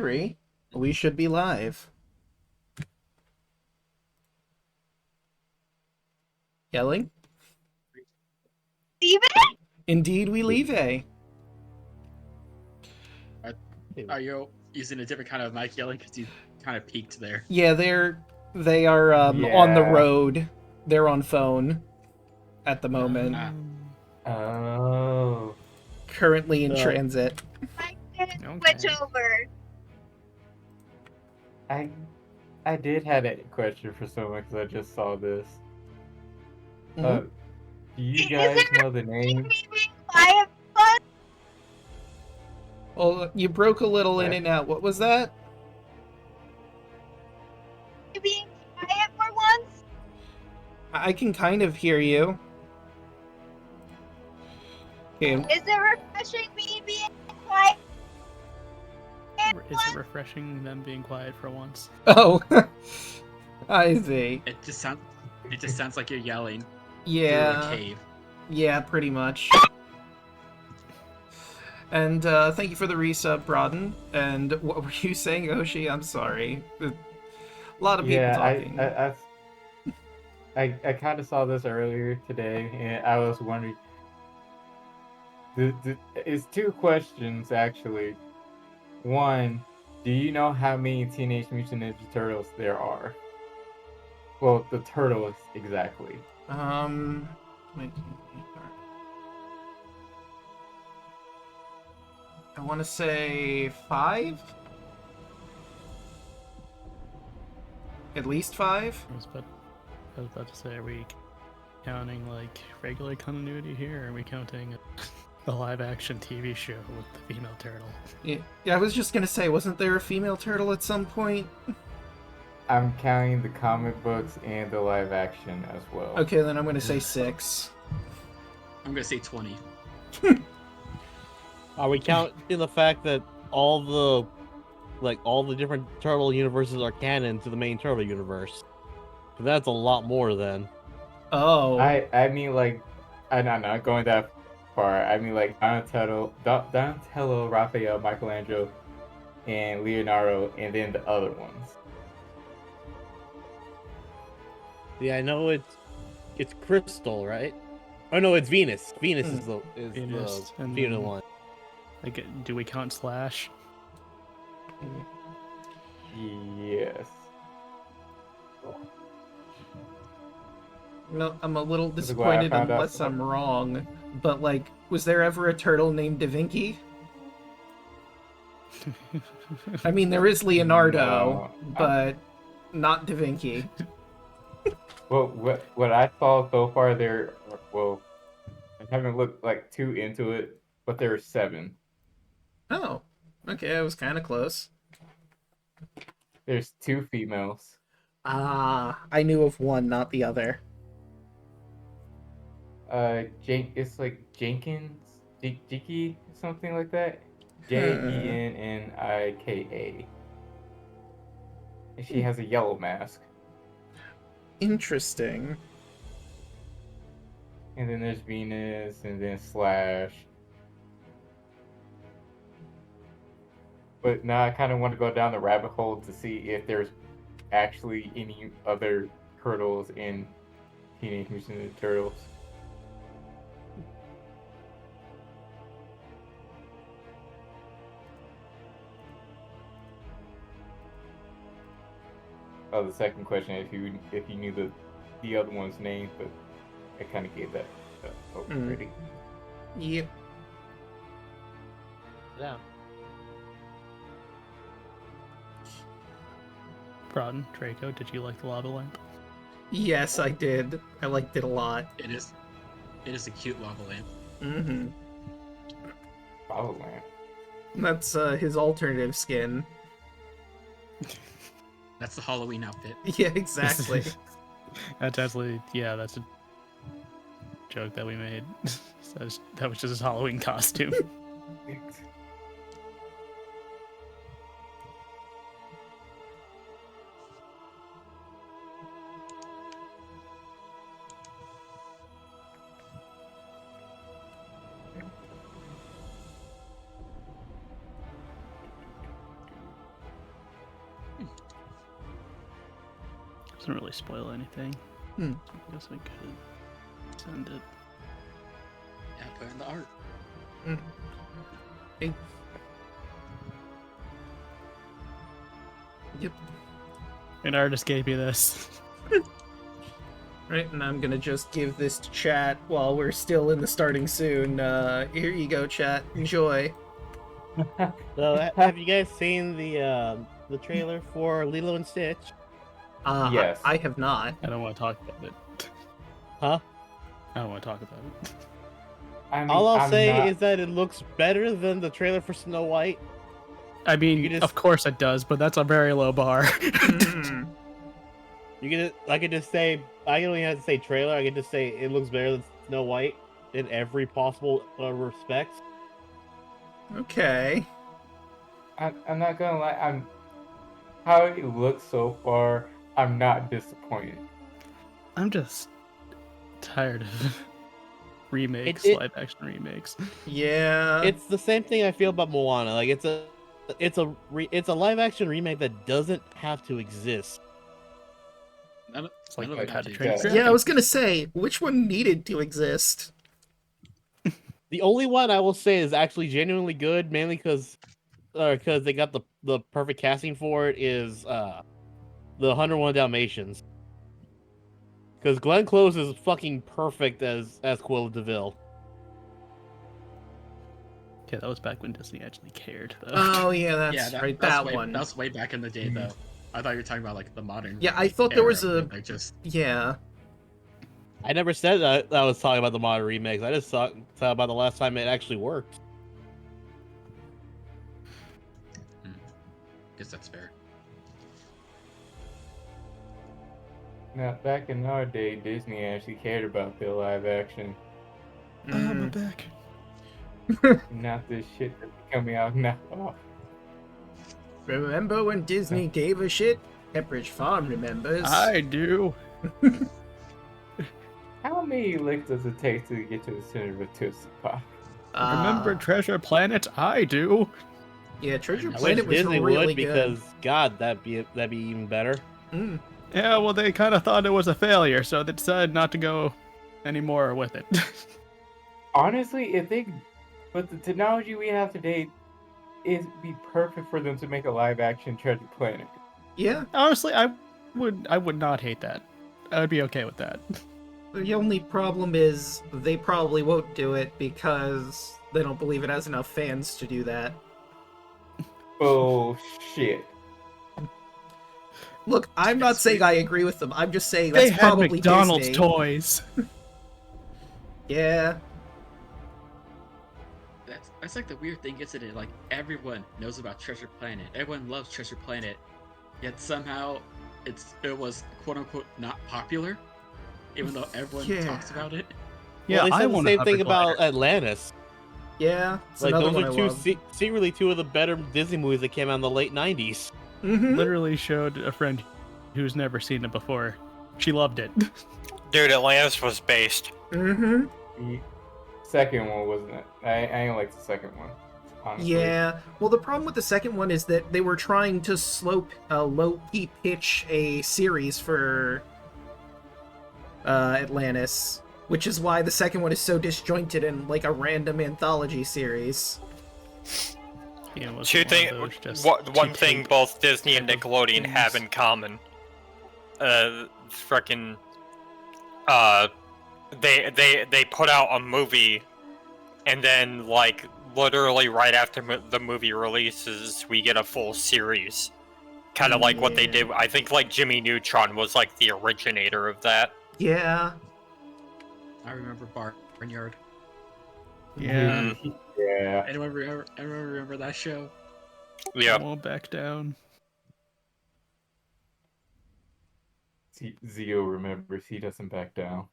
Three. We should be live. Yelling? Leave it? Indeed, we leave a. Are you using a different kind of mic yelling? Because you kind of peaked there. Yeah, they are on the road. They're on phone at the moment. Oh. Currently in transit. I didn't switch over. I did have a question for someone because I just saw this. Mhm. Do you guys know the name? Quiet fun? Well, you broke a little in and out. What was that? Being quiet for once? I can kind of hear you. Okay. Is it refreshing me being quiet? Is it refreshing them being quiet for once? Oh, I see. It just sounds like you're yelling through Yeah, a cave. yeah, pretty much. And thank you for the resub, Broaden. And what were you saying, Hoshi? I'm sorry. A lot of people talking. I kind of saw this earlier today, and I was wondering. It's two questions actually. One, do you know how many Teenage Mutant Ninja Turtles there are? Well, the turtles exactly. Wait, I want to say 5? At least 5? I was about to say, are we counting like regular continuity here, or are we counting the live-action TV show with the female turtle? Yeah, I was just gonna say, wasn't there a female turtle at some point? I'm counting the comic books and the live action as well. Okay, then I'm gonna say 6. I'm gonna say 20. Are we counting the fact that all the different turtle universes are canon to the main turtle universe? 'Cause that's a lot more then. Oh. I mean, like, I'm not going that far. I mean, like, Donatello, Raphael, Michelangelo, and Leonardo, and then the other ones. Yeah, I know it's Crystal, right? Oh no, it's Venus. Venus is the Venus, and female then- one. Like, do we count Slash? Yes. No, I'm a little This is why I disappointed found out- unless I'm wrong. But, like, was there ever a turtle named Da Vinci? I mean, there is Leonardo, No. but not Da Vinci. Well, what I saw so far there, well, I haven't looked like too into it, but there are 7. Oh, okay, I was kind of close. There's 2 females. Ah, I knew of one, not the other. It's like Jenkins, Jiki, something like that. Jennika. And she has a yellow mask. Interesting. And then there's Venus, and then Slash. But now I kind of want to go down the rabbit hole to see if there's actually any other turtles in Teenage Mutant Ninja Turtles. Oh, the second question, if you knew the other one's name, but I kind of gave that already. Yep. Yeah. Broaden, Draco, did you like the lava lamp? Yes, I did. I liked it a lot. It is a cute lava lamp. Mm-hmm. Lava lamp. That's his alternative skin. That's the Halloween outfit. Yeah, exactly. That's actually, yeah, that's a joke that we made. That was just his Halloween costume. Doesn't really spoil anything. Hmm. I guess I could send it. Yeah, put in the art. Hey. Yep. An artist gave me this. Right, and I'm gonna just give this to chat while we're still in the starting soon. Here you go, chat. Enjoy. So, have you guys seen the trailer for Lilo and Stitch? Yes. I have not. I don't want to talk about it. Huh? I don't want to talk about it. I mean, All I'll I'm say not- is that it looks better than the trailer for Snow White. I mean, You just- of course it does, but that's a very low bar. Mm. I could just say, I don't even have to say trailer. I could just say it looks better than Snow White in every possible respect. Okay. I'm not gonna lie. How it looks so far. I'm not disappointed. I'm just tired of remakes, It- live action remakes. Yeah. It's the same thing I feel about Moana. Like it's a live action remake that doesn't have to exist. It's like None of it How had to to Train exist. Your Yeah, I was gonna say, which one needed to exist? The only one I will say is actually genuinely good, mainly because they got the perfect casting for it, is the 101 Dalmatians. Because Glenn Close is fucking perfect as Cruella de Vil. Yeah, that was back when Disney actually cared, though. Oh yeah, that's Yeah, right. that's That way, one. That was way back in the day, Mhm. though. I thought you were talking about like the modern. Yeah, I thought there was era, a. like just Yeah. I never said that I was talking about the modern remakes. I just talked about the last time it actually worked. guess that's fair. Now, back in our day, Disney actually cared about their live action, I'm Mm. back. not this shit that's coming out now. Oh, Remember when Disney gave a shit? Pepperidge Farm remembers. I do. how many licks does it take to get to the center of a Tootsie Pop? Remember Treasure Planet? I do. Yeah, Treasure I I wish Planet was Disney really would, good. because God, that'd be even better. Mm. Yeah, well, they kind of thought it was a failure, so they decided not to go anymore with it. Honestly, if they, with the technology we have today, it'd be perfect for them to make a live action Treasure Planet. Yeah, Honestly, I would not hate that. I would be okay with that. the only problem is they probably won't do it because they don't believe it has enough fans to do that. Oh shit. Look, I'm not It's saying sweet. I agree with them. I'm just saying They that's had probably McDonald's Disney. toys. Yeah. That's like the weird thing, isn't it? Like everyone knows about Treasure Planet. Everyone loves Treasure Planet. Yet somehow it was quote unquote not popular, even though everyone Yeah. talks about it. Yeah, Well, they I said the want same thing about Atlantis. Yeah. It's Like another those one are I love. secretly two of the better Disney movies that came out in the late '90s. Mm-hmm. Literally showed a friend who's never seen it before. She loved it. Dude, Atlantis was based. Mm-hmm. The second one wasn't it? I ain't like the second one. Honestly. Yeah. Well, the problem with the second one is that they were trying to low-key pitch a series for Atlantis, which is why the second one is so disjointed and like a random anthology series. Yeah, it was Two one of thing, those just one cheap thing tape both Disney and type of Nickelodeon have things. in common. Frickin', they put out a movie, and then like literally right after the movie releases, we get a full series. Kind of like what they Yeah. did. I think like Jimmy Neutron was like the originator of that. Yeah. I remember Barnyard. Yeah, Yeah. Anyone remember that show? Yeah. I won't back down. Zio remembers. He doesn't back down.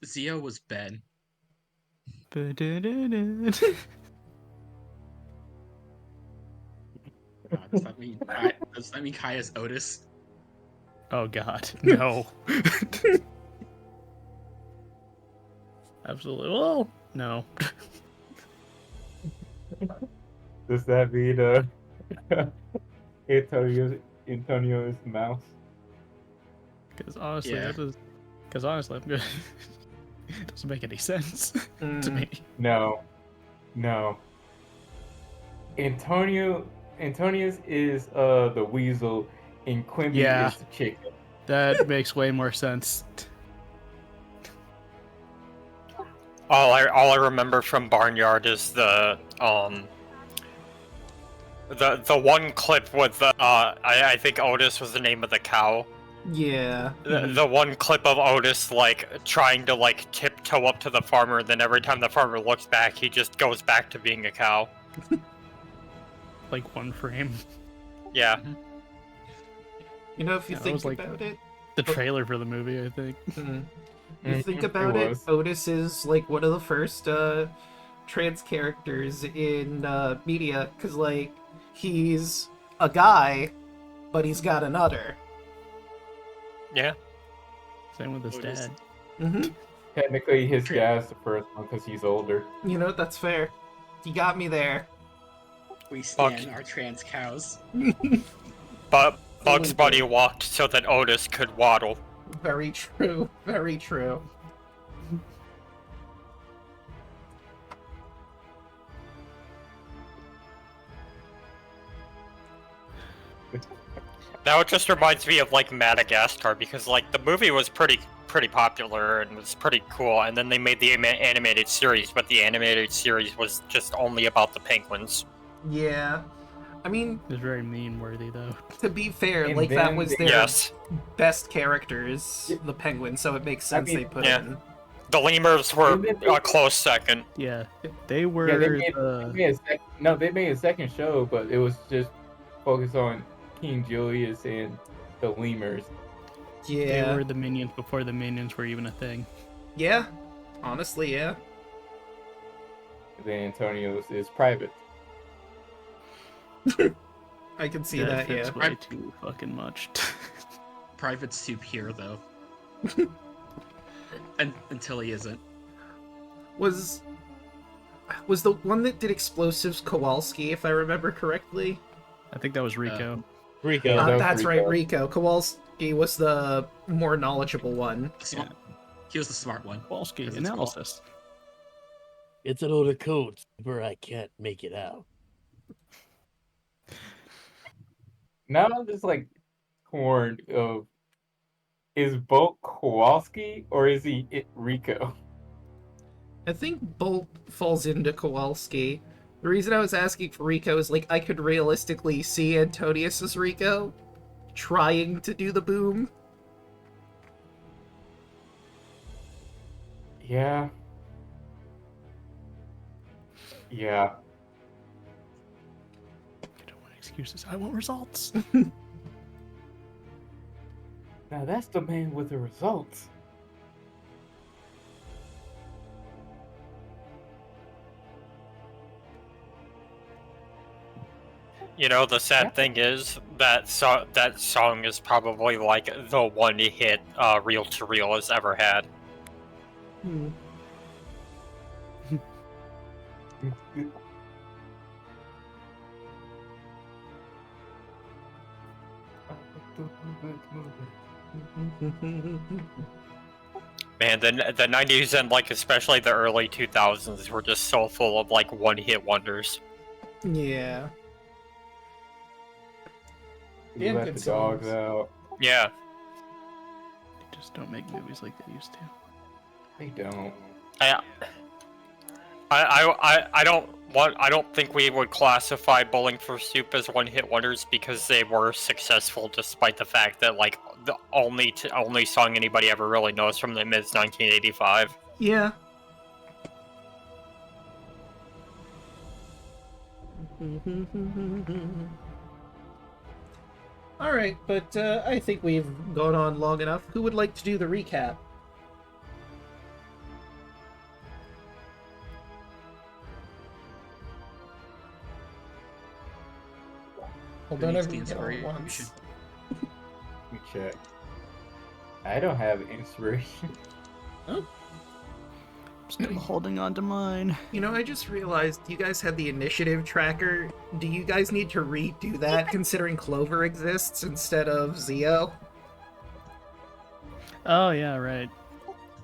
Zio was Ben. Does that mean Kaya's Otis? Oh god, no. Absolutely. Well, no. Does that mean Antonio's mouse? Because honestly, Yeah. I'm good. It doesn't make any sense to Mm. me. No. Antonius is the weasel, and Quimby Yeah. is the chicken. That makes way more sense. All I remember from Barnyard is the one clip with the I think Otis was the name of the cow. Yeah. The one clip of Otis like trying to like tiptoe up to the farmer, then every time the farmer looks back, he just goes back to being a cow. Like one frame. Yeah. You know, if you Yeah, that think was like about it, The trailer for the movie, I think. you think Mhm, about it it, was. Otis is like one of the first trans characters in media, because like he's a guy, but he's got an udder. Yeah. Same with his Otis. dad. Mm-hmm. Technically, his True. dad's the first one because he's older. You know, that's fair. You got me there. We Fuck. stand our trans cows. But Bugs Totally Bunny good. walked so that Otis could waddle. Very true. Very true. Now it just reminds me of like Madagascar because like the movie was pretty popular and was pretty cool, and then they made the animated series, but the animated series was just only about the penguins. Yeah. I mean, It's very meme-worthy, though. to be fair, And like that then was they- their Yes, best characters, the penguins, so it makes sense mean, they put yeah. in. the lemurs were And then a close second. Yeah, they were Yeah, they made, the... they made a second show, but it was just focused on King Julius and the lemurs. They Yeah. were the minions before the minions were even a thing. Yeah. Honestly, yeah. Then Antonio is private. I can see That that, yeah. fits way too fucking much. Private soup here, though. Until he isn't. Was the one that did explosives Kowalski, if I remember correctly? I think that was Rico. Rico. Yeah, that was That's Rico. right, Rico. Kowalski was the more knowledgeable one. Smart. He was the smart one. Kowalski, 'Cause it's analysis. It's an older code where I can't make it out. Now I'm just like torn of, is Bolt Kowalski or is he Rico? I think Bolt falls into Kowalski. The reason I was asking for Rico is like I could realistically see Antonius as Rico trying to do the boom. Yeah. Yeah. I don't want excuses. I want results. Now that's the man with the results. You know, the sad thing is that song is probably like the one hit reel to reel has ever had. Hmm. Man, the 90s and like especially the early 2000s were just so full of like one hit wonders. Yeah. You And let good the dogs songs. out. Yeah. They just don't make movies like they used to. They don't. I don't think we would classify Bowling for Soup as one hit wonders because they were successful despite the fact that like the only song anybody ever really knows from them is 1985. Yeah. Alright, but I think we've gone on long enough. Who would like to do the recap? Hold Who on, needs the everyone at inspiration? once. Let me check. I don't have inspiration. Still holding on to mine. You know, I just realized you guys had the initiative tracker. Do you guys need to redo that considering Clover exists instead of Zio? Oh yeah, right.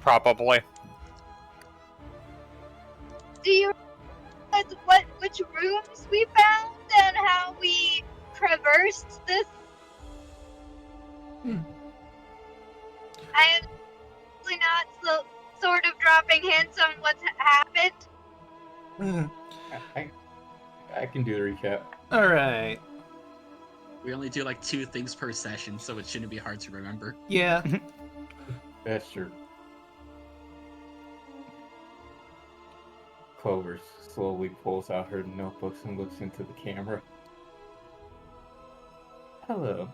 Probably. Do you realize which rooms we found and how we traversed this? Hmm. I am really not sort of dropping hints on what's happened. Hmm. I can do the recap. All right. We only do like 2 things per session, so it shouldn't be hard to remember. Yeah. That's true. Clover slowly pulls out her notebooks and looks into the camera. Hello.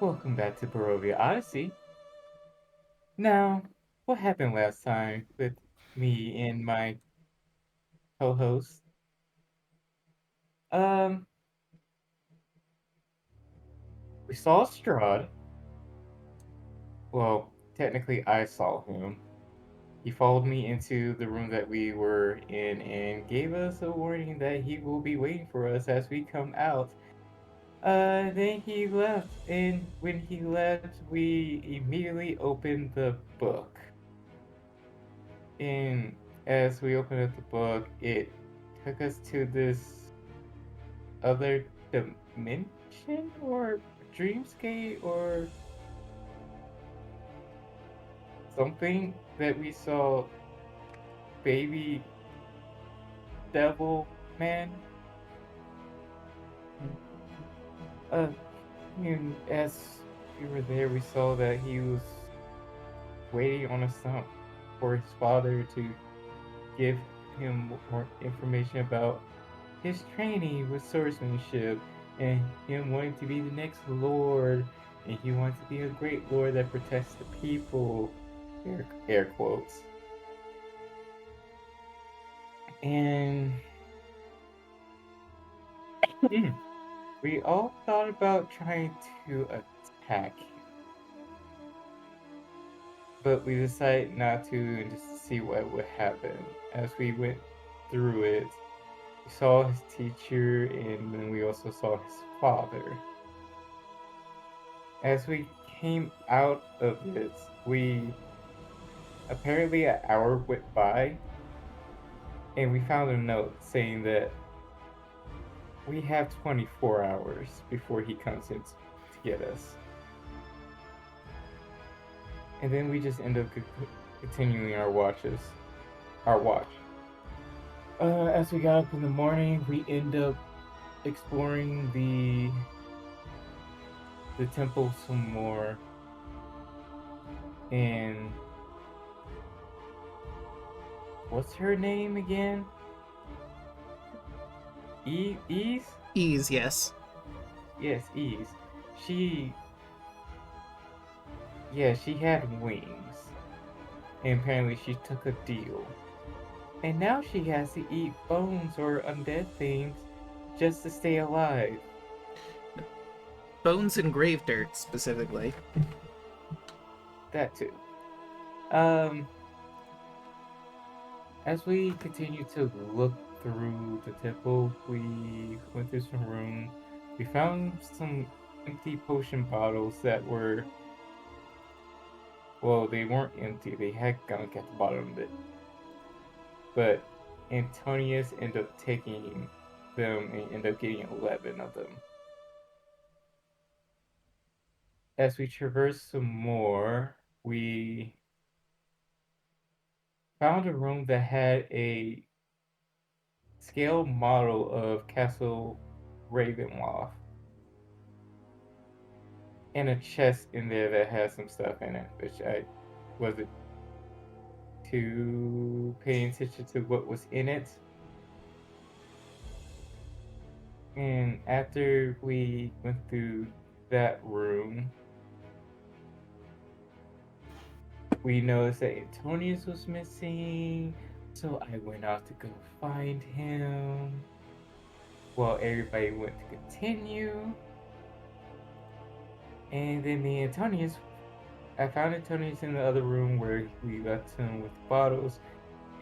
Welcome back to Barovian Odyssey. Now, what happened last time with me and my co-host? Um, we saw Strahd. Well, technically I saw him. He followed me into the room that we were in and gave us a warning that he will be waiting for us as we come out. Then he left, and when he left, we immediately opened the book. And as we opened up the book, it took us to this other dimension or dreamscape or something that we saw baby devil man. Uh, and as we were there, we saw that he was waiting on a stump for his father to give him more information about his training with swordsmanship and him wanting to be the next lord, and he wants to be a great lord that protects the people. Air quotes. And we all thought about trying to attack him, but we decided not to and just to see what would happen. As we went through it, we saw his teacher and then we also saw his father. As we came out of it, we apparently an hour went by and we found a note saying that we have 24 hours before he comes in to get us. And then we just end up continuing our watch. As we got up in the morning, we end up exploring the temple some more. And what's her name again? Ease? Ease, yes. Yes, Ease. She had wings. And apparently she took a deal. And now she has to eat bones or undead things just to stay alive. Bones and grave dirt, specifically. That too. As we continue to look through the temple, we went through some rooms. We found some empty potion bottles that were, well, they weren't empty. They had gunk at the bottom of it. But Antonius ended up taking them and ended up getting 11 of them. As we traversed some more, we found a room that had a scale model of Castle Ravenloft and a chest in there that has some stuff in it, which I wasn't too paying attention to what was in it. And after we went through that room, we noticed that Antonius was missing, so I went out to go find him. Well, everybody went to continue. And then me and Antonius, I found Antonius in the other room where we left him with bottles,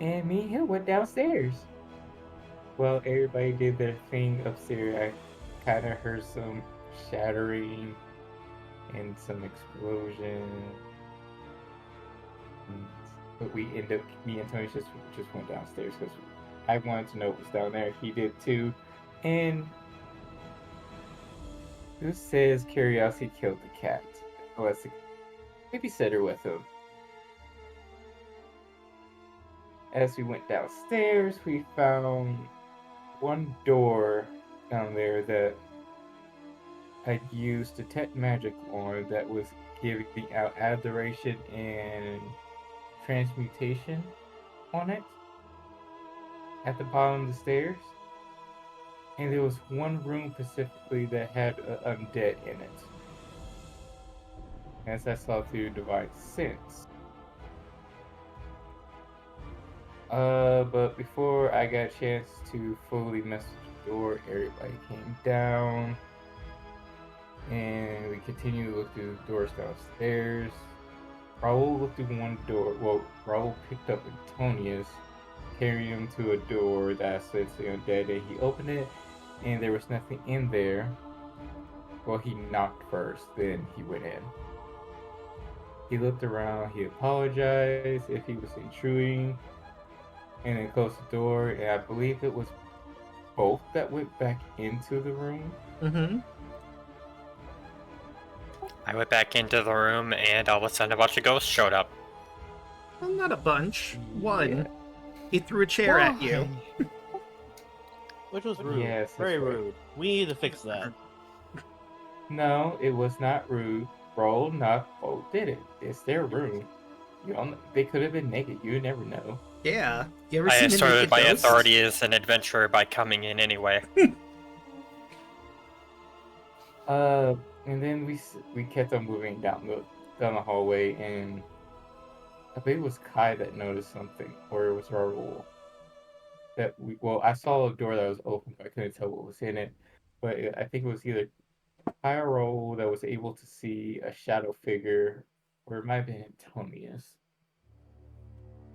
and me and him went downstairs. Well, everybody did their thing upstairs. I kind of heard some shattering and some explosion. but me and Tony just went downstairs because I wanted to know what was down there. He did too, and who says curiosity killed the cat? Unless the babysitter with him. As we went downstairs, we found one door down there that I'd used detect magic on that was giving out adoration and transmutation on it at the bottom of the stairs. And there was one room specifically that had an undead in it. As I saw through divine sense. But before I got a chance to fully mess with the door, everybody came down. And we continued to look through the doors downstairs. Raul looked through one door. Well, Raul picked up Antonius, carried him to a door that said to the undead, and he opened it, and there was nothing in there. Well, he knocked first, then he went in. He looked around, he apologized if he was intruding, and then closed the door, and I believe it was both that went back into the room. Mm-hmm. I went back into the room, and all of a sudden a bunch of ghosts showed up. Well, not a bunch. One. Yeah. He threw a chair at you. Which was rude. Yes, that's Very right. rude. We need to fix that. No, it was not rude. Roll, not both did it. It's their room. You don't. They could have been naked. You never know. Yeah. You ever I seen a asserted naked my ghost? authority as an adventurer by coming in anyway. And then we kept on moving down the hallway, and I believe it was Kai that noticed something, or it was Raul. I saw a door that was open, but I couldn't tell what was in it. But I think it was either Kai or Raul that was able to see a shadow figure, or it might have been Antonius.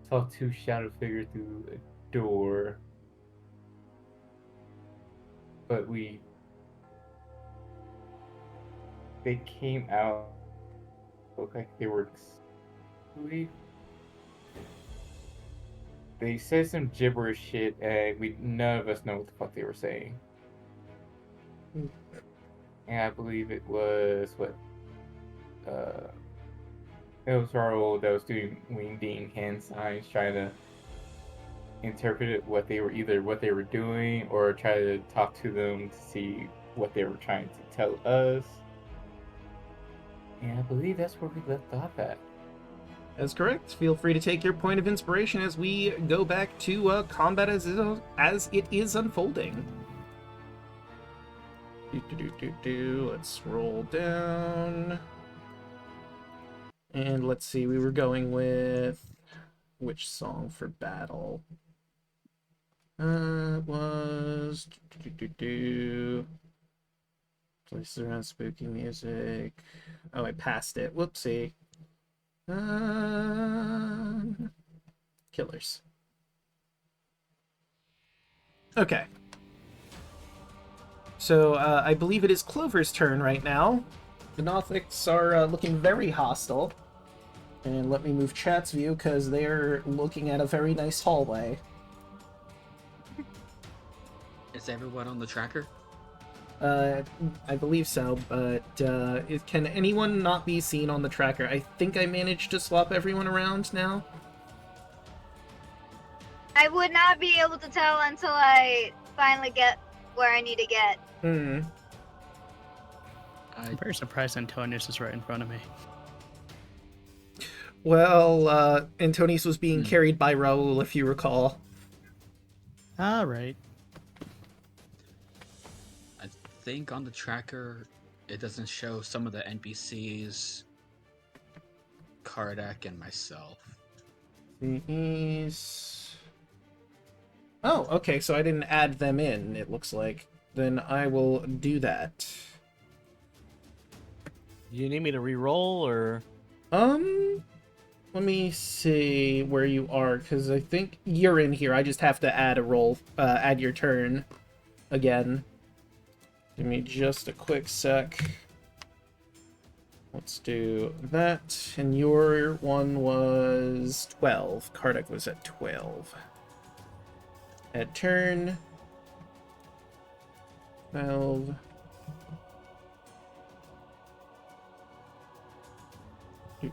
Saw two shadow figures through a door, but they came out, looked like they were asleep. They said some gibberish shit, and none of us know what the fuck they were saying. And I believe it was it was Raul that was doing wingding hand signs, trying to interpret what they were doing, or try to talk to them to see what they were trying to tell us. And I believe that's where we left off at. That's correct. Feel free to take your point of inspiration as we go back to combat as it is unfolding. Let's roll down. And let's see, we were going with which song for battle? It was places around spooky music. Oh, I passed it. Whoopsie. Killers. Okay. So, I believe it is Clover's turn right now. The Nothics are looking very hostile. And let me move chat's view, because they're looking at a very nice hallway. Is everyone on the tracker? I believe so, but can anyone not be seen on the tracker? I think I managed to swap everyone around now. I would not be able to tell until I finally get where I need to get. Hmm. I'm very surprised Antonius is right in front of me. Well, Antonius was being carried by Raul, if you recall. All right. I think on the tracker, it doesn't show some of the NPCs, Kardak and myself. These... Oh, okay, so I didn't add them in, it looks like. Then I will do that. You need me to re-roll, or? Let me see where you are, because I think you're in here. I just have to add a roll, add your turn again. Give me just a quick sec. Let's do that. And your one was 12. Kardec was at 12. At turn. 12.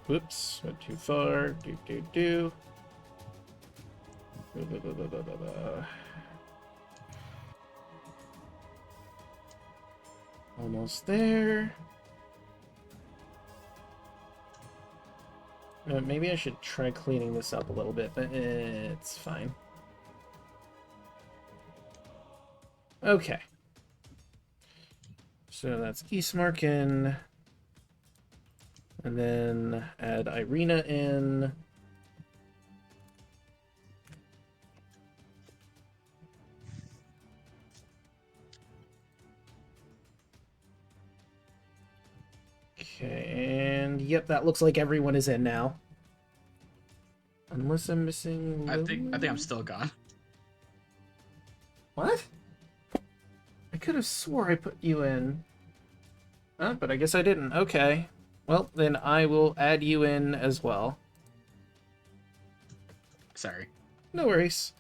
Whoops, went too far. Do. Almost there. Maybe I should try cleaning this up a little bit, but it's fine. Okay. So that's Eastmarken. And then add Irina in. Okay, and yep, that looks like everyone is in now. Unless I'm missing... I think I'm still gone. What? I could have swore I put you in. Oh, but I guess I didn't. Okay. Well, then I will add you in as well. Sorry. No worries.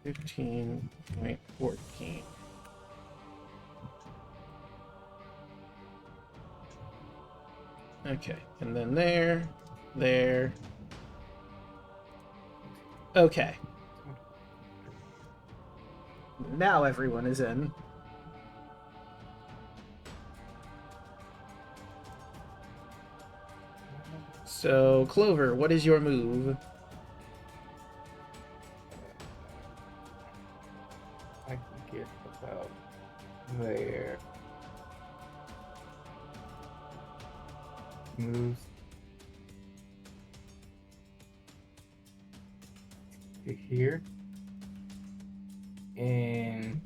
15.14. Okay, and then there. Okay. Now everyone is in. So, Clover, what is your move? I can get about there. Moves to here. And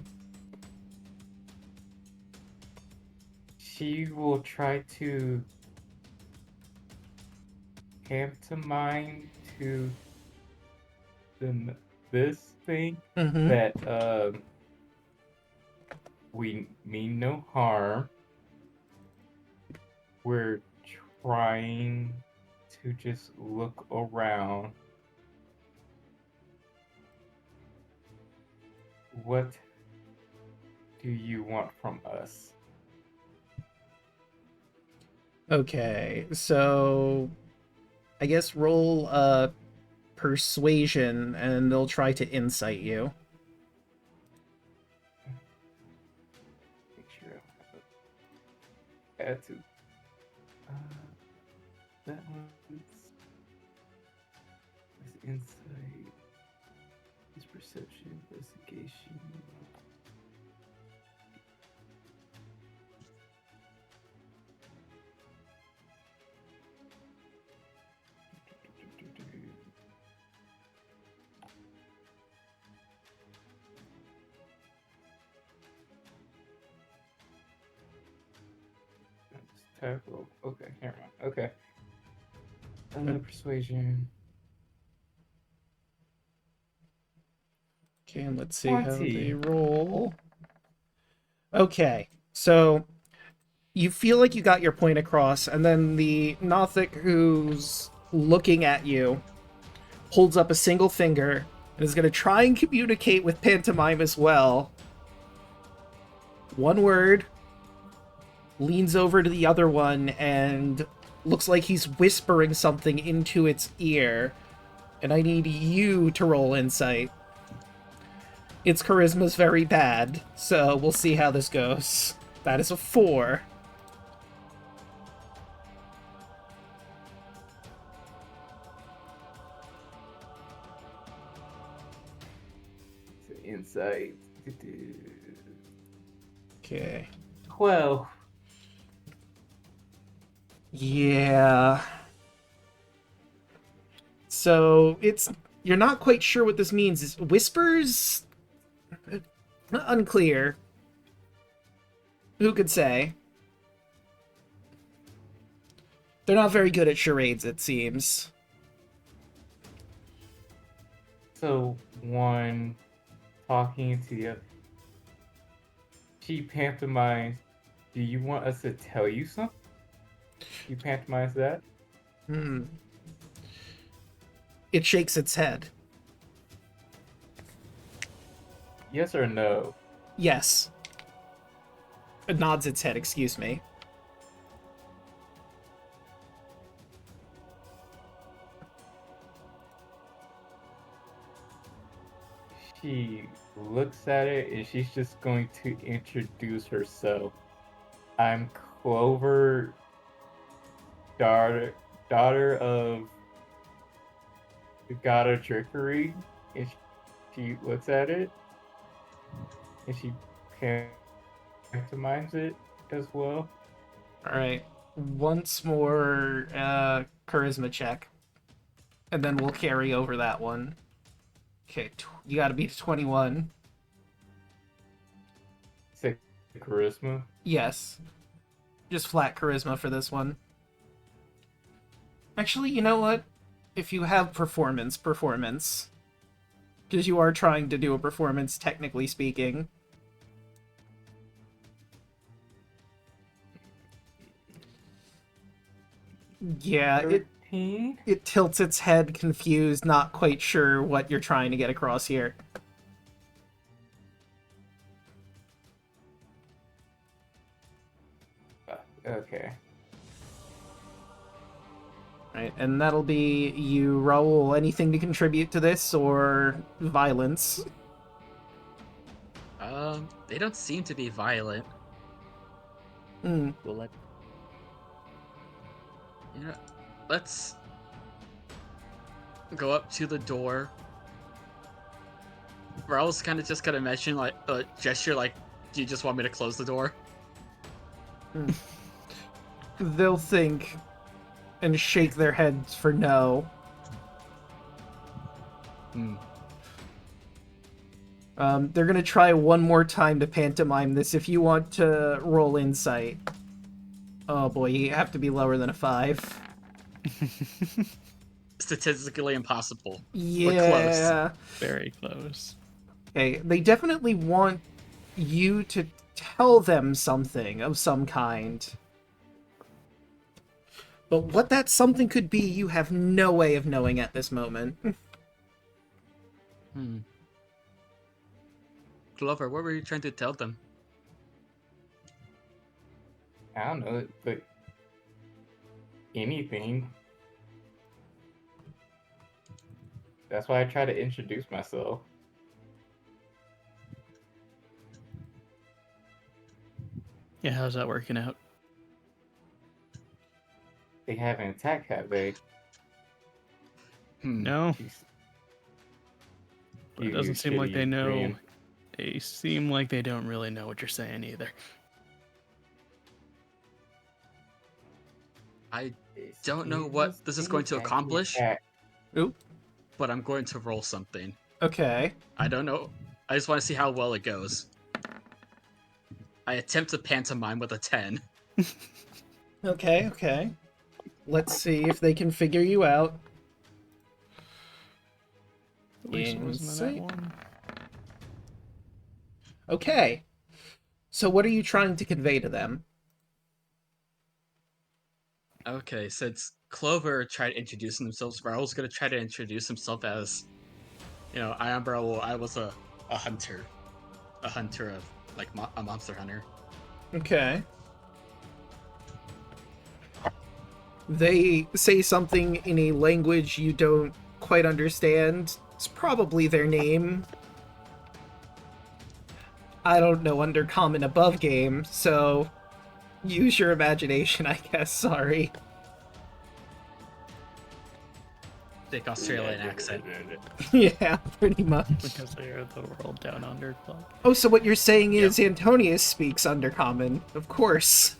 she will try to pantomime to this thing that we mean no harm. We're trying to just look around. What do you want from us? Okay, so I guess roll persuasion and they'll try to insight you. Make sure I have add to that one's insight, is perception, investigation. Tackle. Okay, never mind. Okay. Persuasion. Okay, and let's see how 20. they roll. Okay, so you feel like you got your point across, and then the Nothic who's looking at you holds up a single finger and is going to try and communicate with pantomime as well. One word, leans over to the other one, and looks like he's whispering something into its ear. And I need you to roll insight. Its charisma's very bad, so we'll see how this goes. That is a 4. So insight. Okay. 12. Yeah. So you're not quite sure what this means. Is whispers? Unclear. Who could say? They're not very good at charades, it seems. So one talking to the other. She pantomimes. Do you want us to tell you something? You pantomize that? Hmm. It shakes its head. Yes or no? Yes. It nods its head, excuse me. She looks at it and she's just going to introduce herself. I'm Clover, daughter of the god of trickery. And she looks at it and she pantomimes it as well. Alright. Once more, charisma check. And then we'll carry over that one. Okay, you gotta beat 21. Say charisma. Yes. Just flat charisma for this one. Actually, you know what? If you have performance. Because you are trying to do a performance, technically speaking. Yeah, 13? it tilts its head, confused, not quite sure what you're trying to get across here. Okay. Right, and that'll be you, Raoul. Anything to contribute to this, or violence? They don't seem to be violent. Hmm. We'll let You know, let's go up to the door. Raul's kind of mention like a gesture like, "Do you just want me to close the door?" They'll think and shake their heads for no. Hmm. They're gonna try one more time to pantomime this. If you want to roll insight. Oh boy, you have to be lower than a 5. Statistically impossible. Yeah. We're close. Very close. Okay, they definitely want you to tell them something of some kind. But what that something could be, you have no way of knowing at this moment. Clover, what were you trying to tell them? I don't know, but anything. That's why I try to introduce myself. Yeah, how's that working out? They haven't attacked, have they? No, Jeez. but it You doesn't seem like shitty they know. Korean. They seem like they don't really know what you're saying either. I don't know what this is going to accomplish, Oop. but I'm going to roll something. Okay. I don't know. I just want to see how well it goes. I attempt to pantomime with a 10. Okay. Let's see if they can figure you out. At least it wasn't that Insight. one. Okay. So what are you trying to convey to them? Okay, since Clover tried introducing themselves, Raul's gonna try to introduce himself as, I am Raul. I was a hunter. A hunter of, like, a monster hunter. Okay. They say something in a language you don't quite understand. It's probably their name. I don't know Undercommon above game, so use your imagination, I guess. Sorry. Thick Australian accent. Yeah, pretty much. Because they are the world down under club. Oh, so what you're saying is Antonius speaks Undercommon. Of course.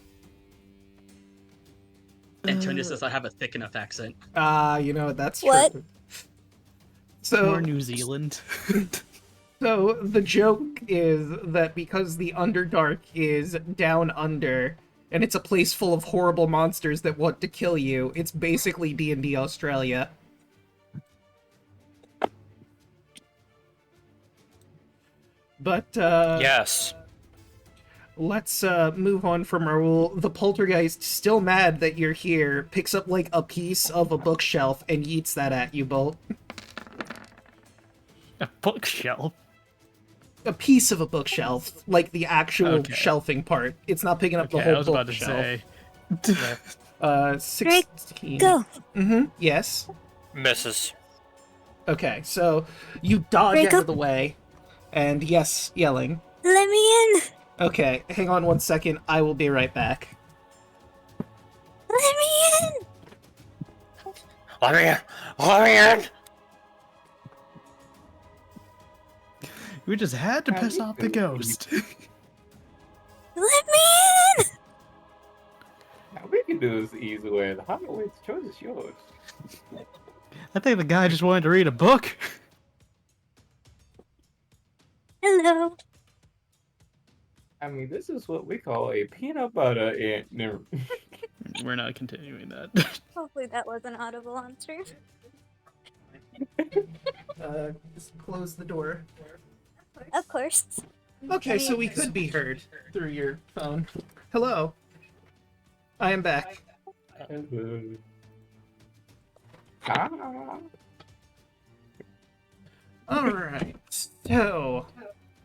Antonius does not have a thick enough accent. That's true. What? So, Or New Zealand. So the joke is that because the Underdark is down under, and it's a place full of horrible monsters that want to kill you, it's basically D&D Australia. But, Yes. let's move on from Raoul. The poltergeist, still mad that you're here, picks up like a piece of a bookshelf and yeets that at you, Bolt. A bookshelf. A piece of a bookshelf, like the actual Okay. shelving part. It's not picking up the Okay, whole I was about to bookshelf. say. 16. Go. Mm-hmm. Yes. Misses. Okay, so you dodge Draco? out of the way, and yes, yelling. Let me in. Okay, hang on 1 second. I will be right back. Let me in. Let me in! Let me in! We just had to How piss you off the doing? ghost. Let me in. Now we can do this the easy way. The harder way, the choice is yours. I think the guy just wanted to read a book. Hello. I mean, this is what we call a peanut butter and never. We're not continuing that. Hopefully that wasn't audible on stream. Just close the door. Of course. Okay, so we could be heard through your phone. Hello. I am back. Ah. Alright, so...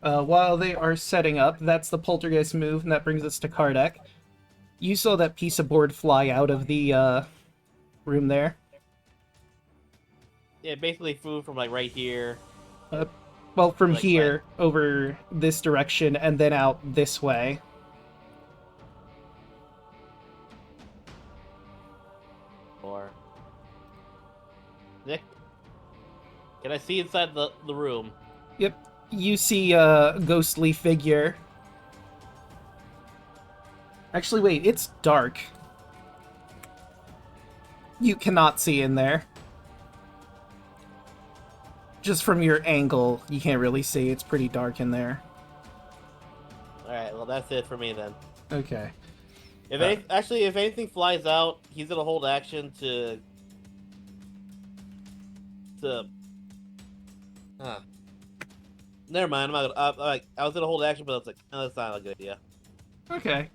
while they are setting up, that's the poltergeist move, and that brings us to Kardec. You saw that piece of board fly out of the, room there. Yeah, basically flew from like right here. Well, from Like here, over this direction, and then out this way. Or Nick, can I see inside the room? Yep, you see a ghostly figure. Actually, wait, it's dark. You cannot see in there. Just from your angle, you can't really see. It's pretty dark in there. All right, well that's it for me then. Okay. If if anything flies out, he's gonna hold action to. Never mind. I'm not gonna. I was gonna hold action, but I was like, oh, that's not a good idea. Okay.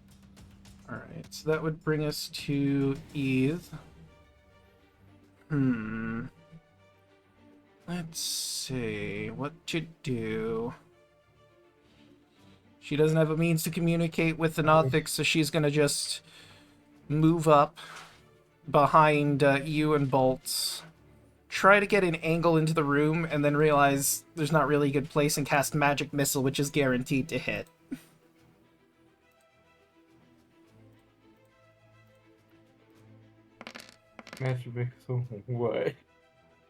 Alright, so that would bring us to Eve. Let's see, what to do. She doesn't have a means to communicate with the Nothics, so she's gonna just move up behind you and Bolts. Try to get an angle into the room, and then realize there's not really a good place, and cast Magic Missile, which is guaranteed to hit. Magic Missile. What?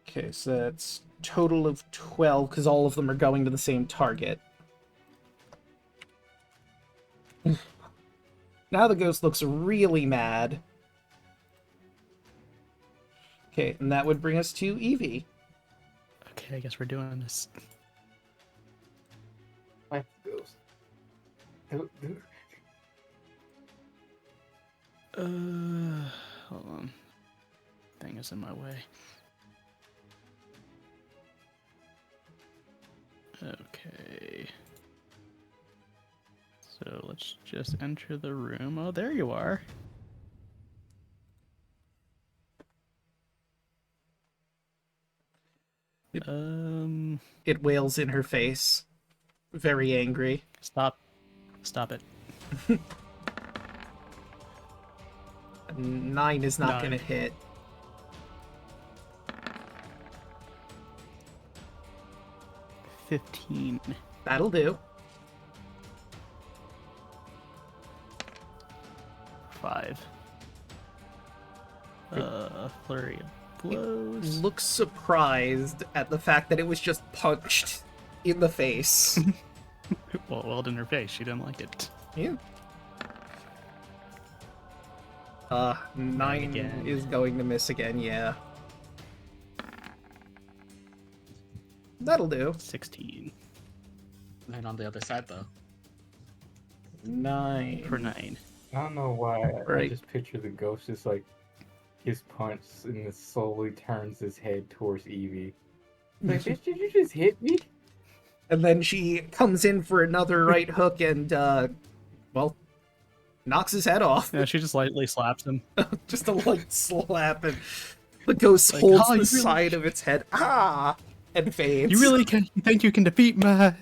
Okay, so that's total of 12, because all of them are going to the same target. Now the ghost looks really mad. Okay, and that would bring us to Evie. Okay, I guess we're doing this. Like ghost. Hold on. Thing is in my way. Okay. So let's just enter the room. Oh, there you are. It wails in her face. Very angry. Stop. Stop it. 9 is not 9. gonna hit. $15. That'll do. 5. Flurry of blows. Looks surprised at the fact that it was just punched in the face. Well, in her face. She didn't like it. Yeah. 9 again. is going to miss again, yeah. That'll do. 16. And on the other side, though. 9. For 9. I don't know why. I Right. just picture the ghost just like his punch and it slowly turns his head towards Evie. Like, bitch, did you just hit me? And then she comes in for another right hook and well, knocks his head off. Yeah, she just lightly slaps him. Just a light slap, and the ghost Like, holds "Oh, the you really- side of its head. Ah! And fades. You really can? You think you can defeat me? Ah.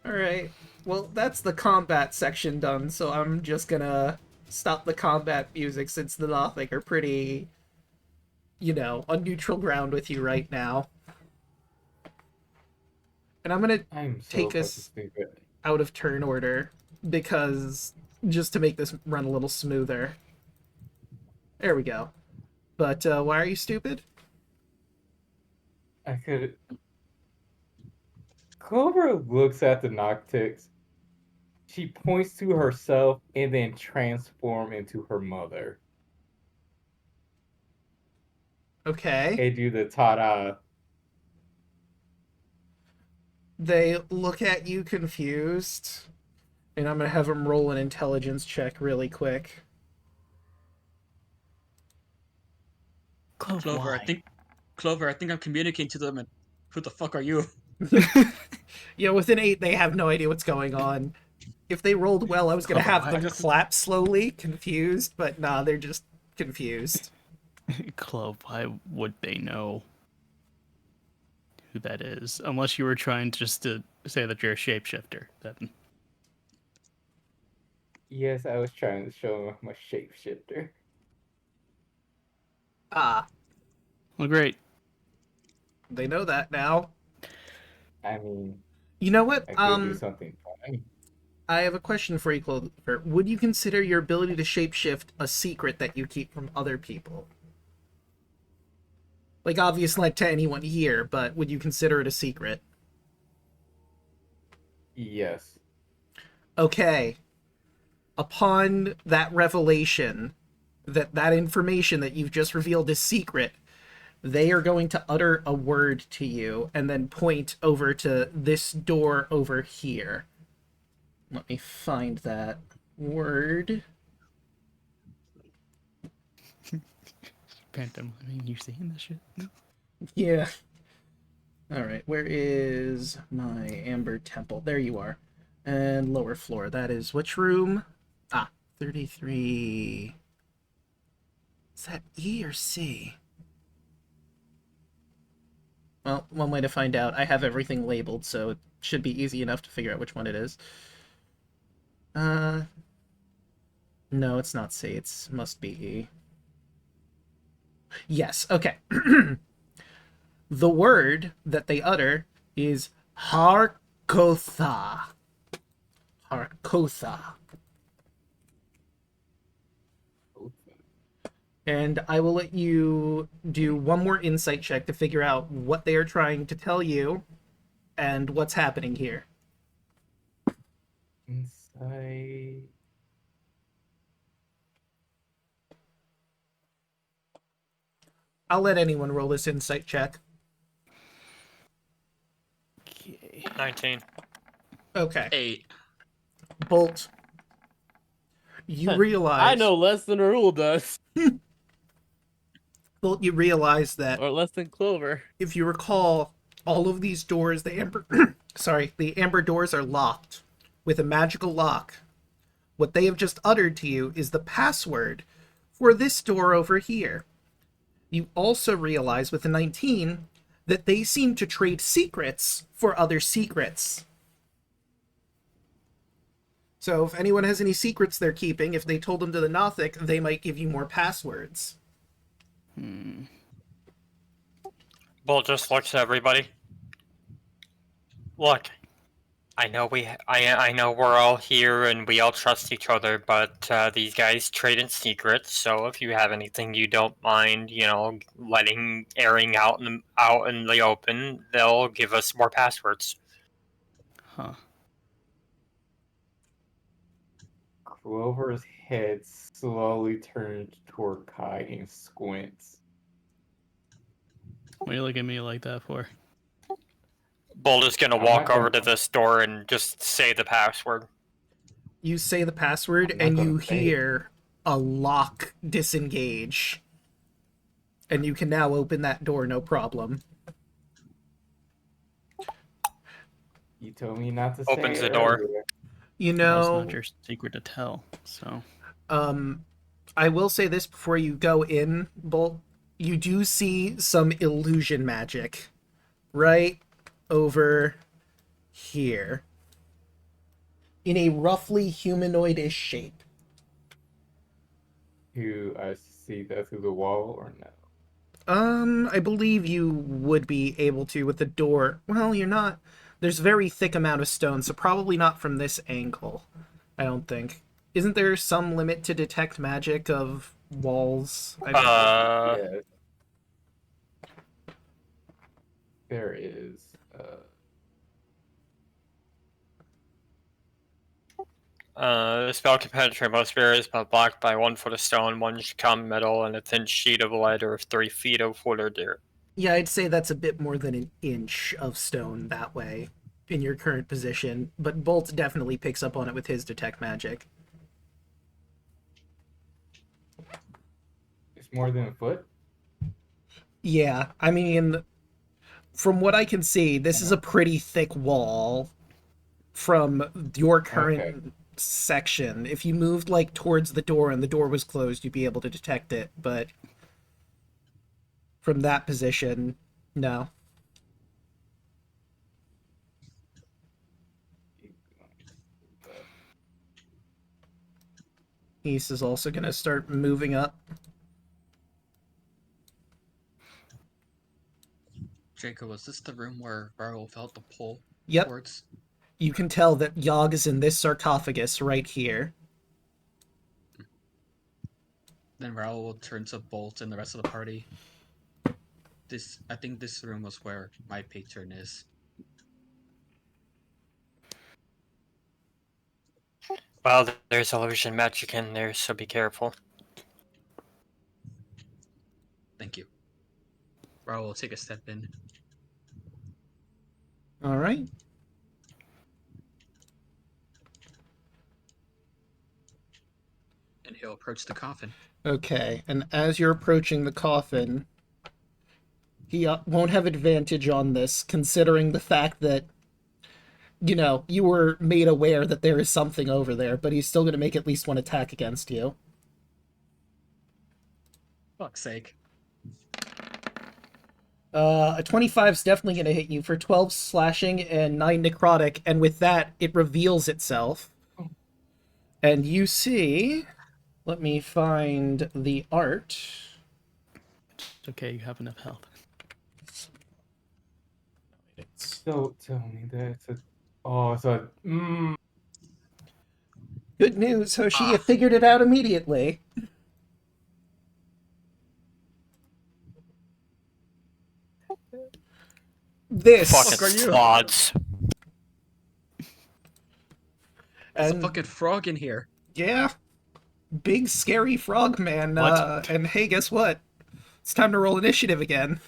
Alright. Well, that's the combat section done, so I'm just gonna stop the combat music since the Nothic are pretty, on neutral ground with you right now. And I'm gonna I'm so take fucking us stupid. out of turn order, because just to make this run a little smoother. There we go. But why are you stupid? I could. Clover looks at the Noctix. She points to herself and then transform into her mother. Okay. And do the ta-da. They look at you confused, and I'm gonna have them roll an intelligence check really quick. Clover, I think I'm communicating to them, and who the fuck are you? Yeah, with an 8, they have no idea what's going on. If they rolled well, I was gonna have them clap slowly, confused, but nah, they're just confused. Clove, why would they know who that is? Unless you were trying just to say that you're a shapeshifter. Then Yes, I was trying to show him I'm a shapeshifter. Ah, well, great. they know that now. I mean, You know what? I could do something funny. I have a question for you, Clover. Would you consider your ability to shapeshift a secret that you keep from other people? Like, obviously, like to anyone here, but would you consider it a secret? Yes. Okay. Upon that revelation, that information that you've just revealed is secret, they are going to utter a word to you and then point over to this door over here. Let me find that word. Phantom, I mean, you seeing this shit? Yeah. Alright, where is my Amber Temple? There you are. And lower floor. That is which room? 33. Is that E or C? Well, one way to find out. I have everything labeled, so it should be easy enough to figure out which one it is. No, it's not C. It must be E. Yes, okay. The word that they utter is Harkotha. Harkotha. And I will let you do one more insight check to figure out what they are trying to tell you and what's happening here. Inside. I'll let anyone roll this insight check. Okay. 19. Okay. 8. Bolt. You realize... I know less than Arul does, Bolt, you realize that or less than Clover. if you recall, all of these doors, the amber, the amber doors are locked with a magical lock. What they have just uttered to you is the password for this door over here. You also realize with the 19 that they seem to trade secrets for other secrets. So if anyone has any secrets they're keeping, if they told them to the Nothic, they might give you more passwords. Bull just looks at everybody. Look, I know I know we're all here and we all trust each other, but these guys trade in secrets. So if you have anything you don't mind, airing out in the open, they'll give us more passwords. Huh. Clover's head slowly turns toward Kai and squints. What do you look at me like that for? Bull is gonna I'm walk not over to gonna- this door and just say the password. You say the password I'm not and gonna you say it. hear a lock disengage. And you can now open that door, no problem. You told me not to Opens say the door. earlier. You Well, it's know, not your secret to tell, so. I will say this before you go in, Bolt. You do see some illusion magic right over here in a roughly humanoid-ish shape. Do I see that through the wall or no? I believe you would be able to with the door. Well, you're not. There's a very thick amount of stone, so probably not from this angle. I don't think. Isn't there some limit to detect magic of walls? Yes. There is. The spell can penetrate most barriers, but blocked by 1 foot of stone, 1 common metal, and a thin sheet of lead or 3 feet of wood or dirt. Yeah, I'd say that's a bit more than an inch of stone that way in your current position, but Bolt definitely picks up on it with his detect magic. It's more than a foot? Yeah, I mean, from what I can see, this is a pretty thick wall from your current section. If you moved like towards the door and the door was closed, you'd be able to detect it, but from that position, no. East is also going to start moving up. Draco, was this the room where Varl felt the pull Yep. towards? You can tell that Yogg is in this sarcophagus right here. Then Raoul will turn to Bolt and the rest of the party. I think this room was where my patron is. Well, there's illusion magic in there, so be careful. Thank you. Raoul will take a step in. All right. And he'll approach the coffin. Okay, and as you're approaching the coffin, he won't have advantage on this, considering the fact that, you know, you were made aware that there is something over there, but he's still going to make at least one attack against you. Fuck's sake. A 25 is definitely going to hit you for 12 slashing and 9 necrotic, and with that, it reveals itself. And you see... Let me find the art. It's okay, you have enough health. Don't tell me that it's a. Oh, it's a. Good news, Hoshi, you figured it out immediately. This. Fucking slots. There's a And fucking frog in here. yeah, big scary frog man. What? And hey, guess what? It's time to roll initiative again.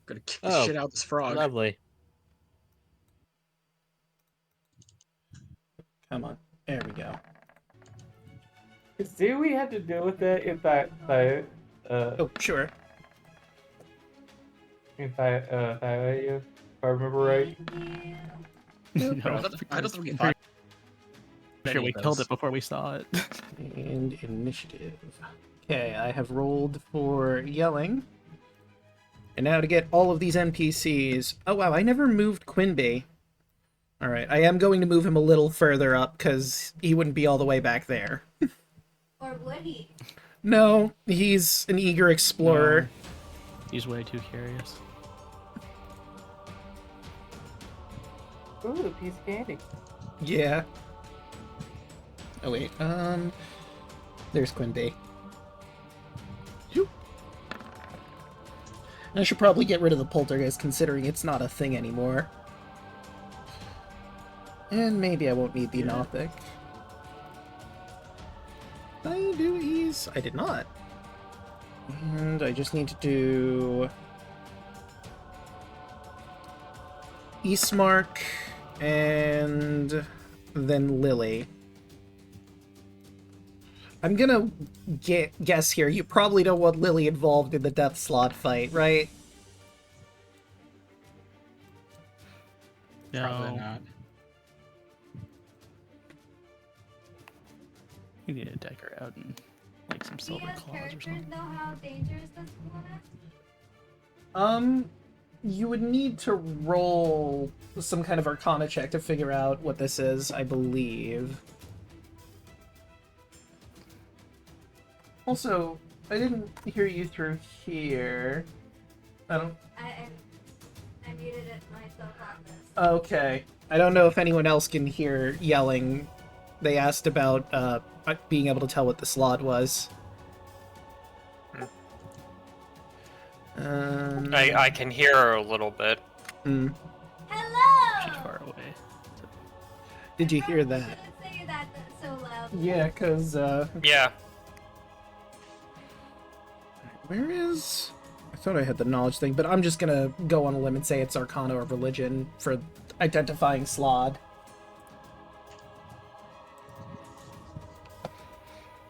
Gonna kick the shit out of this frog. Lovely. Come on, there we go. Do we have to deal with that if Oh, sure. if I remember right? No, I don't think we I'm fought. sure we killed it before we saw it. And initiative. Okay, I have rolled for yelling. And now to get all of these NPCs. Oh wow, I never moved Quinby. Alright, I am going to move him a little further up, because he wouldn't be all the way back there. Or would he? No, he's an eager explorer. No. He's way too curious. Ooh, a piece of candy. Yeah. Oh wait, there's Quinby. Phew. I should probably get rid of the poltergeist, considering it's not a thing anymore. And maybe I won't need the Anothic. Did I do ease? I did not. And I just need to do... Eastmark, and then Lily. I'm gonna guess here, you probably don't want Lily involved in the death slot fight, right? Probably No. not. You need to deck her out and like some Do silver you as claws or characters something. know how dangerous this one is? You would need to roll some kind of Arcana check to figure out what this is, I believe. Also, I didn't hear you through here. I don't... I muted it myself on this. Okay. I don't know if anyone else can hear yelling. They asked about being able to tell what the slot was. I can hear her a little bit. Hmm. She's Hello! far away. Did you hear I that? shouldn't say that so loud. Yeah, because, Yeah. where is... I thought I had the knowledge thing, but I'm just gonna go on a limb and say it's Arcana or Religion for identifying Slod.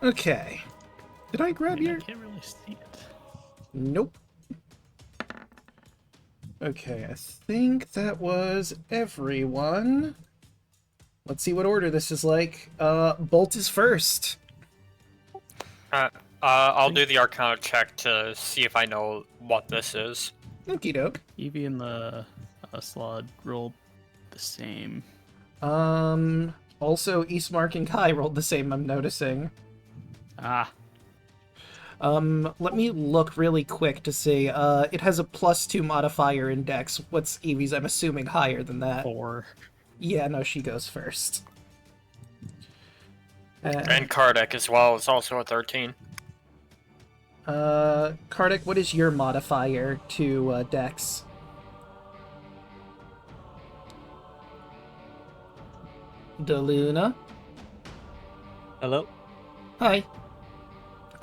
Okay. Did I grab I your... can't really see it. Nope. Okay, I think that was everyone. Let's see what order this is like. Bolt is first. I'll do the Arcana check to see if I know what this is. Okie doke. Evie and the Slod rolled the same. Also, Eastmark and Kai rolled the same, I'm noticing. Ah, Let me look really quick to see. It has a +2 modifier index. What's Evie's? I'm assuming higher than that. 4. Yeah, no, she goes first. And Kardec as well is also a 13. Kardec, what is your modifier to Dex? Daluna? Hello. Hi.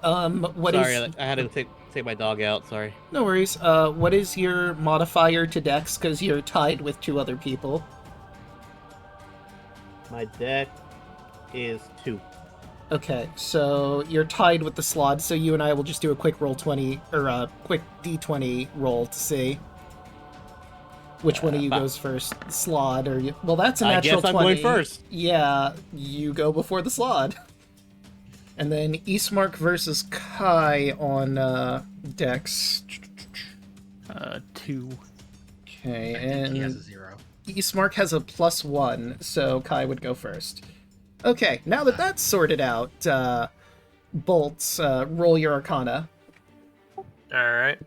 What is? Sorry, I had to take my dog out. Sorry. No worries. What is your modifier to Dex? Because you're tied with 2 other people. My deck is 2. Okay, so you're tied with the Slod, so you and I will just do a quick roll 20, or a quick D20 roll to see which one of you goes first, Slod or you. Well, that's a I natural guess I'm 20. going first. Yeah, you go before the Slod. And then Eastmark versus Kai on Dex. 2. Okay, I think he has a and 0. Eastmark has a +1, so Kai would go first. Okay, now that that's sorted out, Bolts, roll your Arcana. Alright.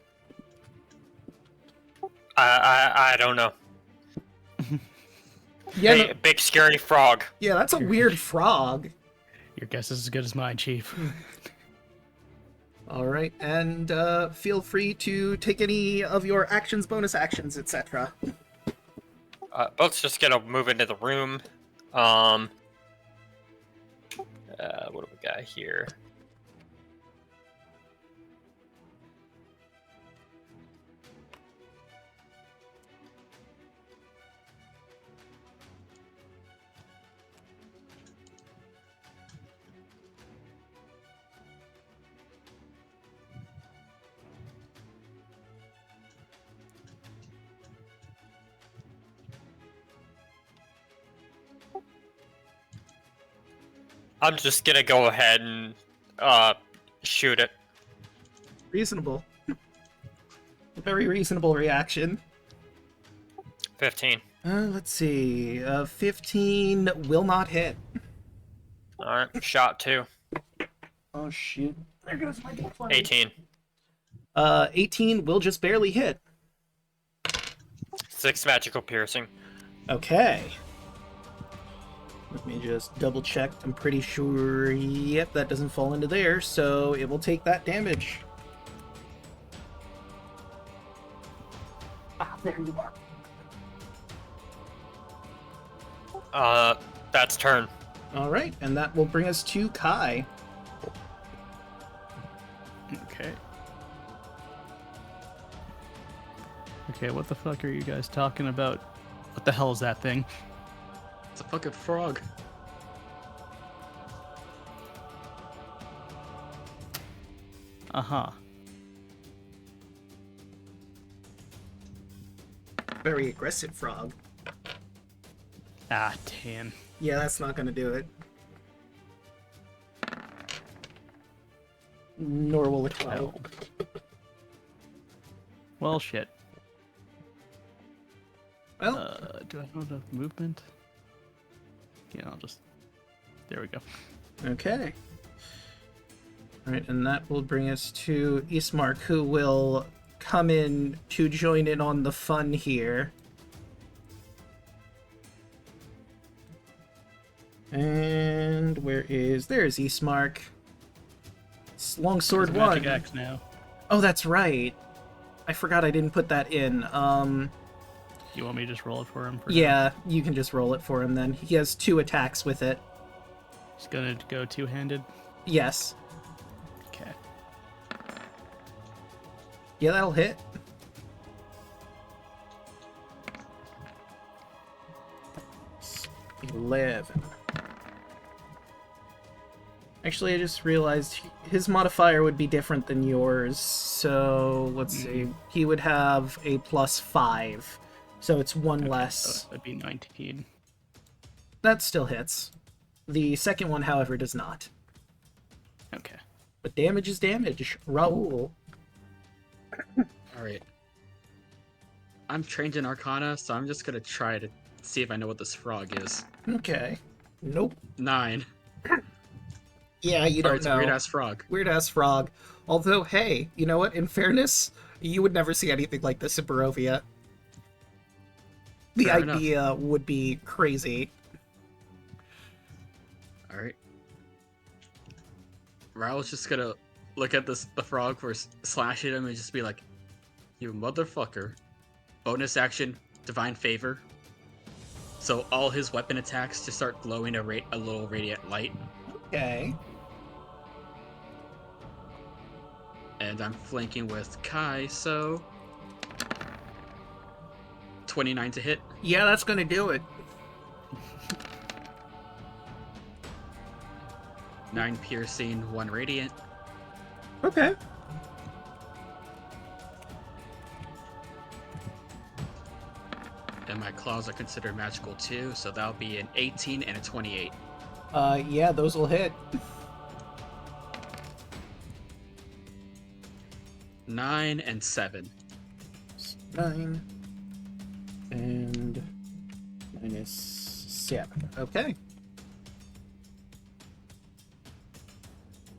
I don't know. Yeah, Hey, no- big scary frog. yeah, that's a weird frog. Your guess is as good as mine, Chief. All right, and feel free to take any of your actions, bonus actions, etc. Let's just get a move into the room. What do we got here? I'm just gonna go ahead and shoot it. Reasonable. A very reasonable reaction. 15. Let's see. 15 will not hit. Alright, shot 2. Oh shoot! There goes my D20. 18. 18 will just barely hit. 6 magical piercing. Okay. Let me just double check. I'm pretty sure. Yep, that doesn't fall into there, so it will take that damage. Ah, there you are. That's turn. All right, and that will bring us to Kai. Okay. Okay, what the fuck are you guys talking about? What the hell is that thing? It's a fucking frog. Uh-huh. Very aggressive frog. Ah, 10. Yeah, that's not gonna do it. Nor will a 12. Well, shit. Well, Do I have enough movement? Yeah, I'll just... There we go. okay. Alright, and that will bring us to Ismark, who will come in to join in on the fun here. And where is... There's Ismark. It's Longsword There's a magic 1. axe now. Oh, that's right. I forgot I didn't put that in. You want me to just roll it for him? For now? Yeah, you can just roll it for him then. He has 2 attacks with it. He's gonna go two-handed. Yes. Okay. Yeah, that'll hit. It's 11. Actually, I just realized his modifier would be different than yours. So, let's see. He would have a +5. So it's 1 less. So that'd be 19. That still hits. The second one, however, does not. Okay. But damage is damage. Raoul. Alright. I'm trained in Arcana, so I'm just gonna try to see if I know what this frog is. Okay. Nope. 9. Yeah, you Or don't it's know. a weird-ass frog. Weird-ass frog. Although, hey, you know what? In fairness, you would never see anything like this in Barovia. The Fair enough. idea would be crazy. Alright. Raul's just gonna look at the frog for slashing him and just be like, "You motherfucker." Bonus action, Divine Favor. So all his weapon attacks just start glowing a little radiant light. Okay. And I'm flanking with Kai, so 29 to hit. Yeah, that's gonna do it. 9 piercing, 1 radiant. Okay. And my claws are considered magical too, so that'll be an 18 and a 28. Yeah, those will hit. 9 and 7. 9 and -7. Okay.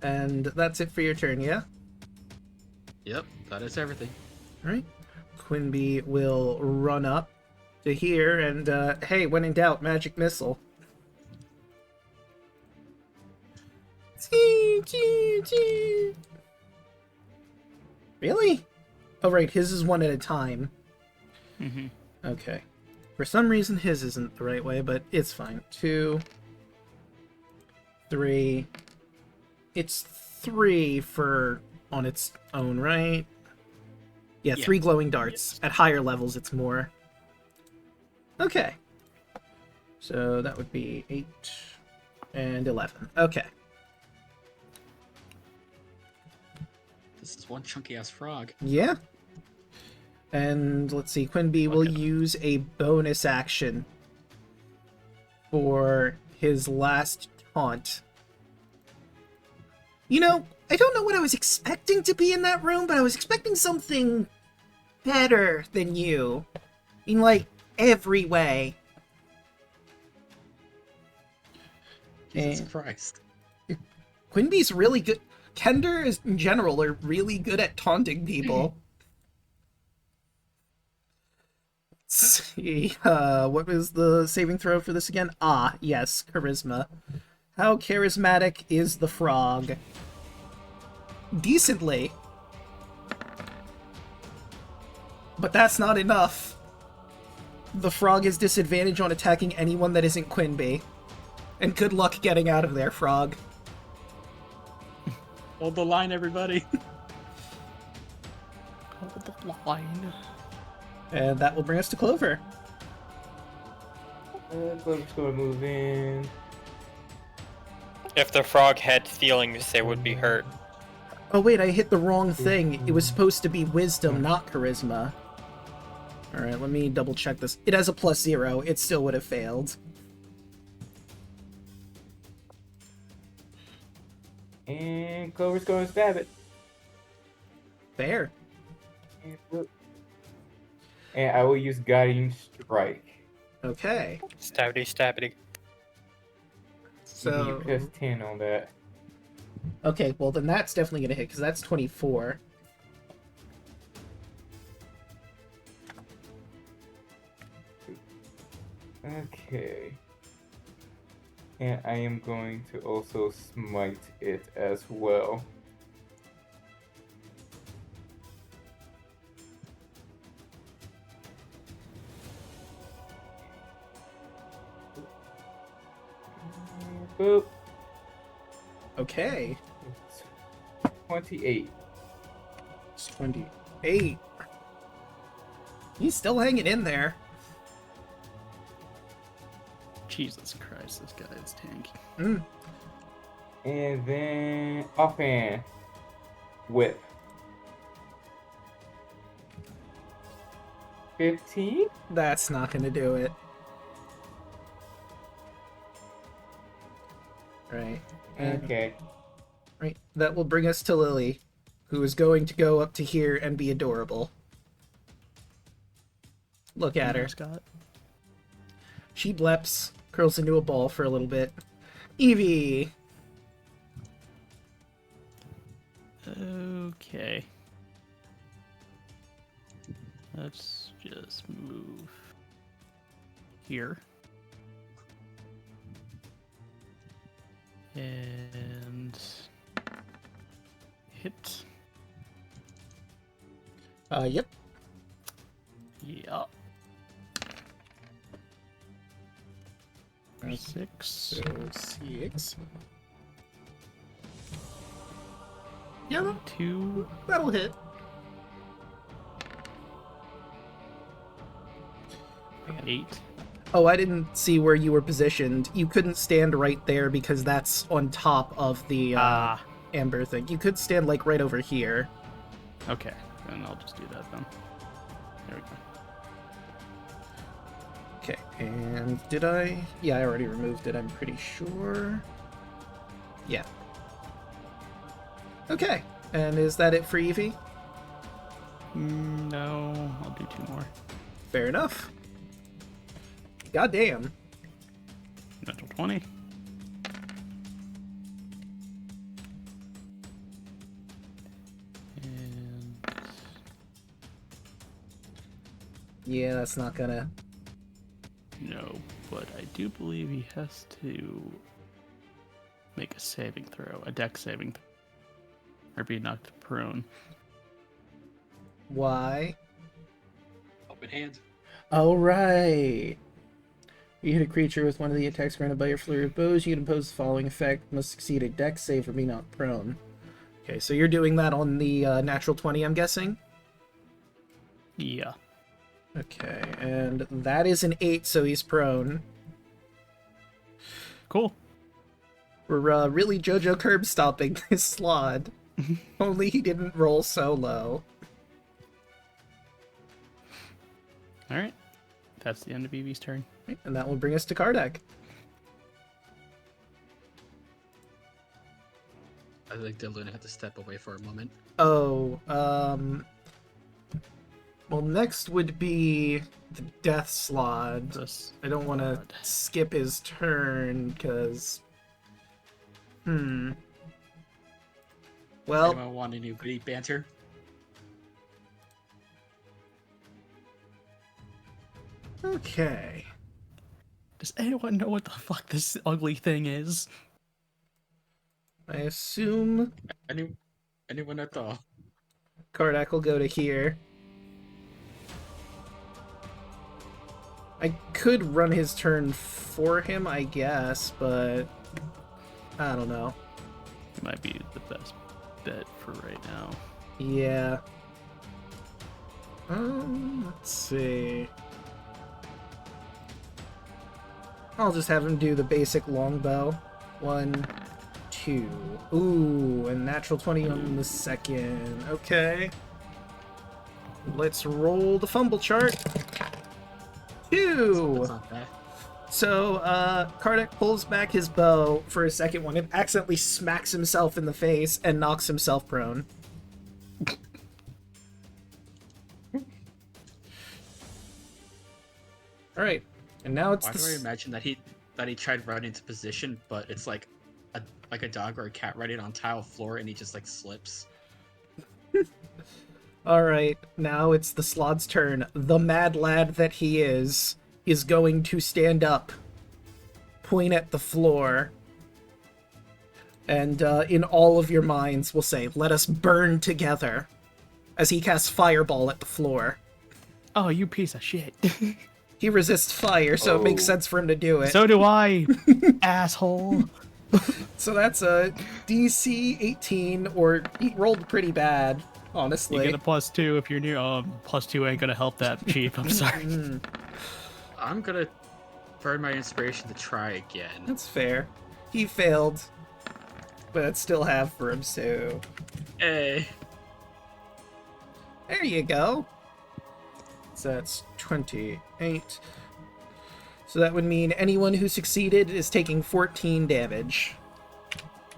And that's it for your turn, yeah? Yep, that is everything. Alright. Quinby will run up to here and, hey, when in doubt, magic missile. Really? Oh, right, his is one at a time. Mm-hmm. Okay. For some reason, his isn't the right way, but it's fine. 2, 3. It's 3 for on its own, right? Yeah, Yeah. 3 glowing darts. At higher levels, it's more. Okay. So that would be 8 and 11. Okay. This is one chunky ass frog. Yeah. And let's see, Quinby will use a bonus action for his last taunt. You know, I don't know what I was expecting to be in that room, but I was expecting something better than you. In, like, every way. Jesus And- Christ. Quinby's really good. Kender is, in general, are really good at taunting people. Let's see, what was the saving throw for this again? Ah, yes, charisma. How charismatic is the frog? Decently. But that's not enough. The frog is disadvantaged on attacking anyone that isn't Quinby. And good luck getting out of there, frog. Hold the line, everybody. Hold the line. And that will bring us to Clover. Clover's gonna move in. If the frog had feelings, they would be hurt. Oh wait, I hit the wrong thing. It was supposed to be wisdom, not charisma. Alright, let me double check this. It has a +0. It still would have failed. And Clover's going to stab it. Fair. And, whoop. And I will use Guiding Strike. Okay. Stabity, stabity. So You plus 10 on that. okay, well then that's definitely gonna hit because that's 24. Okay. And I am going to also smite it as well. Boop. Okay. 28. It's 28. He's still hanging in there. Jesus Christ, this guy is tanky. Mm. And then offhand. Whip. 15? That's not gonna do it. Right. And, Okay. right. That will bring us to Lily, who is going to go up to here and be adorable. Look at her. Scott. She bleps, curls into a ball for a little bit. Evie! Okay. Let's just move here. And hit. Yep. Yeah. 6. So 6. Yeah, 2. that'll hit. I got 8. Oh, I didn't see where you were positioned. You couldn't stand right there because that's on top of the amber thing. You could stand like right over here. Okay, then I'll just do that then. There we go. Okay, and did I? Yeah, I already removed it, I'm pretty sure. Yeah. Okay, and is that it for Evie? No, I'll do 2 more. Fair enough. Goddamn. Natural 20. And Yeah, that's not gonna... no, but I do believe he has to make a saving throw, a dex saving throw, or be knocked prone. Why? Open hand. Oh, right. You hit a creature with one of the attacks granted by your flurry of bows, you can impose the following effect. Must succeed a dex save or be knocked prone. Okay, so you're doing that on the natural 20, I'm guessing? Yeah. Okay, and that is an 8, so he's prone. Cool. We're really JoJo curb stomping this Strahd. Only he didn't roll so low. Alright. That's the end of Evie's turn. And that will bring us to Kardec. I think Daluna had to step away for a moment. Oh, well, next would be the Death Slod. This I don't want to Slod. skip his turn, because... Well, Anyone want any witty banter? okay. Does anyone know what the fuck this ugly thing is? I assume Anyone at all? Kardec will go to here. I could run his turn for him, I guess, but... I don't know. It might be the best bet for right now. Yeah. Let's see. I'll just have him do the basic longbow. 1, 2. Ooh, and natural 20 on the second. Okay. Let's roll the fumble chart. 2! That's not bad. So, Kardec pulls back his bow for his second one and accidentally smacks himself in the face and knocks himself prone. Alright, and now it's Why do I imagine that he tried running into position, but it's like a dog or a cat running on tile floor, and he just like slips. Alright, now it's the Slahd's turn. The mad lad that he is going to stand up, point at the floor, and in all of your minds will say, "Let us burn together," as he casts Fireball at the floor. Oh, you piece of shit. He resists fire, so it makes sense for him to do it. So do I, asshole. So that's a DC 18, or he rolled pretty bad, honestly. You get a +2 if you're near. +2 ain't gonna help that, Chief. I'm sorry. I'm gonna burn my inspiration to try again. That's fair. He failed, but it's still half for him, so... Hey. There you go. So that's 28. So that would mean anyone who succeeded is taking 14 damage.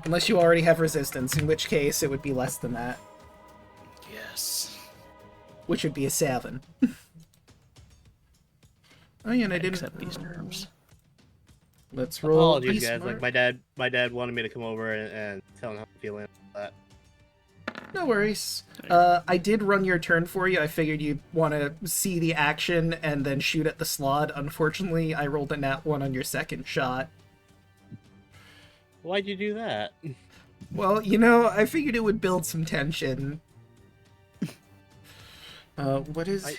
Unless you already have resistance, in which case it would be less than that. Yes. Which would be a 7. Oh yeah, and I didn't... Accept these terms. Let's roll. Apologies, Be guys. smart. Like my dad wanted me to come over and tell him how I'm feeling about that. No worries. I did run your turn for you. I figured you'd want to see the action and then shoot at the Strahd. Unfortunately, I rolled a nat 1 on your second shot. Why'd you do that? Well, you know, I figured it would build some tension. What is...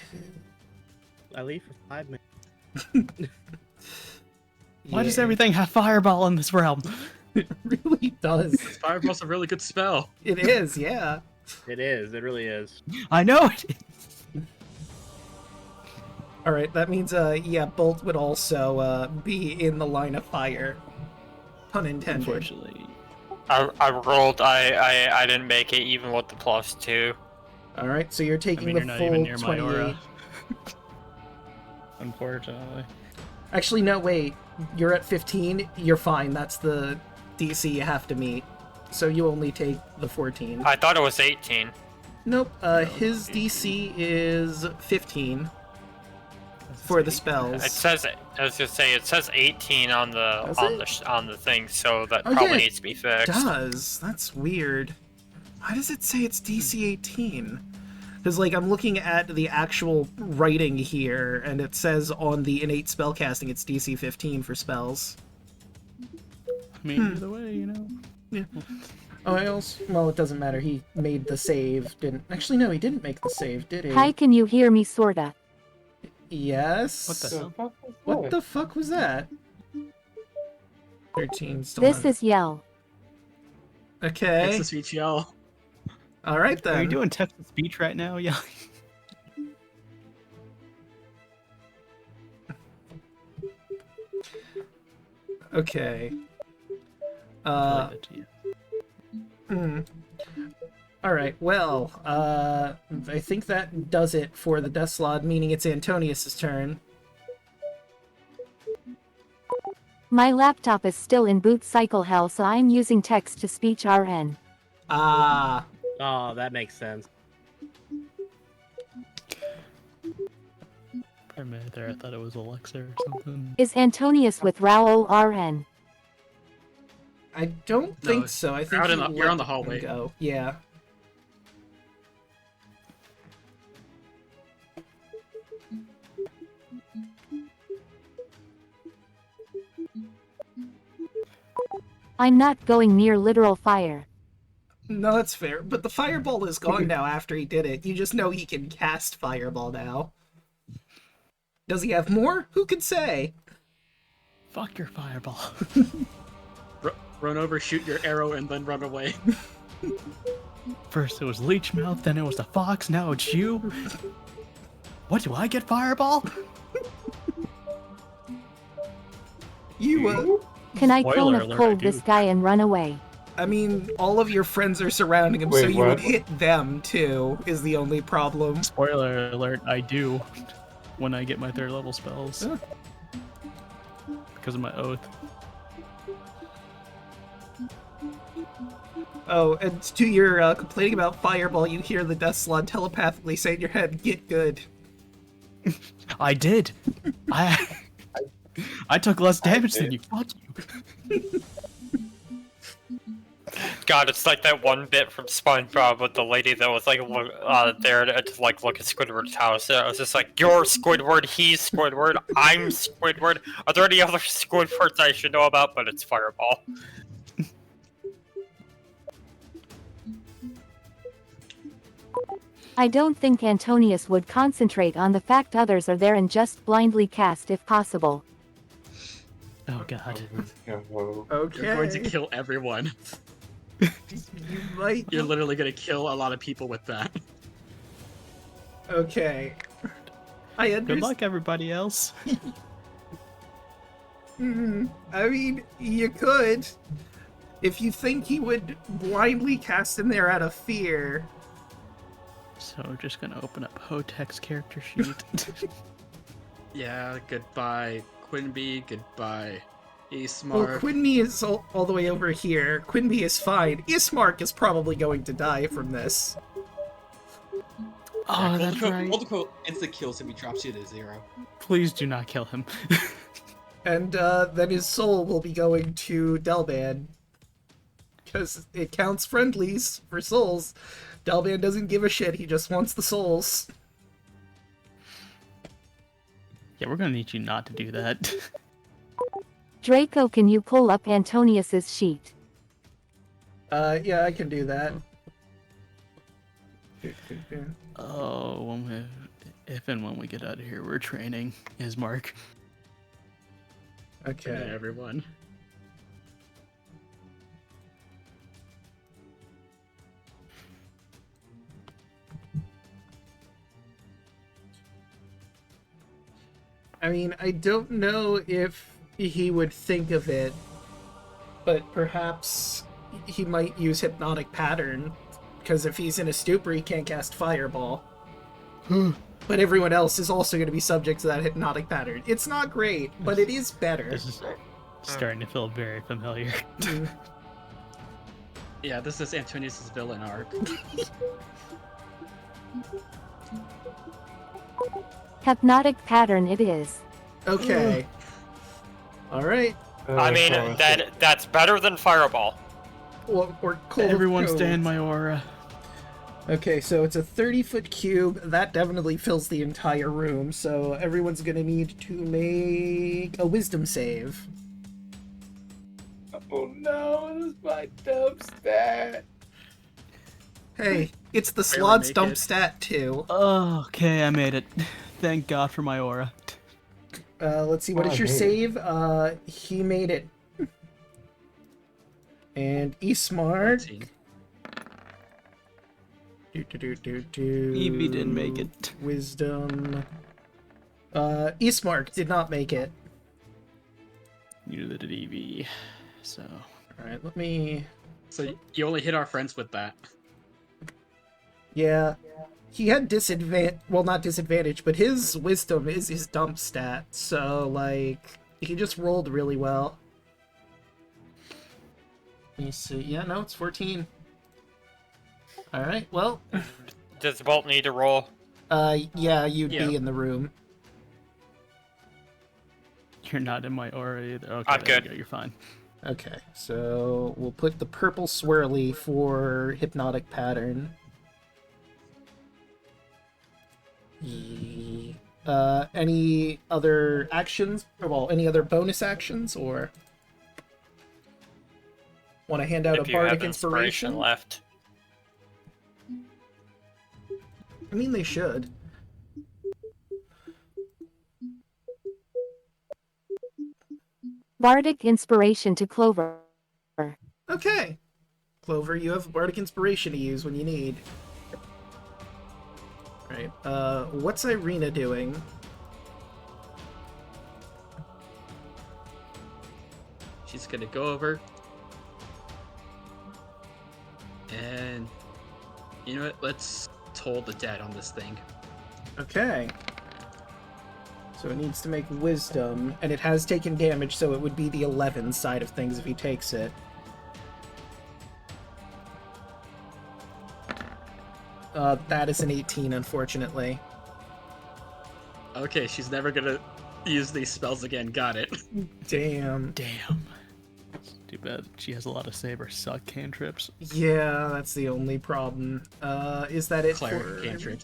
I leave for 5 minutes. Why does everything have fireball in this realm? It really does. Fireball's a really good spell. It is, yeah. It is. It really is. I know it. Alright, that means, yeah, Bolt would also, be in the line of fire. Pun intended. Unfortunately. I rolled. I didn't make it even with the +2. Alright, so you're taking you're the not full even near 28. my aura. Unfortunately. Actually, no, wait. You're at 15. You're fine. That's the DC you have to meet. So you only take the 14. I thought it was 18. Nope. His DC is 15 for the spells. It says I was gonna say it says 18 on the thing, so that Oh, probably yeah, needs to be fixed. It does. That's weird. Why does it say it's DC 18? Because, like, I'm looking at the actual writing here, and it says on the innate spellcasting it's DC 15 for spells. I mean, either way, you know. Yeah. Oh, well, it doesn't matter. He made the save, didn't... Actually, no, he didn't make the save, did he? Hi, can you hear me, sorta? Yes? What the hell? What the fuck was that? 13 still This not- is Yell. Okay. It's the speech yell. Alright then. Are you doing text to speech right now? Yeah. Okay. I like that to you. Alright, well, I think that does it for the Death Slot, meaning it's Antonius' turn. My laptop is still in boot cycle hell, so I'm using text to speech RN. Ah. Oh, that makes sense. For a minute there, I thought it was Alexa or something. Is Antonius with Raoul RN? I don't No, think so. I think out in he the- you're let on the him hallway. Go. Yeah. I'm not going near literal fire. No, that's fair. But the fireball is gone now after he did it. You just know he can cast fireball now. Does he have more? Who could say? Fuck your fireball. Run over, shoot your arrow, and then run away. First it was Leechmouth, then it was the fox, now it's you. What, do I get fireball? You, Can I Spoiler cone of alert, I cold do. this guy and run away? I mean, all of your friends are surrounding him, so Wait, you would what? hit them, too, is the only problem. Spoiler alert, I do. When I get my 3rd level spells. because of my oath. Oh, and to your complaining about Fireball, you hear the Death Slot telepathically say in your head, "Get good." I did. I took less damage than you. Fuck you. God, it's like that one bit from SpongeBob with the lady that was like there to like look at Squidward's house. I was just like, "You're Squidward, he's Squidward, I'm Squidward. Are there any other Squidwards I should know about?" But it's Fireball. I don't think Antonius would concentrate on the fact others are there and just blindly cast if possible. Oh god. No. Okay. You're going to kill everyone. You might. You're literally going to kill a lot of people with that. Okay. I understand. Good luck, everybody else. I mean, you could. If you think he would blindly cast in there out of fear. So we're just gonna open up Hotek's character sheet. Yeah, goodbye Quinby, goodbye Ismark. Well, Quinby is all the way over here. Quinby is fine. Ismark is probably going to die from this. Oh, that's right. Multiple instant kills if he drops you to 0. Please do not kill him. And then his soul will be going to Delban. Because it counts friendlies for souls. Delban doesn't give a shit, he just wants the souls. Yeah, we're gonna need you not to do that. Draco, can you pull up Antonius's sheet? Yeah, I can do that. Oh, if and when we get out of here, we're training Ismark. Okay. Yeah, everyone. I mean, I don't know if he would think of it, but perhaps he might use Hypnotic Pattern, because if he's in a stupor, he can't cast Fireball. But everyone else is also going to be subject to that Hypnotic Pattern. It's not great, but it is better. This is starting to feel very familiar. Yeah, this is Antonius' villain arc. Hypnotic pattern it is. Okay. Alright. I mean, that's better than Fireball. Or Cold Everyone Cove. stay in my aura. Okay, so it's a 30-foot cube. That definitely fills the entire room, so everyone's gonna need to make a wisdom save. Oh no, this is my dumb stat. Hey, it's the Barely Slod's make dump it. stat too. Oh, okay, I made it. Thank God for my aura. Let's see, what Oh, is your I made save? He made it. And Ismark. 13. Evie didn't make it. Wisdom. Ismark did not make it. Neither did Evie. So. Alright, let me... So you only hit our friends with that. Yeah. He had disadvantage... Well, not disadvantage, but his wisdom is his dump stat. So, like, he just rolled really well. Let me see. Yeah, no, it's 14. Alright, well... Does Bolt need to roll? Yeah, you'd Yeah. be in the room. You're not in my aura either. Okay, I'm there good. you go, you're fine. Okay, so we'll put the purple swirly for Hypnotic Pattern. Any other actions? Well, any other bonus actions, or want to hand out If a you have bardic inspiration inspiration? left. I mean, they should. Bardic inspiration to Clover. Okay, Clover, you have bardic inspiration to use when you need. Right. What's Irina doing? She's gonna go over. And you know what? Let's toll the dead on this thing. Okay. So it needs to make wisdom, and it has taken damage, so it would be the 11 side of things if he takes it. That is an 18, unfortunately. Okay, she's never gonna use these spells again. Got it. Damn. Damn. Too bad she has a lot of saber suck cantrips. Yeah, that's the only problem. Is that it Cleric for... cantrip.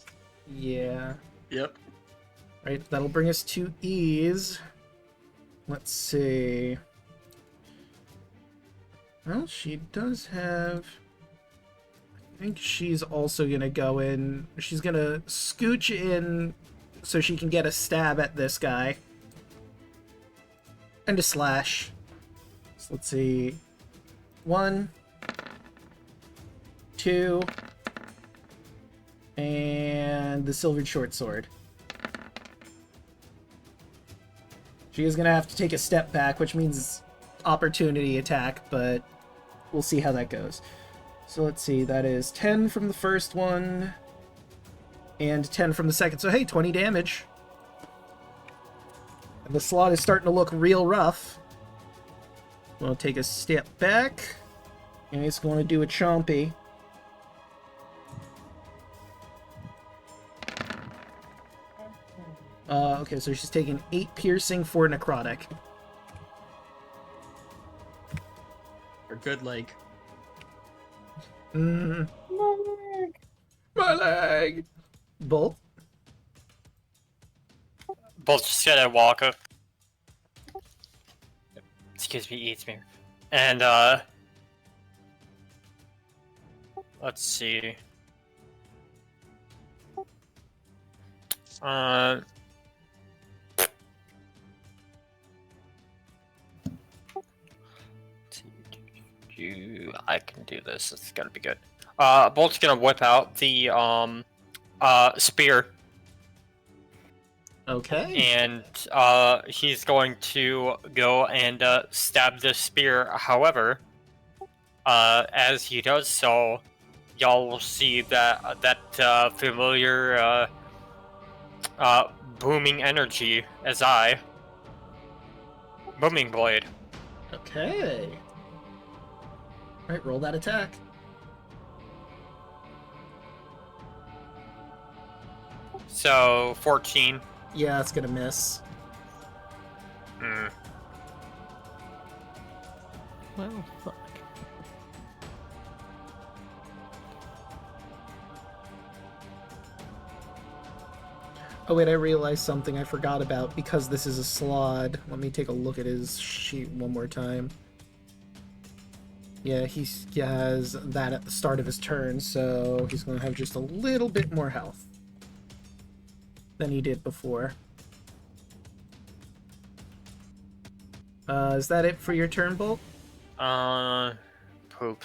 Yeah. Yep. Right, that'll bring us to ease. Let's see. Well, she does have... I think she's also gonna go in... She's gonna scooch in so she can get a stab at this guy. And a slash. So let's see. 1, 2, and the silvered short sword. She is going to have to take a step back, which means opportunity attack, but we'll see how that goes. So let's see, that is 10 from the first one, and 10 from the second. So hey, 20 damage. And the slot is starting to look real rough. We'll take a step back, and it's going to do a chompy. Okay, so she's taking 8 piercing, 4 necrotic. Her good leg. Mm. My leg. My leg! Bolt? Both just gonna walk up. Excuse me, eats me. And, let's see. I can do this. It's gonna be good. Bolt's gonna whip out the, spear. Okay. And he's going to go and stab this spear. However, as he does so, y'all will see that familiar booming energy as booming blade. Okay. Alright, roll that attack. So 14. Yeah, it's gonna miss. Well, fuck. Oh wait, I realized something I forgot about because this is a Strahd. Let me take a look at his sheet one more time. Yeah, he has that at the start of his turn, so he's going to have just a little bit more health than he did before. Is that it for your turn, Bolt? Poop.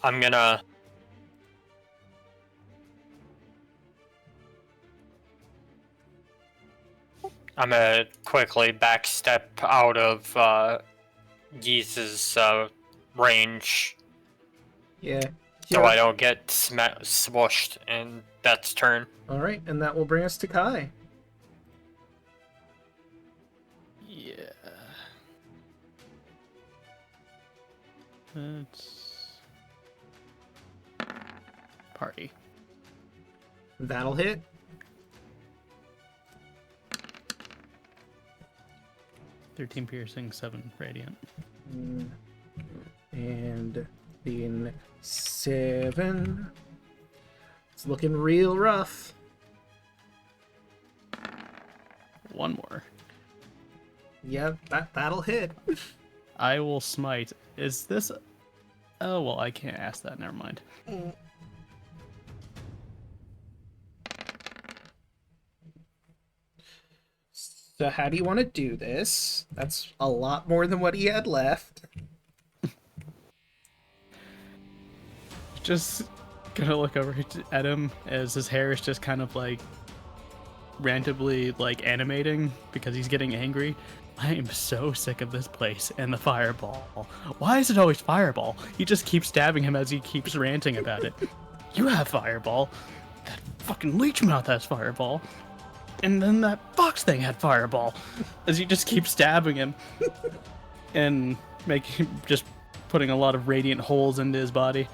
I'm gonna quickly backstep out of Geese's range, Yeah. so I don't get swooshed, and that's turn. Alright, and that will bring us to Kai. Yeah. That's party. That'll hit. $13 piercing, 7 radiant. And being 7. It's looking real rough. One more. Yep, that'll hit. I will smite. Is this? Oh well, I can't ask that. Never mind. So how do you want to do this? That's a lot more than what he had left. Just gonna look over at him as his hair is just kind of like randomly like animating because he's getting angry. I am so sick of this place and the fireball. Why is it always fireball? He just keeps stabbing him as he keeps ranting about it. You have fireball. That fucking leech mouth has fireball. And then that fox thing had fireball. As he just keeps stabbing him. And just putting a lot of radiant holes into his body.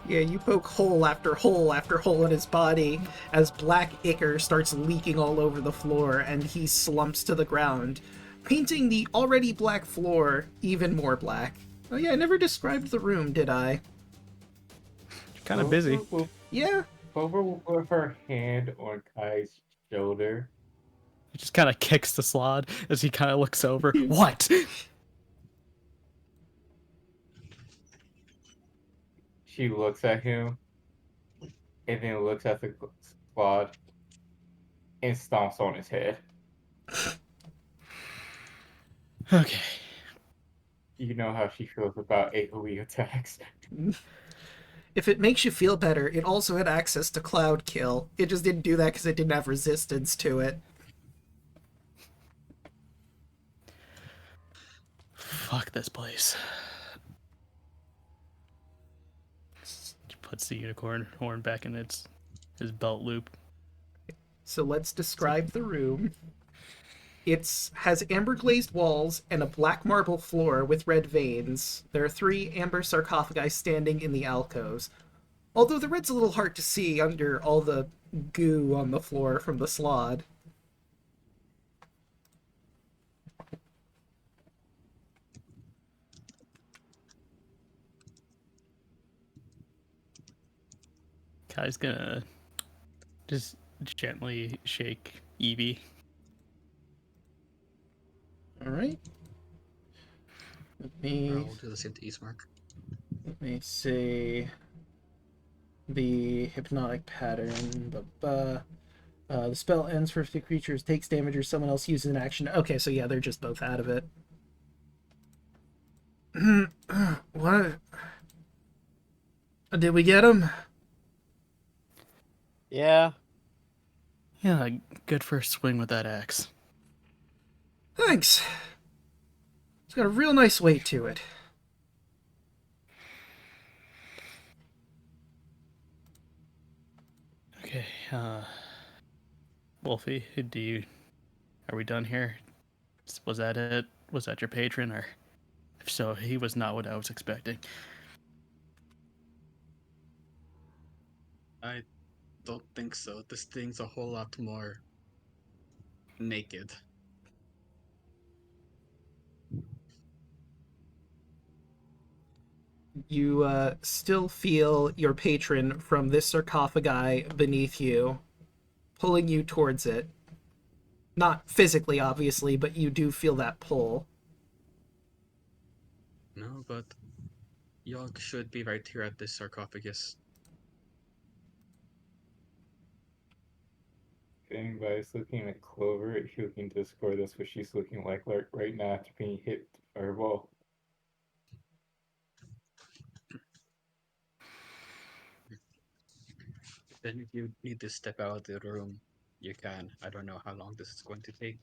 Yeah, you poke hole after hole after hole in his body as black ichor starts leaking all over the floor and he slumps to the ground, painting the already black floor even more black. Oh yeah, I never described the room, did I? Kind of busy. Yeah. Clover will put her hand on Kai's shoulder. He just kind of kicks the slot as he kind of looks over. What? She looks at him, and then looks at the squad, and stomps on his head. Okay. You know how she feels about AoE attacks. If it makes you feel better, it also had access to Cloud Kill. It just didn't do that because it didn't have resistance to it. Fuck this place. He puts the unicorn horn back in his belt loop. So let's describe the room. It has amber glazed walls and a black marble floor with red veins. There are 3 amber sarcophagi standing in the alcoves. Although the red's a little hard to see under all the goo on the floor from the slod. Kai's gonna just gently shake Evie. Alright. Let We'll do the same to Eastmark. me see the hypnotic pattern. The spell ends for if the creature takes damage or someone else uses an action. Okay, so yeah, they're just both out of it. What? Did we get him? Yeah. Yeah, good first swing with that axe. Thanks. It's got a real nice weight to it. Okay, Wolfie, are we done here? Was that it? Was that your patron, or if so, he was not what I was expecting. I don't think so. This thing's a whole lot more naked. You still feel your patron from this sarcophagi beneath you, pulling you towards it. Not physically, obviously, but you do feel that pull. No, but Yogg should be right here at this sarcophagus. If anybody's looking at Clover, if you can Discord, that's what she's looking like right now after being hit by her ball. Then if you need to step out of the room, you can. I don't know how long this is going to take.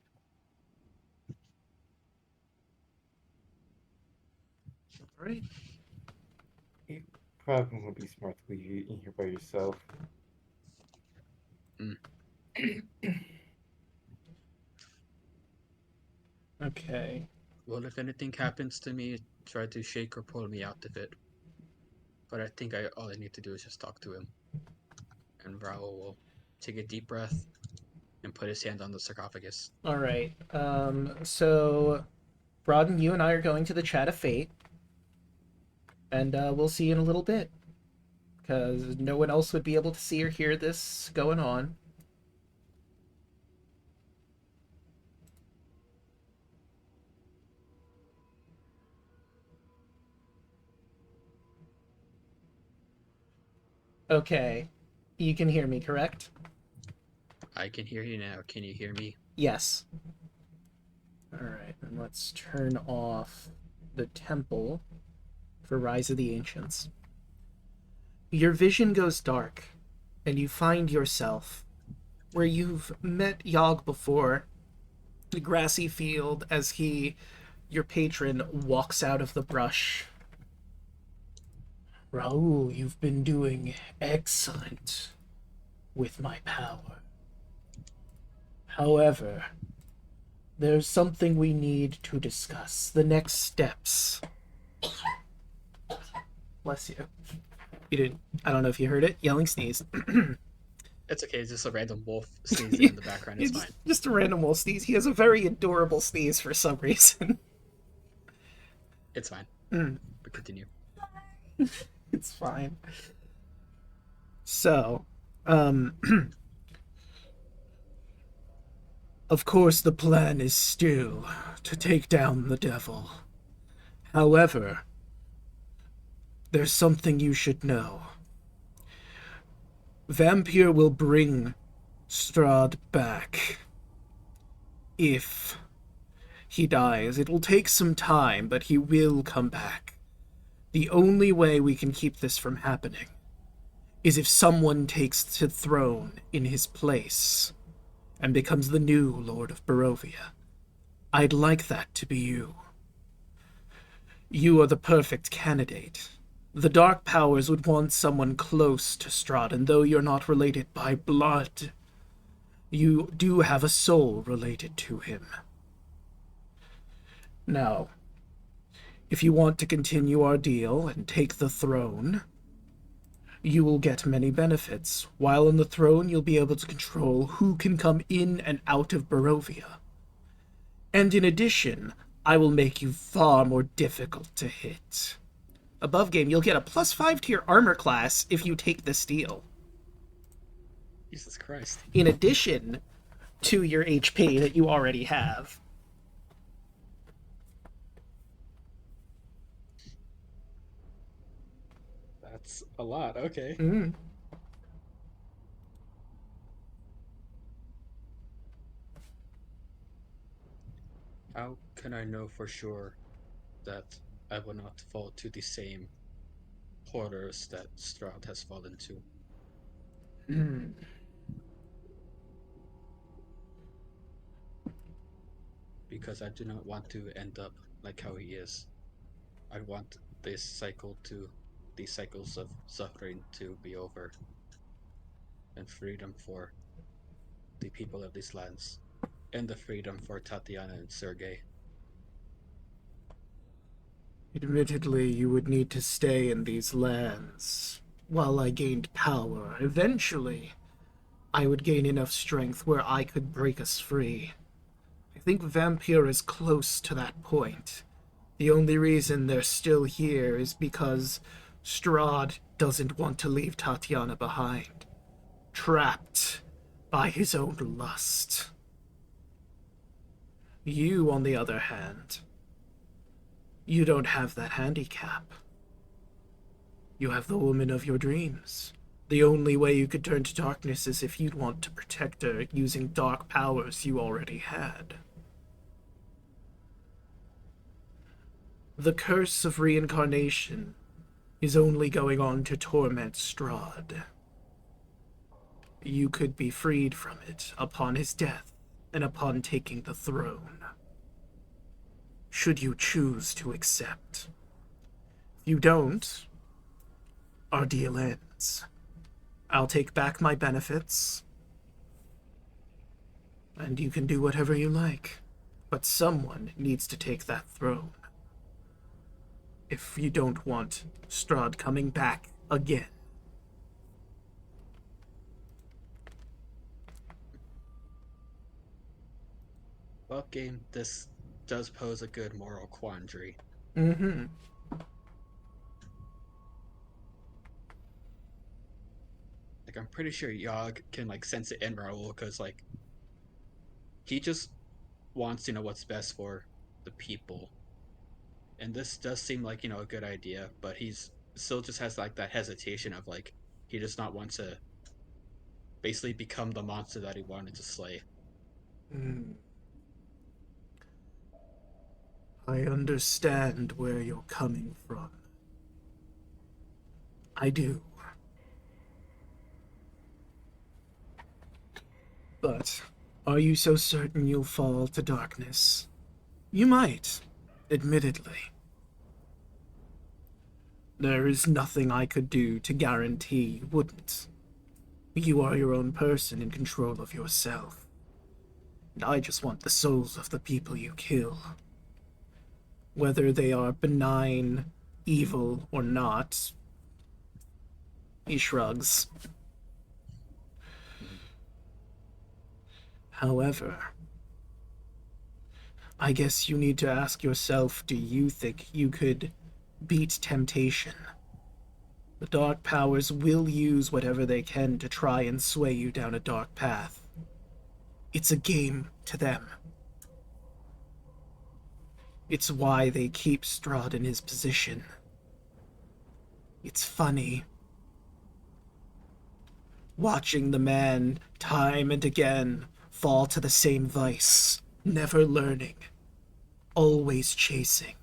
Alright. It probably would be smart to leave you in here by yourself. Okay. Well, if anything happens to me, try to shake or pull me out of it. But I think all I need to do is just talk to him. And Raul will take a deep breath and put his hand on the sarcophagus. Alright. So, Broaden, you and I are going to the Chat of Fate. And we'll see you in a little bit. Because no one else would be able to see or hear this going on. Okay. You can hear me, correct? I can hear you now. Can you hear me? Yes. Alright, then let's turn off the temple for Rise of the Ancients. Your vision goes dark, and you find yourself where you've met Yogg before, the grassy field as your patron, walks out of the brush. Raoul, you've been doing excellent with my power. However, there's something we need to discuss. The next steps. Bless you. You didn't. I don't know if you heard it. Yelling sneeze. It's okay. It's just a random wolf sneezing in the background. It's fine. Just a random wolf sneeze. He has a very adorable sneeze for some reason. It's fine. But continue. It's fine. So, of course, the plan is still to take down the devil. However, there's something you should know. Vampire will bring Strahd back. If he dies, it will take some time, but he will come back. The only way we can keep this from happening is if someone takes the throne in his place and becomes the new Lord of Barovia. I'd like that to be you. You are the perfect candidate. The Dark Powers would want someone close to Strahd, and though you're not related by blood, you do have a soul related to him. Now, if you want to continue our deal and take the throne, you will get many benefits. While on the throne, you'll be able to control who can come in and out of Barovia. And in addition, I will make you far more difficult to hit. Above game, you'll get a +5 to your armor class if you take this deal. Jesus Christ. In addition to your HP that you already have. That's a lot. Okay. How can I know for sure that I will not fall to the same horrors that Strahd has fallen to? Because I do not want to end up like how he is. I want these cycles of suffering to be over, and freedom for the people of these lands, and the freedom for Tatiana and Sergei. Admittedly, you would need to stay in these lands while I gained power. Eventually, I would gain enough strength where I could break us free. I think Vampire is close to that point. The only reason they're still here is because Strahd doesn't want to leave Tatiana behind, trapped by his own lust. You, on the other hand, you don't have that handicap. You have the woman of your dreams. The only way you could turn to darkness is if you'd want to protect her using dark powers you already had. The curse of reincarnation is only going on to torment Strahd. You could be freed from it upon his death and upon taking the throne, should you choose to accept. If you don't, our deal ends. I'll take back my benefits, and you can do whatever you like. But someone needs to take that throne. If you don't want Strahd coming back again. Well, game, this does pose a good moral quandary. Mm-hmm. Like, I'm pretty sure Yogg can, like, sense it in Raoul, because, like, he just wants, what's best for the people. And this does seem like, a good idea, but he's still just has, like, that hesitation of, like, he does not want to basically become the monster that he wanted to slay. I understand where you're coming from. I do. But Are you so certain you'll fall to darkness? You might, admittedly. There is nothing I could do to guarantee you wouldn't. You are your own person in control of yourself. And I just want the souls of the people you kill. Whether they are benign, evil, or not. He shrugs. However, I guess you need to ask yourself, do you think you could beat temptation? The dark powers will use whatever they can to try and sway you down a dark path. It's a game to them. It's why they keep Strahd in his position. It's funny. Watching the man, time and again, fall to the same vice, never learning, always chasing.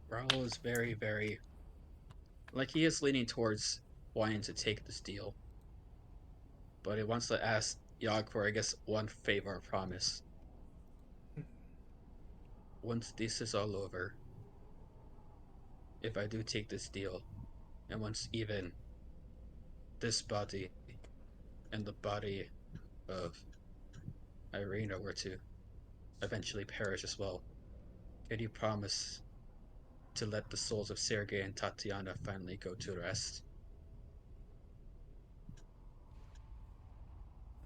Raul is very, very... Like, he is leaning towards wanting to take this deal. But he wants to ask Yogg for, I guess, one favor or promise. Once this is all over, if I do take this deal, and once even this body and the body of Irina were to eventually perish as well, can you promise to let the souls of Sergei and Tatiana finally go to rest?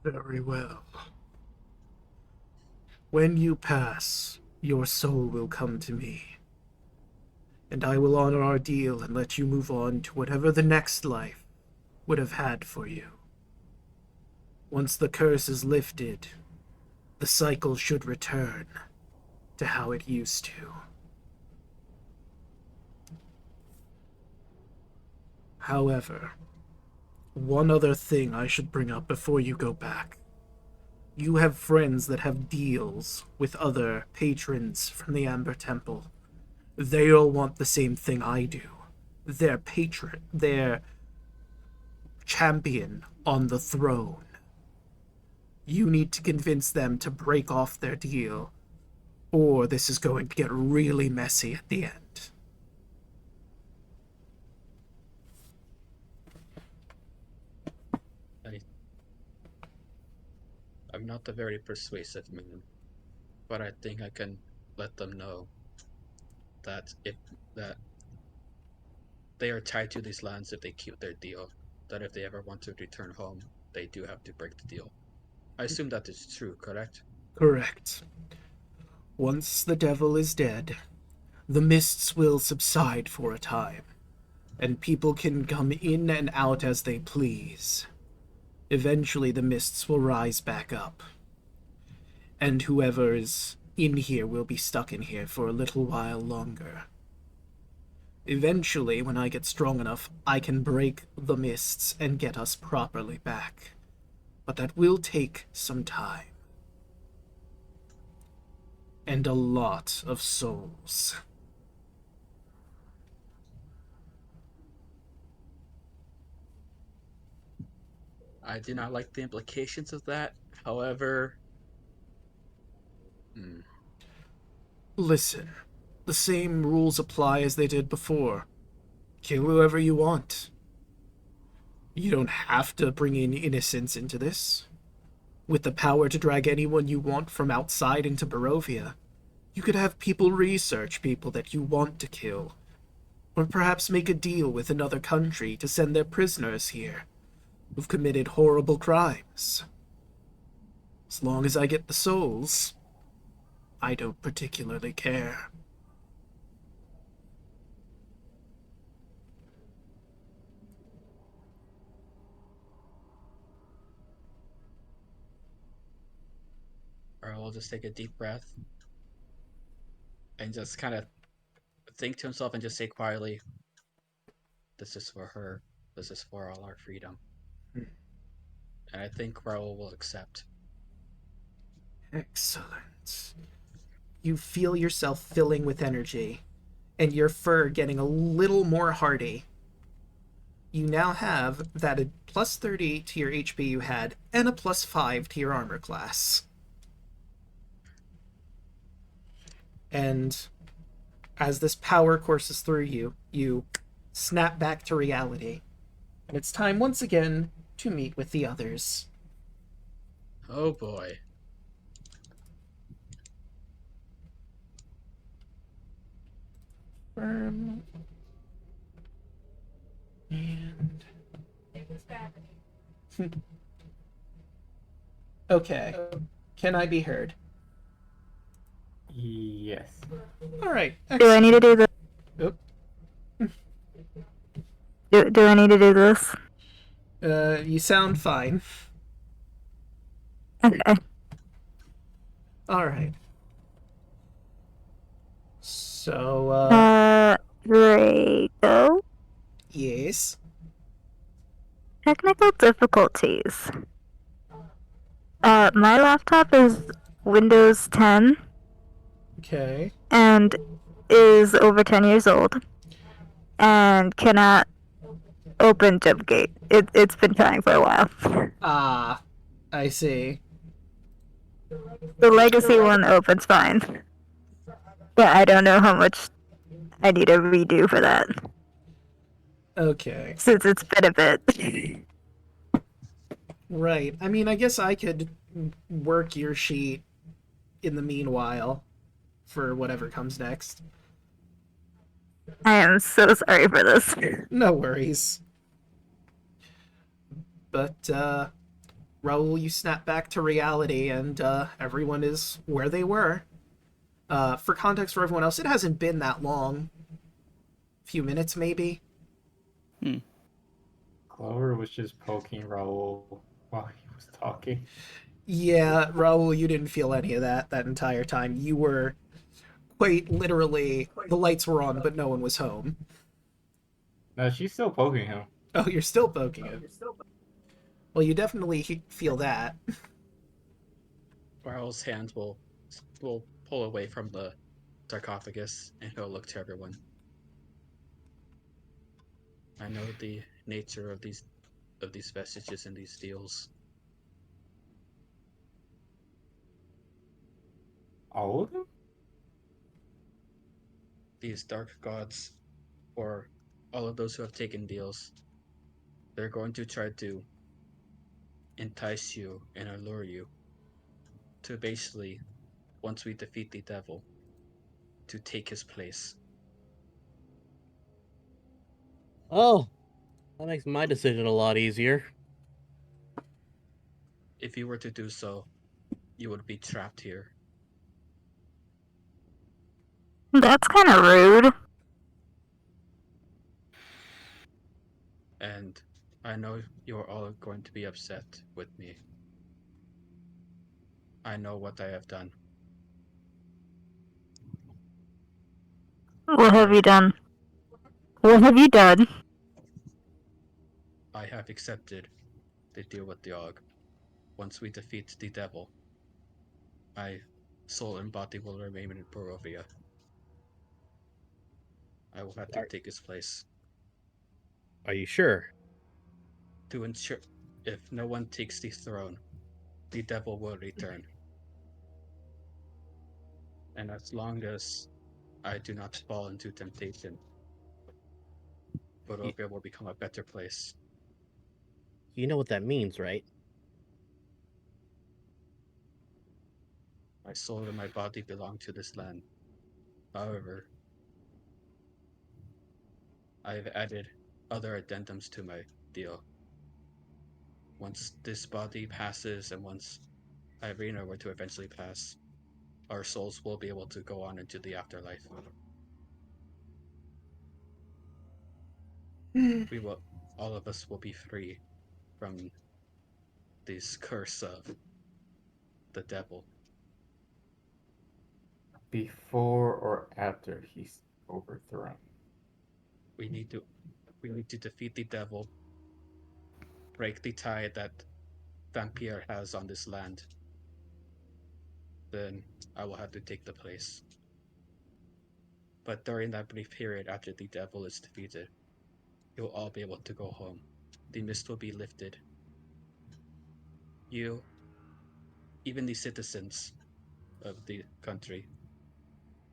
Very well. When you pass, your soul will come to me. And I will honor our deal and let you move on to whatever the next life would have had for you. Once the curse is lifted, the cycle should return to how it used to. However, one other thing I should bring up before you go back. You have friends that have deals with other patrons from the Amber Temple. They all want the same thing I do. Their patron, their champion on the throne. You need to convince them to break off their deal, or this is going to get really messy at the end. I'm not a very persuasive man, but I think I can let them know that that they are tied to these lands if they keep their deal, that if they ever want to return home, they do have to break the deal. I assume that is true, correct? Correct. Once the devil is dead, the mists will subside for a time, and people can come in and out as they please. Eventually the mists will rise back up, and whoever is in here will be stuck in here for a little while longer. Eventually, when I get strong enough, I can break the mists and get us properly back. But that will take some time. And a lot of souls. I do not like the implications of that. However... Listen, the same rules apply as they did before. Kill whoever you want. You don't have to bring in innocents into this. With the power to drag anyone you want from outside into Barovia, you could have people research people that you want to kill. Or perhaps make a deal with another country to send their prisoners here, who've committed horrible crimes. As long as I get the souls, I don't particularly care. Or I'll just take a deep breath and just kind of think to himself and just say quietly, this is for her. This is for all our freedom. And I think Raul will accept. Excellent. You feel yourself filling with energy, and your fur getting a little more hardy, you now have that a plus 30 to your HP you had, and a plus 5 to your armor class. And as this power courses through you, you snap back to reality. And it's time once again to meet with the others. Oh boy. And okay, can I be heard? Yes. All right. Do I need to do this? Oop. Do I need to do this? You sound fine. Okay. All right. So, Draco. yes. Technical difficulties. My laptop is Windows 10 Okay. and is over 10 years old and cannot open Jump-Gate. It's been trying for a while. Ah, I see. The legacy one opens fine. But I don't know how much I need to redo for that, Okay. since it's been a bit. Right. I mean, I guess I could work your sheet in the meanwhile for whatever comes next. I am so sorry for this. No worries. But, Raul, you snap back to reality, and everyone is where they were. For context for everyone else, it hasn't been that long. A few minutes, maybe? Clover was just poking Raul while he was talking. Yeah, Raul, you didn't feel any of that entire time. You were quite literally, the lights were on, but no one was home. No, she's still poking him. Oh, you're still poking him. Well, you definitely feel that. Raul's hand will pull away from the sarcophagus and he'll look to everyone. I know the nature of these vestiges and these deals. All of them? These dark gods, or all of those who have taken deals, they're going to try to entice you and allure you to basically, once we defeat the devil, to take his place. Oh, that makes my decision a lot easier. If you were to do so, you would be trapped here. That's kind of rude. And I know you're all going to be upset with me. I know what I have done. What have you done? What have you done? I have accepted the deal with the Og. Once we defeat the devil, my soul and body will remain in Barovia. I will have to take his place. Are you sure? To ensure, if no one takes the throne, the devil will return. And as long as I do not fall into temptation, Barovia will become a better place. You know what that means, right? My soul and my body belong to this land. However, I have added other addendums to my deal. Once this body passes and once Irina were to eventually pass, our souls will be able to go on into the afterlife. We will, all of us will be free from this curse of the devil. Before or after he's overthrown? We need to defeat the devil, break the tie that Vampire has on this land. Then I will have to take the place. But during that brief period after the devil is defeated, you'll all be able to go home. The mist will be lifted. You, even the citizens of the country,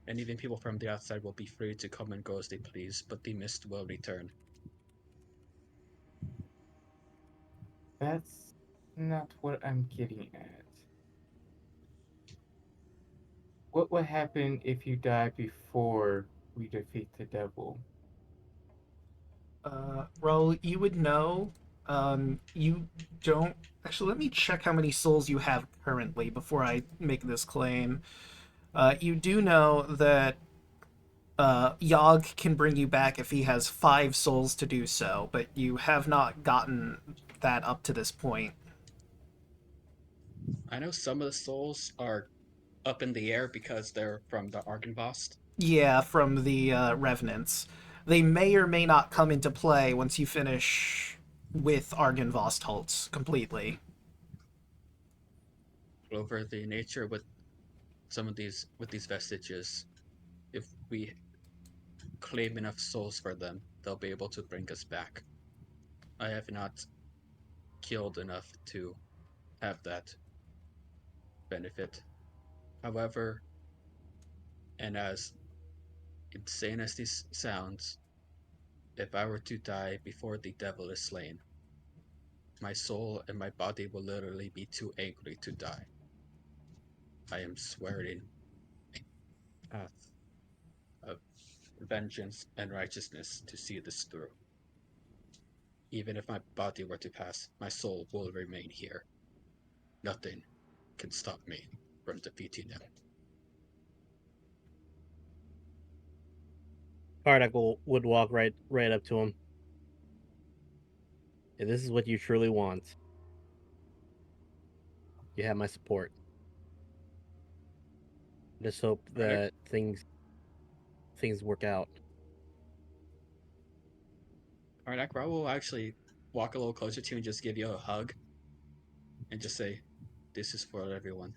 and even people from the outside will be free to come and go as they please, but the mist will return. That's not what I'm getting at. What would happen if you die before we defeat the devil? Raul, you would know. You don't. Actually, let me check how many souls you have currently before I make this claim. You do know that Yogg can bring you back if he has 5 souls to do so, but you have not gotten that up to this point. I know some of the souls are up in the air because they're from the Argynvost. Yeah, from the Revenants. They may or may not come into play once you finish with Argynvost Holtz completely. Over the nature with some of these vestiges, if we claim enough souls for them, they'll be able to bring us back. I have not killed enough to have that benefit. However, and as insane as this sounds, if I were to die before the devil is slain, my soul and my body will literally be too angry to die. I am swearing a path of vengeance and righteousness to see this through. Even if my body were to pass, my soul will remain here. Nothing can stop me from defeating him. Kardak would walk right up to him. If this is what you truly want, you have my support. Just hope that things work out. Kardak will actually walk a little closer to you and just give you a hug and just say, "This is for everyone.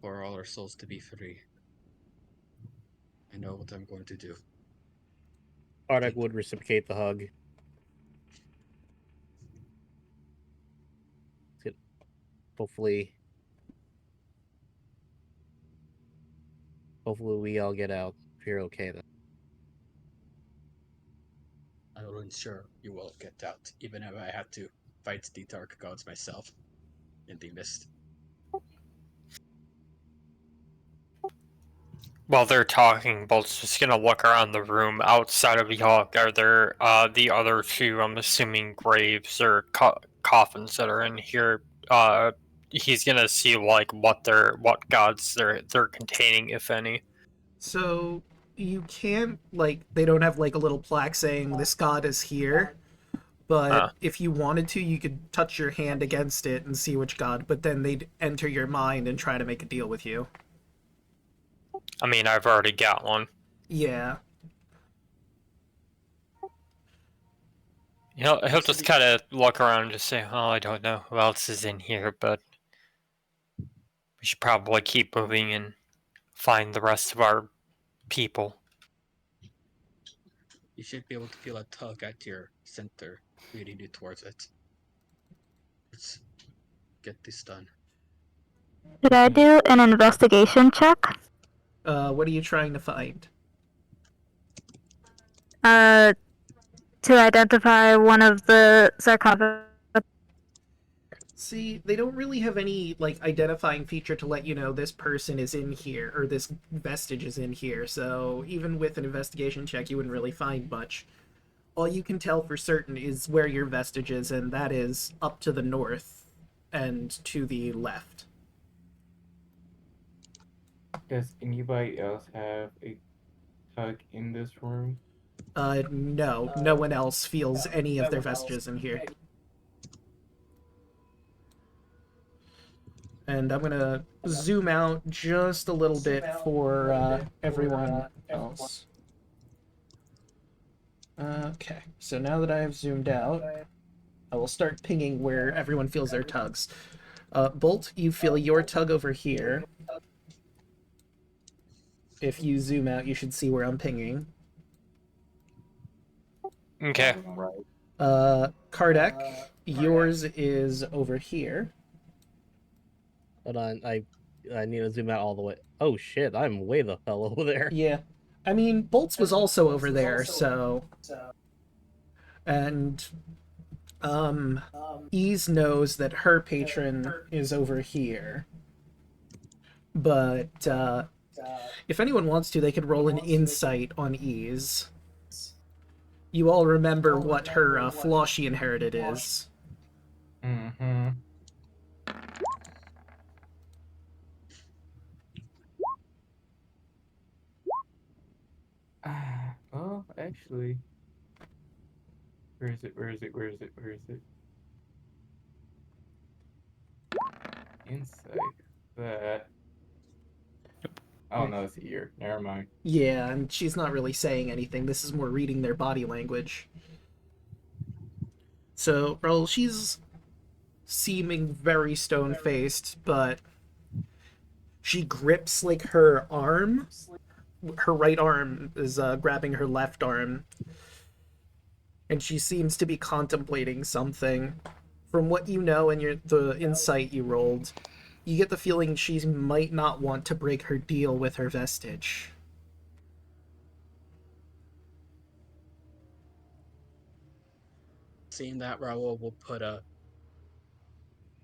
For all our souls to be free. I know what I'm going to do." Kardak would reciprocate the hug. Hopefully we all get out if you're okay then. I will ensure you will get out, even if I have to fight the dark gods myself in the mist. While they're talking, Bolt's just gonna look around the room outside of Yogg. Are there the other 2, I'm assuming, graves or coffins that are in here? He's gonna see like what gods they're containing, if any. So you can't, like, they don't have like a little plaque saying this god is here, but if you wanted to, you could touch your hand against it and see which god, but then they'd enter your mind and try to make a deal with you. I mean, I've already got one. Yeah. He'll just kind of look around and just say, "Oh, I don't know who else is in here, but we should probably keep moving and find the rest of our people." You should be able to feel a tug at your center, leading you towards it. Let's get this done. Should I do an investigation check? What are you trying to find? To identify one of the sarcophagus. See, they don't really have any, like, identifying feature to let you know this person is in here, or this vestige is in here, so even with an investigation check, you wouldn't really find much. All you can tell for certain is where your vestige is, and that is up to the north and to the left. Does anybody else have a tug in this room? No. No one else feels any of their vestiges in here. And I'm gonna zoom out just a little bit for everyone else. Okay, so now that I have zoomed out, I will start pinging where everyone feels their tugs. Bolt, you feel your tug over here. if you zoom out, you should see where I'm pinging. Okay. Kardec, yours is over here. Hold on, I need to zoom out all the way. Oh shit, I'm way the hell over there. Yeah. I mean, Bolt's was also over there, so... And, Ease knows that her patron is over here. But, if anyone wants to, they could roll an insight on Ease. You all remember what her flaw she inherited is. Mm-hmm. Well, actually, where is it? Insight. That. Oh no, it's a year. Never mind. Yeah, and she's not really saying anything. This is more reading their body language. So, well, she's seeming very stone-faced, but she grips, like, her arm. Her right arm is grabbing her left arm. And she seems to be contemplating something. From what you know and the insight you rolled, you get the feeling she might not want to break her deal with her vestige. Seeing that, Raoul will put a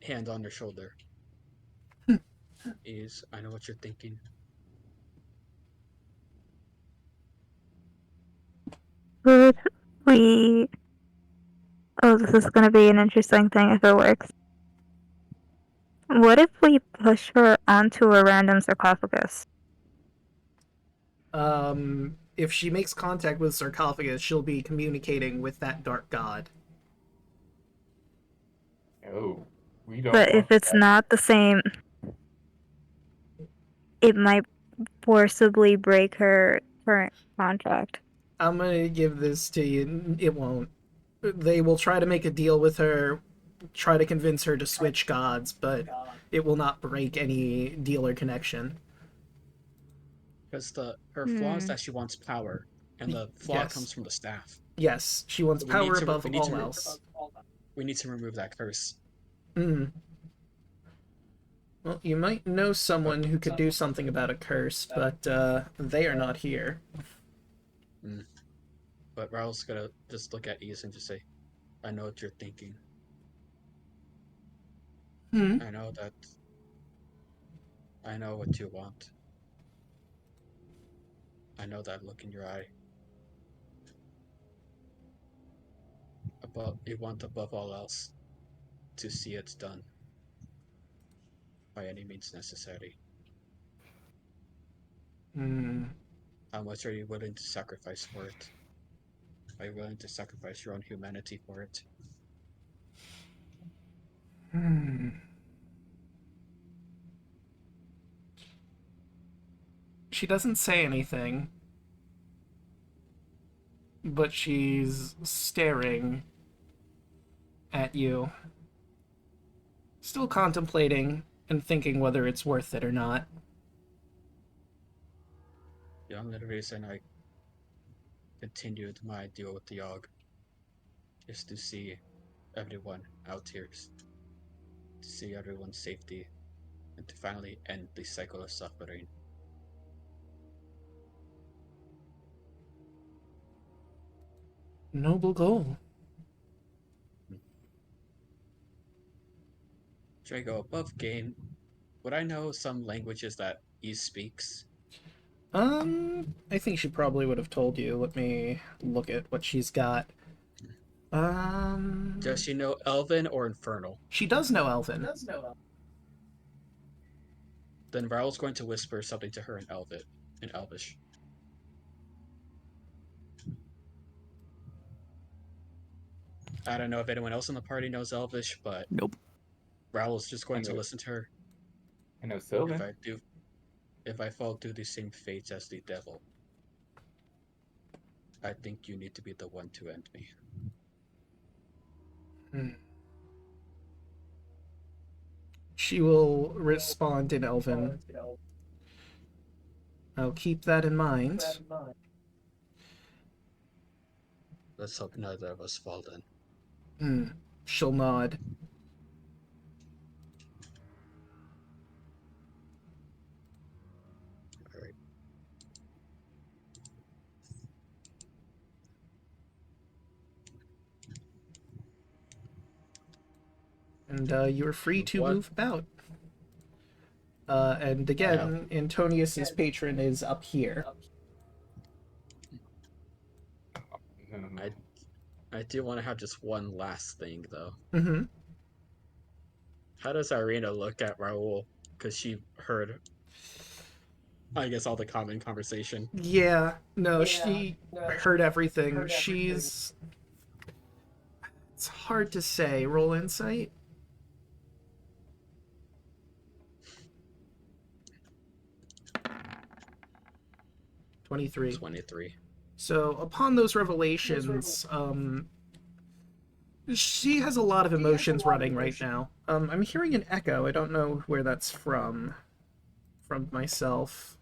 hand on her shoulder. I know what you're thinking. Would we... Oh, this is gonna be an interesting thing if it works. What if we push her onto a random sarcophagus? If she makes contact with sarcophagus, she'll be communicating with that dark god. Oh, we don't. But want if it's that. not the same, it might forcibly break her current contract. I'm gonna give this to you. It won't. They will try to make a deal with her, try to convince her to switch gods, but it will not break any deal or connection. Because her flaw is that she wants power, and the flaw Yes. comes from the staff. Yes, she wants We power need to- above we need to all re- else. We need to remove that curse. Well, you might know someone who could do something about a curse, but they are not here. But Raul's gonna just look at Ise and just say, I know what you're thinking. I know that. I know what you want. I know that look in your eye. You want above all else to see it done by any means necessary. How much are you willing to sacrifice for it? Are you willing to sacrifice your own humanity for it? She doesn't say anything, but she's staring at you, still contemplating and thinking whether it's worth it or not. The only reason I continued my deal with the Yogg is to see everyone out here, to see everyone's safety, and to finally end the cycle of suffering. Noble goal. Draco, above game, would I know some languages that Ise speaks? I think she probably would have told you. Let me look at what she's got. Does she know Elven or Infernal? She does know Elven. Then Raul's going to whisper something to her in Elvish. I don't know if anyone else in the party knows Elvish, but Nope. Raul's just going I to know- listen to her. I know Sylvan. If I fall through the same fates as the devil, I think you need to be the one to end me. She will respond in Elven. I'll keep that in mind. Let's hope neither of us fall then. She'll nod. Alright. And you're free to What? move about. And again, Antonius's patron is up here. I do want to have just one last thing though. Mm-hmm. How does Irina look at Raoul? Because she heard, I guess, all the common conversation. Yeah, no, she heard everything. She's... It's hard to say. Roll insight? $23. 23. So, upon those revelations, she has a lot of emotions running right now. I'm hearing an echo. I don't know where that's from. From myself.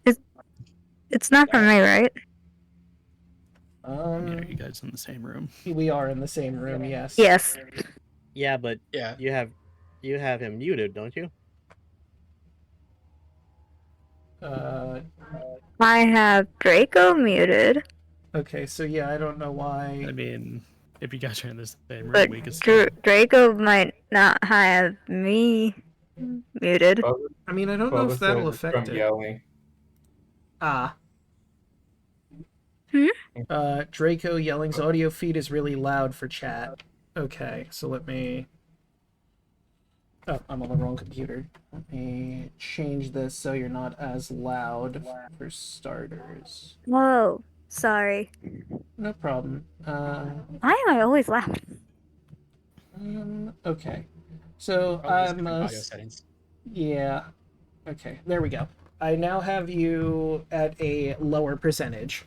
It's not from me, right? Are you guys in the same room? We are in the same room, yes. Yes. Yeah, but Yeah. you have him muted, don't you? I have Draco muted, Okay, so yeah, I don't know why. I mean, if you guys are in the same room, but we could Draco might not have me muted. I mean, I don't know if that'll affect from it. yelling. Ah. Hmm? Draco Yelling's audio feed is really loud for chat. Okay, so let me... Oh, I'm on the wrong computer. Let me change this so you're not as loud for starters. Whoa, sorry. No problem. Why am I always loud? Okay. So, Audio settings. yeah. Okay, there we go. I now have you at a lower percentage.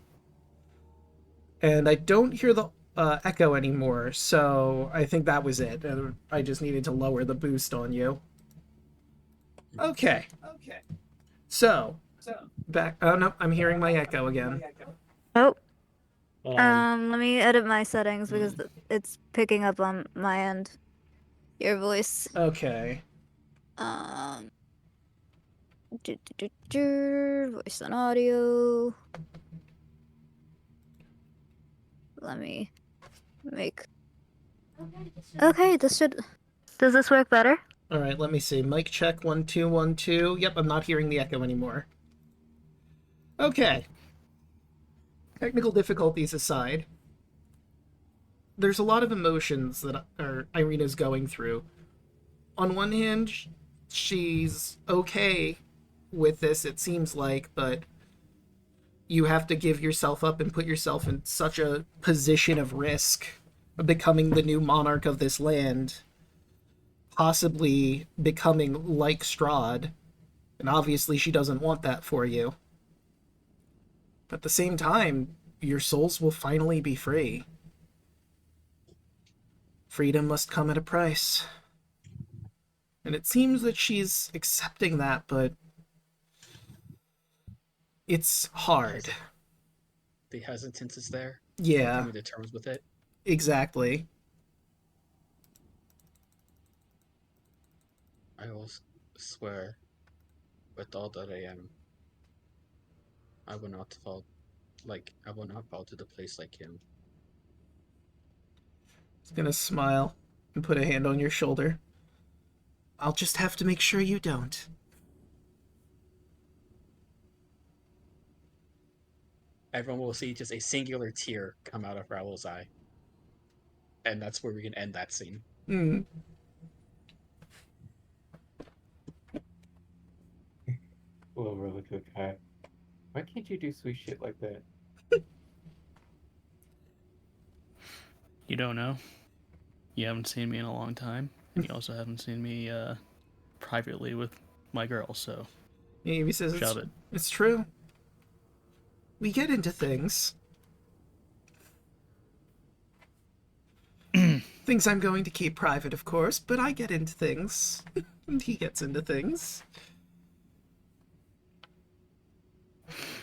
And I don't hear the echo anymore, so I think that was it. I just needed to lower the boost on you. Okay. So, back... Oh, no, I'm hearing my echo again. Oh, Hold on. let me edit my settings because it's picking up on my end. Your voice. Okay. Voice and audio. Let me make... Okay, this should... Does this work better? Alright, let me see. Mic check, 1 2 1 2. Yep, I'm not hearing the echo anymore. Okay. Technical difficulties aside, there's a lot of emotions that Irina's going through. On one hand, she's okay with this, it seems like, but you have to give yourself up and put yourself in such a position of risk of becoming the new monarch of this land, possibly becoming like Strahd, and obviously she doesn't want that for you. But at the same time, your souls will finally be free. Freedom must come at a price. And it seems that she's accepting that, but it's hard. The hesitance is there. Yeah. Coming to terms with it. Exactly. I will swear, with all that I am, I will not fall to the place like him. He's gonna smile and put a hand on your shoulder. I'll just have to make sure you don't. Everyone will see just a singular tear come out of Raoul's eye. And that's where we can end that scene. Clover looks at Kai. Why can't you do sweet shit like that? You don't know. You haven't seen me in a long time, and you also haven't seen me privately with my girl. So, He says shove it. It's true. We get into things. Things I'm going to keep private, of course, but I get into things. And he gets into things.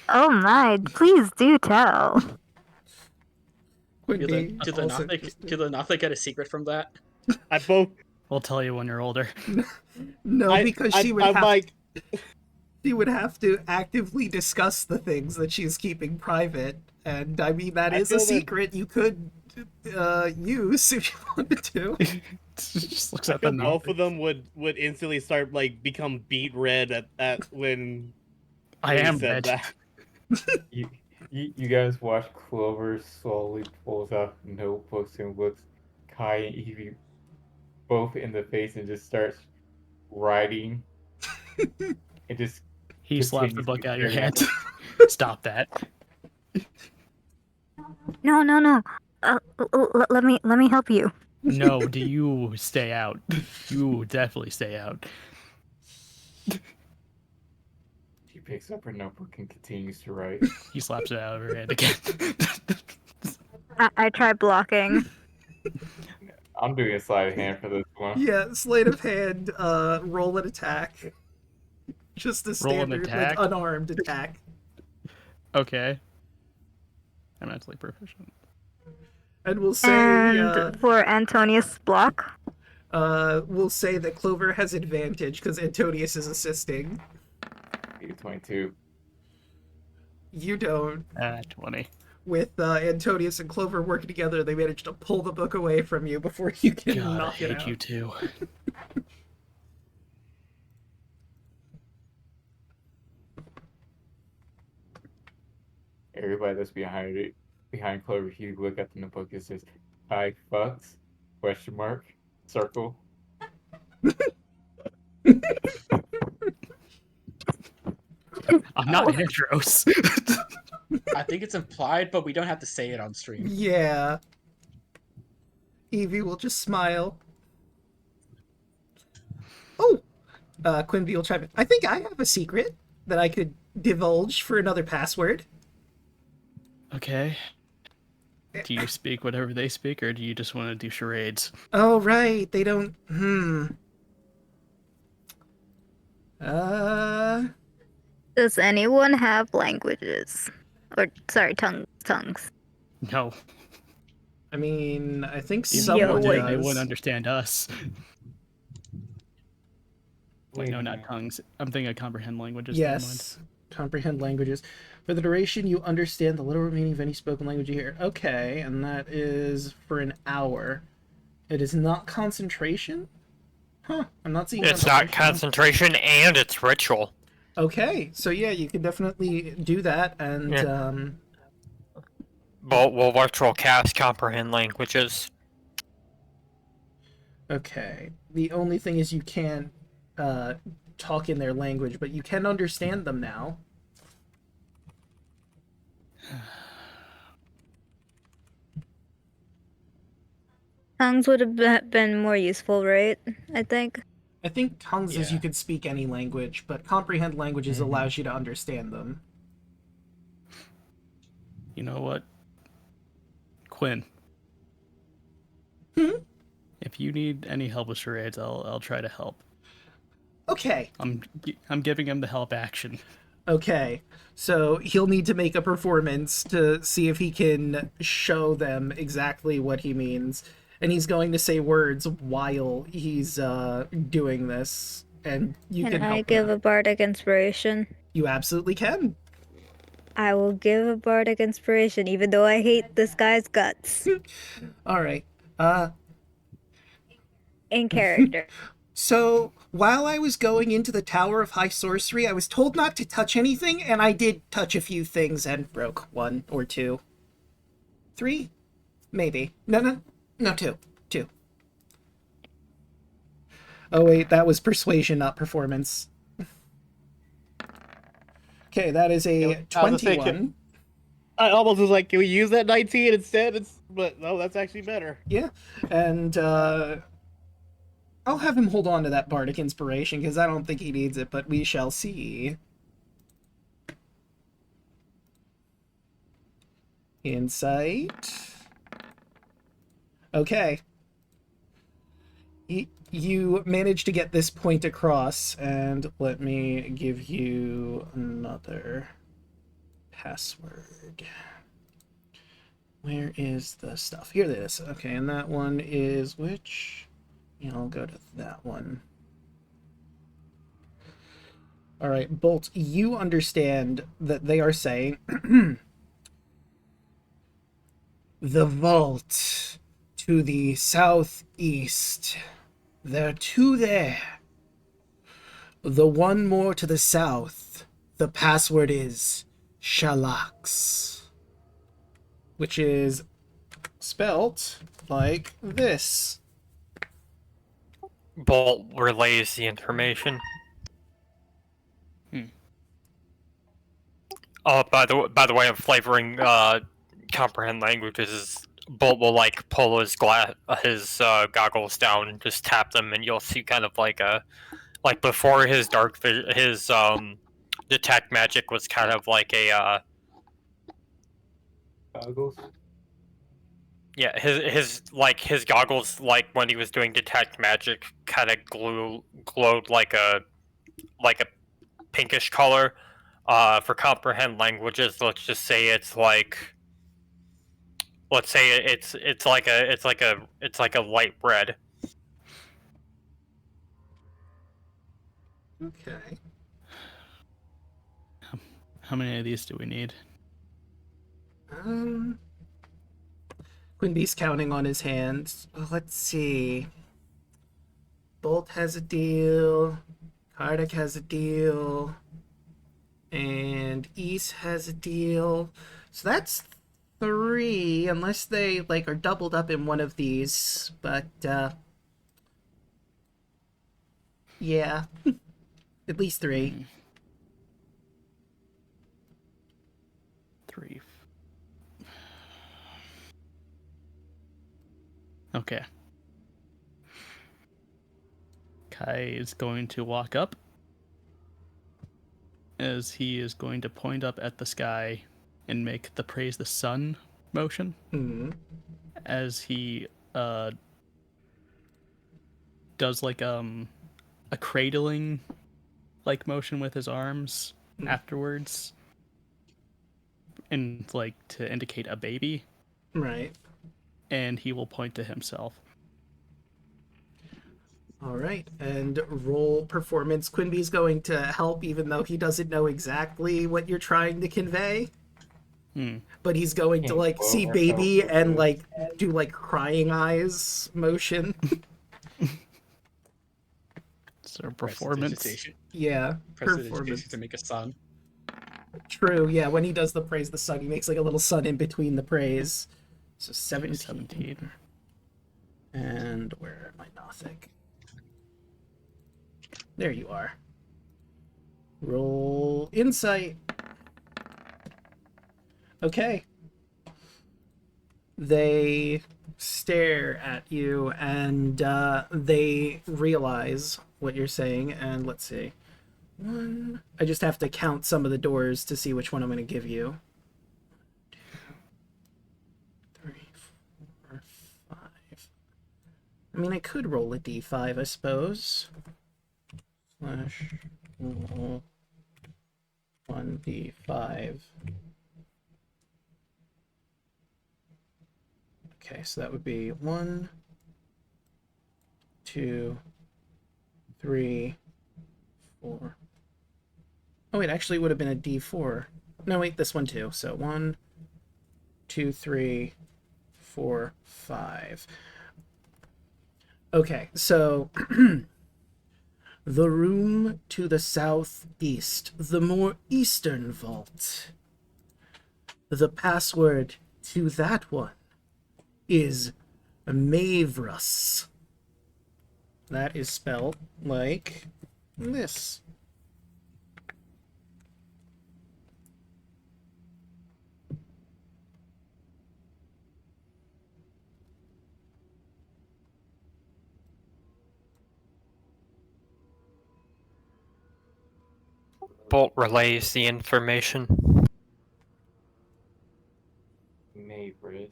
Oh my, please do tell. Would Do be the also Nothic interesting. get a secret from that? I both. We'll tell you when you're older. No, because she would I'm have like, she would have to actively discuss the things that she's keeping private, and I mean that I is a feel that- secret you could use if you wanted to. Just looks I at the feel both of Nothic. them would instantly start like become beet red at when I he am said red. that. You guys watch Clover slowly pulls out notebooks and looks Kai and Evie both in the face and just starts writing. It just He slaps the book out of your staring at hand. them. Stop that. No, no, no. Let me help you. No, do you stay out? You definitely stay out. She picks up her notebook and continues to write. He slaps it out of her hand again. I try blocking. I'm doing a sleight of hand for this one. Yeah, sleight of hand, roll an attack. Just a Roll an standard, attack? like, unarmed attack. Okay. I'm mentally proficient. And we'll say, And for Antonius block, we'll say that Clover has advantage because Antonius is assisting. 22. You don't. 20. With Antonius and Clover working together, they managed to pull the book away from you before you can God, I knock it hate out. you too. Everybody that's behind Clover, if you look at the notebook, it says, "Hi, fucks?" Question mark. Circle. I'm not Andros. I think it's implied, but we don't have to say it on stream. Yeah. Evie will just smile. Oh! Quimby will chime in. I think I have a secret that I could divulge for another password. Okay. Do you speak whatever they speak, or do you just want to do charades? Oh, right. They don't... does anyone have languages? Or, sorry, tongues. No. I mean, I think Even someone if they did, does. they wouldn't understand us. Wait, Wait no, a not minute. tongues. I'm thinking of comprehend languages. Never mind. Yes. Comprehend languages. For the duration, you understand the literal meaning of any spoken language you hear. Okay, and that is for an hour. It is not concentration? Huh, I'm not seeing It's not concentration. concentration and it's ritual. Okay, so yeah, you can definitely do that, and, Yeah. We'll ritual cast comprehend languages. Okay. The only thing is you can't, talk in their language, but you can understand them now. Tongues would have been more useful, right? I think. I think tongues is Yeah. you could speak any language, but comprehend languages allows you to understand them. You know what? Quinn. If you need any help with charades, I'll try to help. Okay. I'm giving him the help action. Okay, so he'll need to make a performance to see if he can show them exactly what he means. And he's going to say words while he's doing this. And you can Can I help give him. a bardic inspiration? You absolutely can. I will give a bardic inspiration, even though I hate this guy's guts. Alright. In character. So, while I was going into the Tower of High Sorcery, I was told not to touch anything, and I did touch a few things and broke 1 or 2. 3? Maybe. No, 2. 2. Oh wait, that was persuasion, not performance. Okay, that is a I was gonna say, 21. I almost was like, can we use that 19 instead? But no, that's actually better. Yeah, and I'll have him hold on to that bardic inspiration because I don't think he needs it, but we shall see. Insight. Okay. You managed to get this point across, and let me give you another password. Where is the stuff? Here it is. Okay, and that one is which? Yeah, I'll go to that one. All right, Bolt, you understand that they are saying the vault to the southeast. There are two there. The one more to the south. The password is Shalax, which is spelt like this. Bolt relays the information. Oh, by the way, I'm flavoring comprehend languages. Bolt will like pull his goggles down and just tap them, and you'll see kind of like before his detect magic was kind of like a Goggles. yeah, his goggles, like when he was doing detect magic, kind of glowed like a pinkish color. For comprehend languages, let's just say it's like, let's say it's like a light red. Okay. How many of these do we need? Quinby's counting on his hands. Let's see. Bolt has a deal. Kardec has a deal. And East has a deal. So that's 3, unless they like are doubled up in one of these. But yeah. At least 3. 3. Okay. Kai is going to walk up, as he is going to point up at the sky and make the praise the sun motion. As he does like a cradling like motion with his arms afterwards, and like to indicate a baby. Right. And he will point to himself. All right, and roll performance. Quinby's going to help, even though he doesn't know exactly what you're trying to convey. But he's going to like see baby and like do like crying eyes motion. So performance. Yeah, performance to make a sun. True. Yeah, when he does the praise the sun, he makes like a little sun in between the praise. So 17. And where am I? Nothic. There you are. Roll insight. Okay. They stare at you and they realize what you're saying. And let's see. I just have to count some of the doors to see which one I'm going to give you. 2, 3, 4, 5. I mean, I could roll a d5, I suppose. Slash roll 1d5. Okay, so that would be 1, 2, 3, 4. Oh, it actually would have been a d4. No, wait, this one too. So 1, 2, 3, 4, 5. Okay, so the room to the southeast, the more eastern vault. The password to that one is Mavrus. That is spelled like this. Bolt relays the information. Mavrus.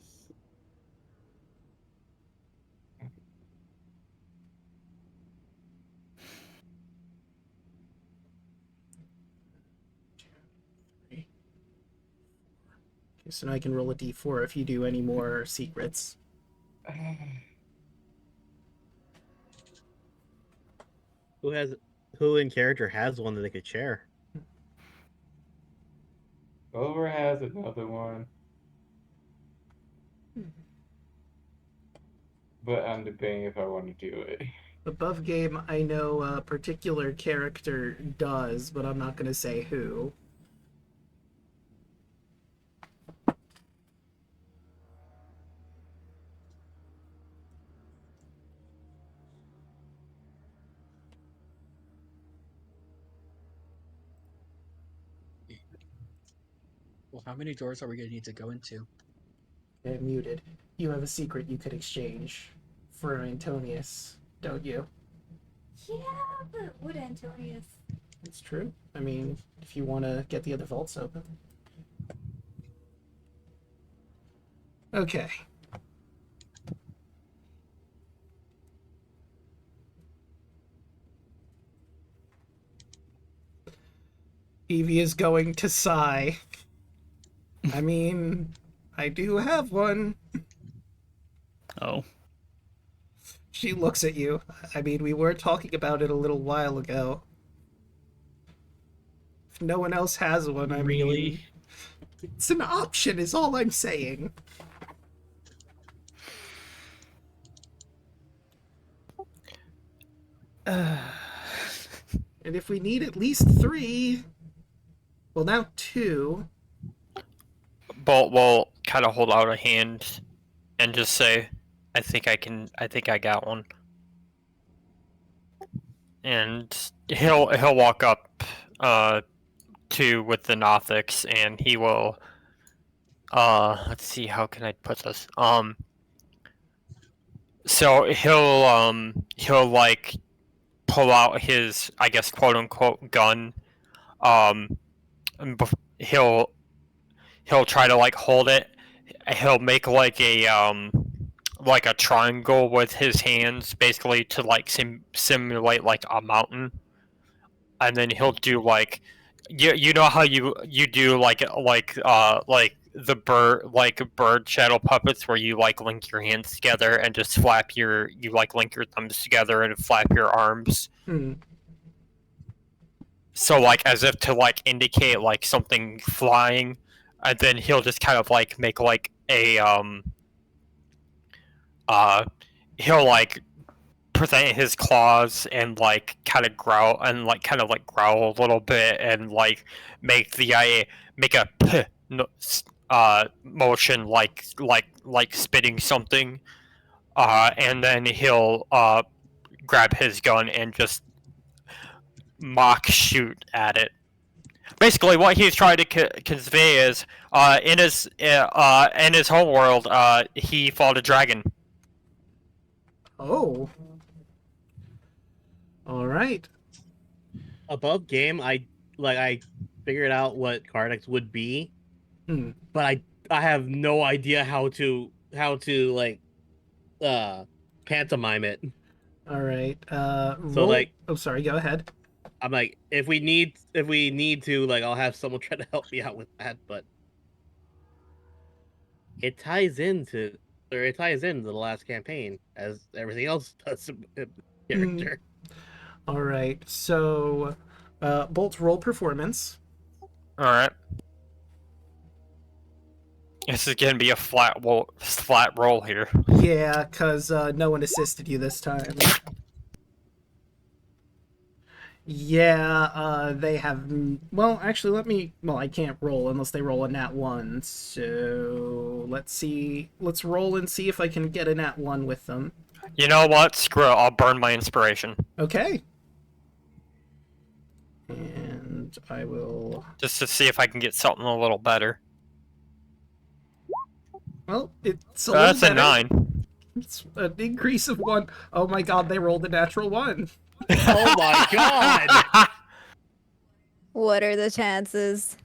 So now I can roll a d4 if you do any more secrets. Who in character has one that they could share? Over has another one. But I'm debating if I want to do it. Above game, I know a particular character does, but I'm not going to say who. Well, how many doors are we gonna need to go into? Okay, muted. You have a secret you could exchange for Antonius, don't you? Yeah, but would Antonius? It's true. I mean, if you want to get the other vaults open. Okay. Evie is going to sigh. I mean, I do have one. Oh. She looks at you. I mean, we were talking about it a little while ago. If no one else has one, I Really? mean, it's an option, is all I'm saying. And if we need at least 3, well, now 2. Bolt will kind of hold out a hand and just say, I think I got one. And he'll walk up to with the Nothics, and he will let's see, how can I put this? So he'll like pull out his, I guess, quote unquote gun. And he'll try to like hold it. He'll make like a triangle with his hands, basically to like simulate like a mountain, and then he'll do like, you know how you do like the bird shadow puppets where you like link your hands together and just link your thumbs together and flap your arms. So like as if to like indicate like something flying, and then he'll just kind of like make like a he'll like present his claws and like kind of growl a little bit and like make a motion like spitting something, and then he'll grab his gun and just mock shoot at it. Basically, what he's trying to convey is, in his home world, he fought a dragon. Oh. All right. Above game, I figured out what Cardex would be, but I have no idea how to like pantomime it. All right. So roll... like, oh, sorry. Go ahead. I'm like, if we need to, like, I'll have someone try to help me out with that, but it ties into the last campaign as everything else does. Character. All right. So, Bolt, roll performance. All right. This is gonna be a flat roll here. Yeah, because no one assisted you this time. Yeah, they have... Well, actually, I can't roll unless they roll a nat 1. So, let's see. Let's roll and see if I can get a nat 1 with them. You know what? Screw it. I'll burn my inspiration. Okay. And I will... Just to see if I can get something a little better. Well, it's a little That's better. a 9. It's an increase of 1. Oh my god, they rolled a natural 1. Oh my god! What are the chances?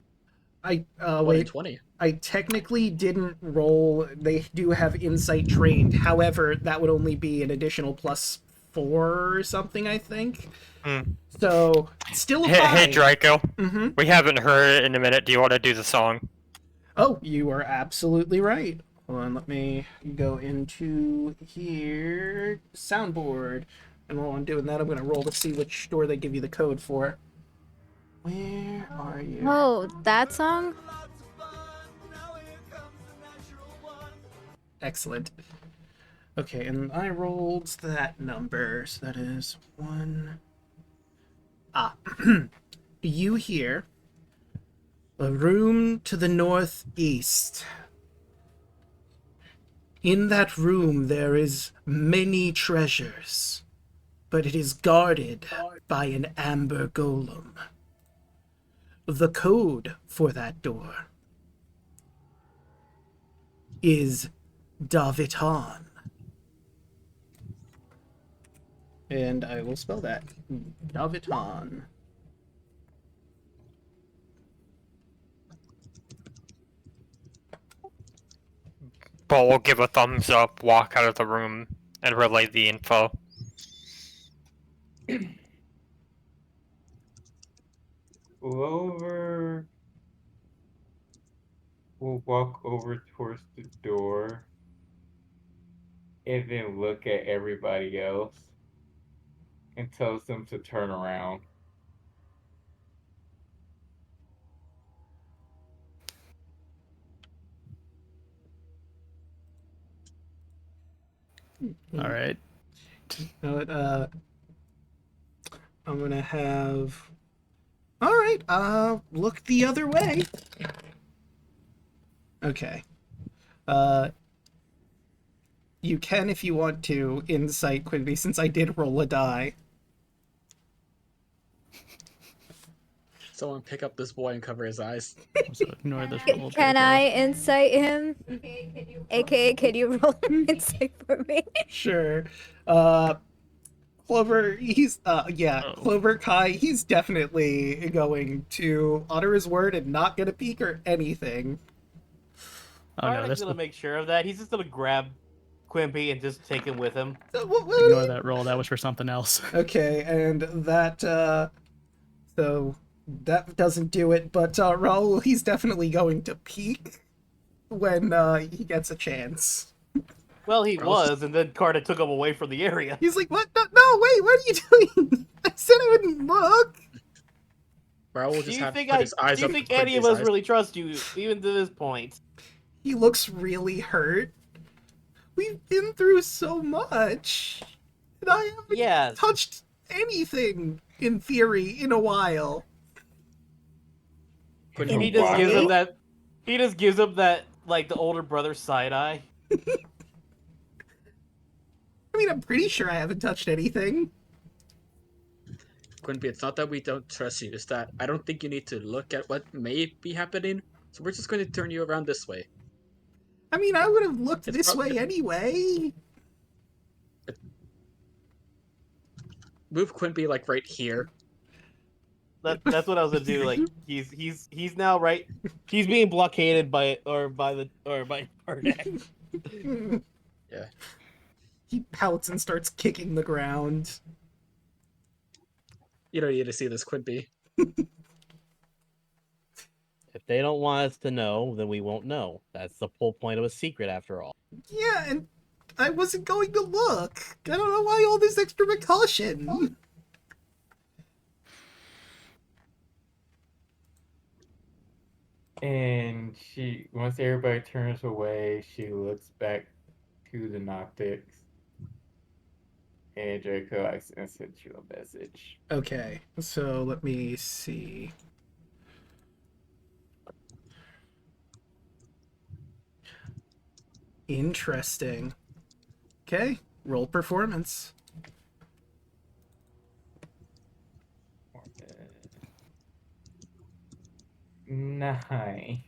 I, 1 in 20. I technically didn't roll. They do have insight trained. However, that would only be an additional +4 or something, I think. So, still a 5. Hey, Draco. Mm-hmm. We haven't heard it in a minute. Do you want to do the song? Oh, you are absolutely right. Hold on, let me go into here. Soundboard. And while I'm doing that, I'm going to roll to see which store they give you the code for. Where are you? Oh, that song? Excellent. Okay, and I rolled that number, so that is 1. Ah. You hear a room to the northeast. In that room there is many treasures, but it is guarded by an amber golem. The code for that door is Davitan. And I will spell that. Davitan. But we'll give a thumbs up, walk out of the room, and relay the info. Clover will walk over towards the door and then look at everybody else and tells them to turn around. All right. Now I'm gonna have. All right. Look the other way. Okay. You can, if you want to, insight Quimby, since I did roll a die. Someone pick up this boy and cover his eyes. So ignore this roll. Can Draco. I insight him? AKA, can you roll an insight for me? Sure. Clover, Clover Kai, he's definitely going to honor his word and not gonna peek or anything. Oh no, Arnic's this gonna make sure of that. He's just gonna grab Quimpy and just take him with him. ignore that roll. That was for something else. Okay, and that, so that doesn't do it, but Raul, he's definitely going to peek when he gets a chance. Well, he was, and then Carter took him away from the area. He's like, what? No, wait, what are you doing? I said I wouldn't look. Raul Do just you have think to put his eyes do you up think to any of Quimby's us eyes. really trust you, even to this point? He looks really hurt. We've been through so much. And I haven't touched anything, in theory, in a while. He just gives him that. He just gives him that, like, the older brother side eye. I mean, I'm pretty sure I haven't touched anything. Quimby, it's not that we don't trust you, it's that I don't think you need to look at what may be happening, so we're just going to turn you around this way. I mean, I would have looked this way anyway. Move Quimby, like, right here. That's what I was gonna do. Like, he's now right. He's being blockaded by Bardak. Yeah. He pouts and starts kicking the ground. You don't need to see this, Quimby. If they don't want us to know, then we won't know. That's the whole point of a secret, after all. Yeah, and I wasn't going to look. I don't know why all this extra precaution. And once everybody turns away, she looks back to the Noctics. And Draco accidentally sent you a message. Okay, so let me see. Interesting. Okay, roll performance. Nine.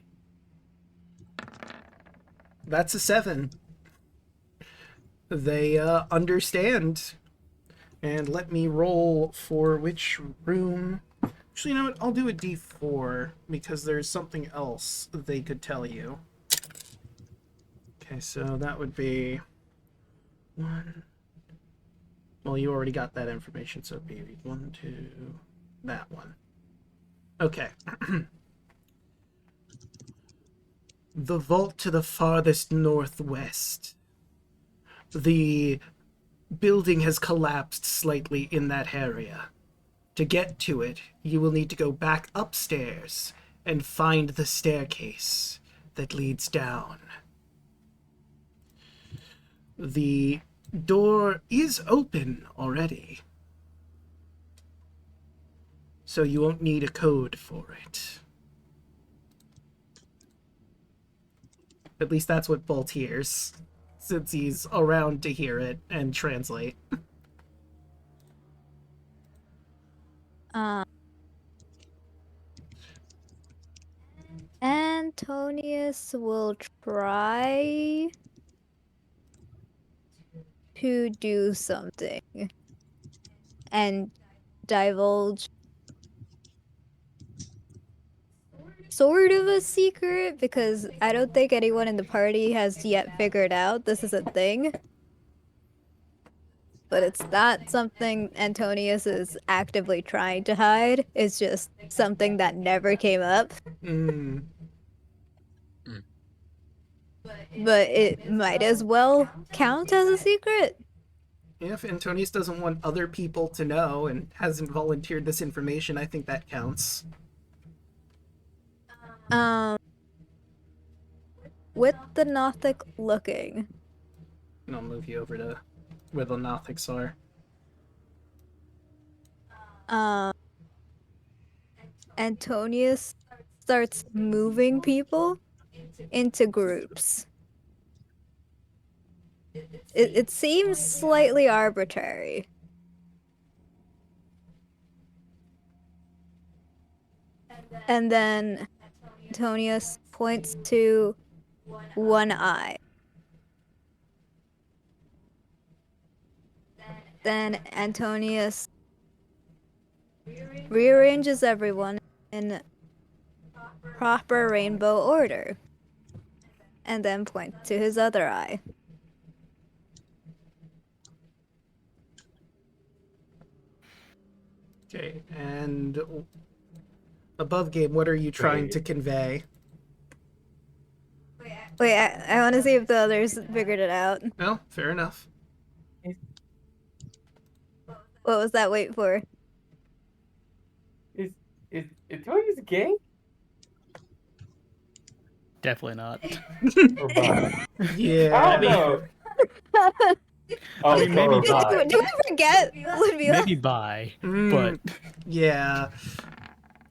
That's a 7. They understand. And let me roll for which room. Actually, you know what? I'll do a d4 because there's something else they could tell you. Okay, so that would be 1. Well, you already got that information, so it'd be 1, 2, that one. Okay. The vault to the farthest northwest. The building has collapsed slightly in that area. To get to it, you will need to go back upstairs and find the staircase that leads down. The door is open already, so you won't need a code for it. At least that's what Bolt hears, since he's around to hear it and translate. Antonius will try to do something and divulge sort of a secret, because I don't think anyone in the party has yet figured out this is a thing. But it's not something Antonius is actively trying to hide. It's just something that never came up. But it might as well count as a secret. If Antonius doesn't want other people to know and hasn't volunteered this information, I think that counts. With the Nothic looking. And I'll move you over to where the Nothics are. Antonius starts moving people into groups. It seems slightly arbitrary. And then Antonius points to one eye. Then Antonius rearranges everyone in proper rainbow order, and then points to his other eye. Okay, and above game, what are you trying to convey? Wait, I want to see if the others figured it out. No, fair enough. What was that wait for? Is Antonius gay? Definitely not. Or bi? Yeah. I don't know. I mean, maybe bi. Do I forget? Maybe bi, but yeah.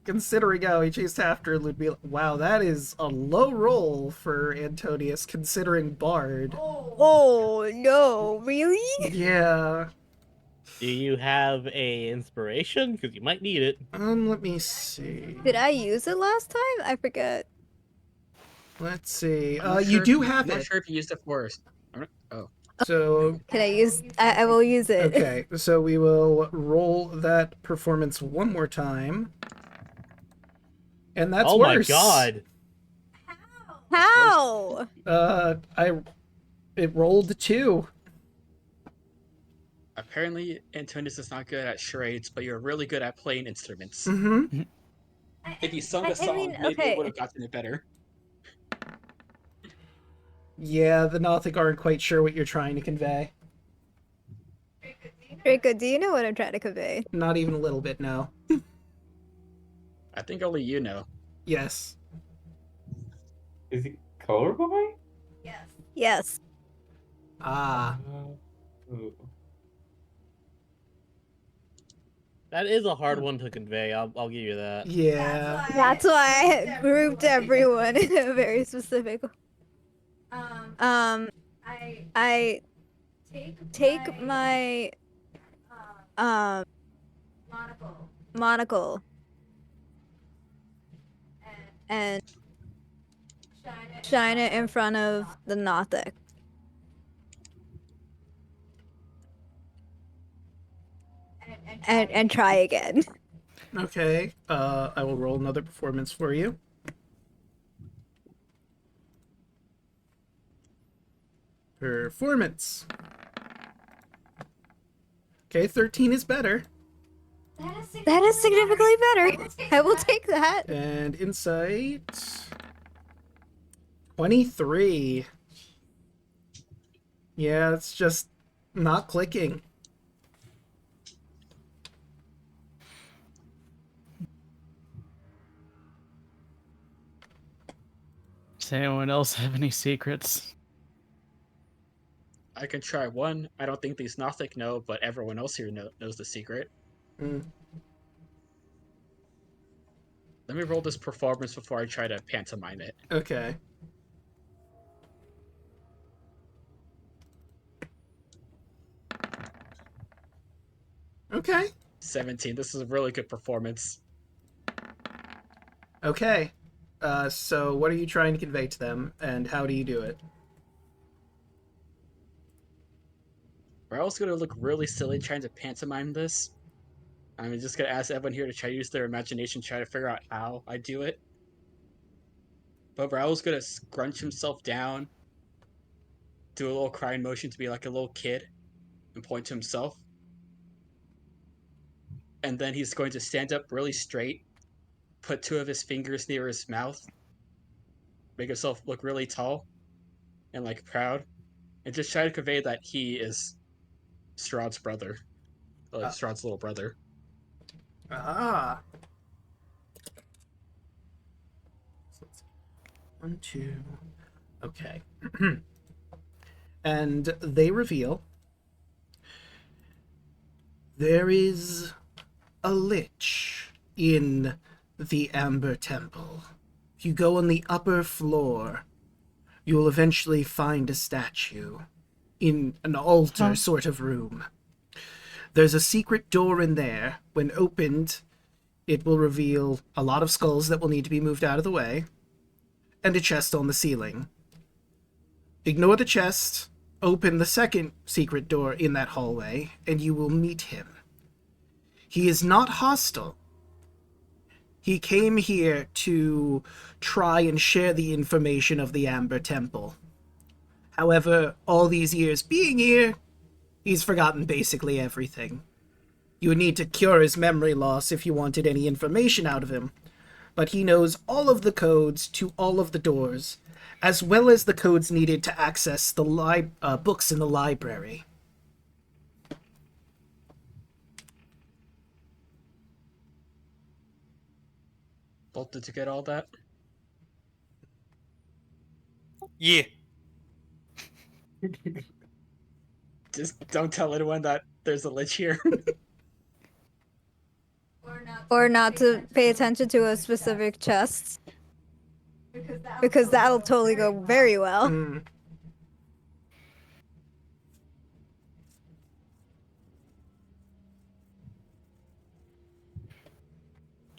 Considering how he chased after Ludmilla, wow, that is a low roll for Antonius, considering Bard. Oh no, really? Yeah. Do you have a inspiration? Because you might need it. Let me see. Did I use it last time? I forget. Let's see. I'm not You sure do if- have I'm not it. sure if you used it first. Oh. So, Can I use? I will use it. okay, so we will roll that performance one more time. And that's oh worse. my god. How? It rolled 2. Apparently, Antonius is not good at charades, but you're really good at playing instruments. Mm-hmm. If you sung I a song, mean, maybe okay. it would have gotten it better. Yeah, the Nothic aren't quite sure what you're trying to convey. Draco, do you know what I'm trying to convey? Not even a little bit, no. I think only you know. Yes. Is he colorblind? Yes. Ah. Ooh. That is a hard one to convey. I'll give you that. Yeah. That's why I had grouped everyone in a very specific. I take my monocle and shine it in front of the Nothic. And try again. Okay. I will roll another performance for you. Performance. Okay, 13 is better. That is significantly better. I will take that. And insight. 23. Yeah, it's just not clicking. Does anyone else have any secrets? I can try one. I don't think these Nothic know, but everyone else here knows the secret. Mm. Let me roll this performance before I try to pantomime it. Okay. Okay. 17. This is a really good performance. Okay. So what are you trying to convey to them, and how do you do it? We're also gonna look really silly trying to pantomime this. I'm just gonna ask everyone here to try to use their imagination, try to figure out how I do it. But Raul's gonna scrunch himself down, do a little crying motion to be like a little kid, and point to himself. And then he's going to stand up really straight, put two of his fingers near his mouth, make himself look really tall and like proud, and just try to convey that he is Strahd's brother, Strahd's little brother. Ah. So let's see. 1, 2. Okay. And they reveal there is a lich in the Amber Temple. If you go on the upper floor, you will eventually find a statue in an altar sort of room. There's a secret door in there. When opened, it will reveal a lot of skulls that will need to be moved out of the way, and a chest on the ceiling. Ignore the chest, open the second secret door in that hallway, and you will meet him. He is not hostile. He came here to try and share the information of the Amber Temple. However, all these years being here, he's forgotten basically everything. You would need to cure his memory loss if you wanted any information out of him, but he knows all of the codes to all of the doors, as well as the codes needed to access the books in the library. Bolt, did you get all that? Yeah. Just don't tell anyone that there's a lich here. Or not to pay attention to a specific chest. Because that'll totally go very well.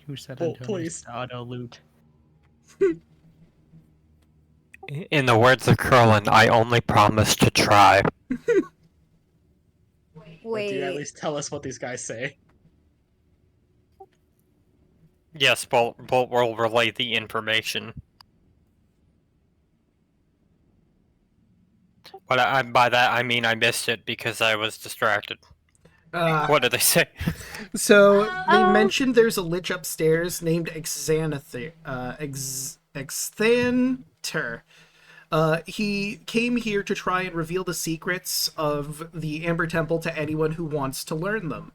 Who said Bolt, Antonius please. auto loot? In the words of Curlin, I only promise to try. But do you at Wait. least tell us what these guys say? Yes, Bolt will relay the information. But by that I mean I missed it because I was distracted. What did they say? So they mentioned there's a lich upstairs named Exanther. He came here to try and reveal the secrets of the Amber Temple to anyone who wants to learn them.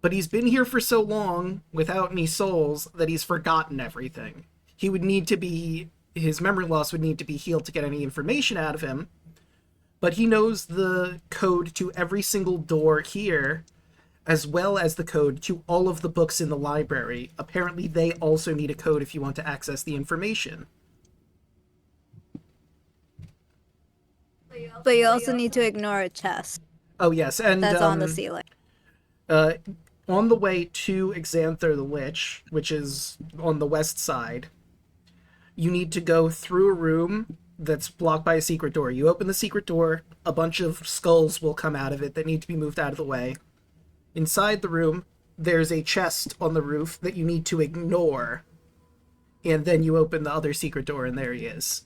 But he's been here for so long without any souls that he's forgotten everything. His memory loss would need to be healed to get any information out of him. But he knows the code to every single door here, as well as the code to all of the books in the library. Apparently they also need a code if you want to access the information. But you also need to ignore a chest Oh yes, and that's on the ceiling. On the way to Exanther the Lich, which is on the west side, you need to go through a room that's blocked by a secret door. You open the secret door, a bunch of skulls will come out of it that need to be moved out of the way. Inside the room, there's a chest on the roof that you need to ignore. And then you open the other secret door, and there he is.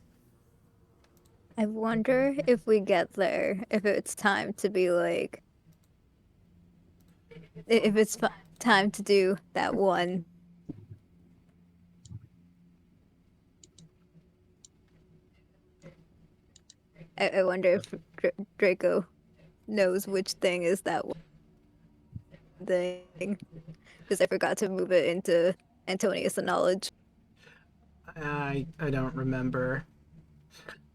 I wonder if we get there, if it's time to be like... If it's time to do that one. I wonder if Draco knows which thing is that one thing. Because I forgot to move it into Antonius' knowledge. I don't remember.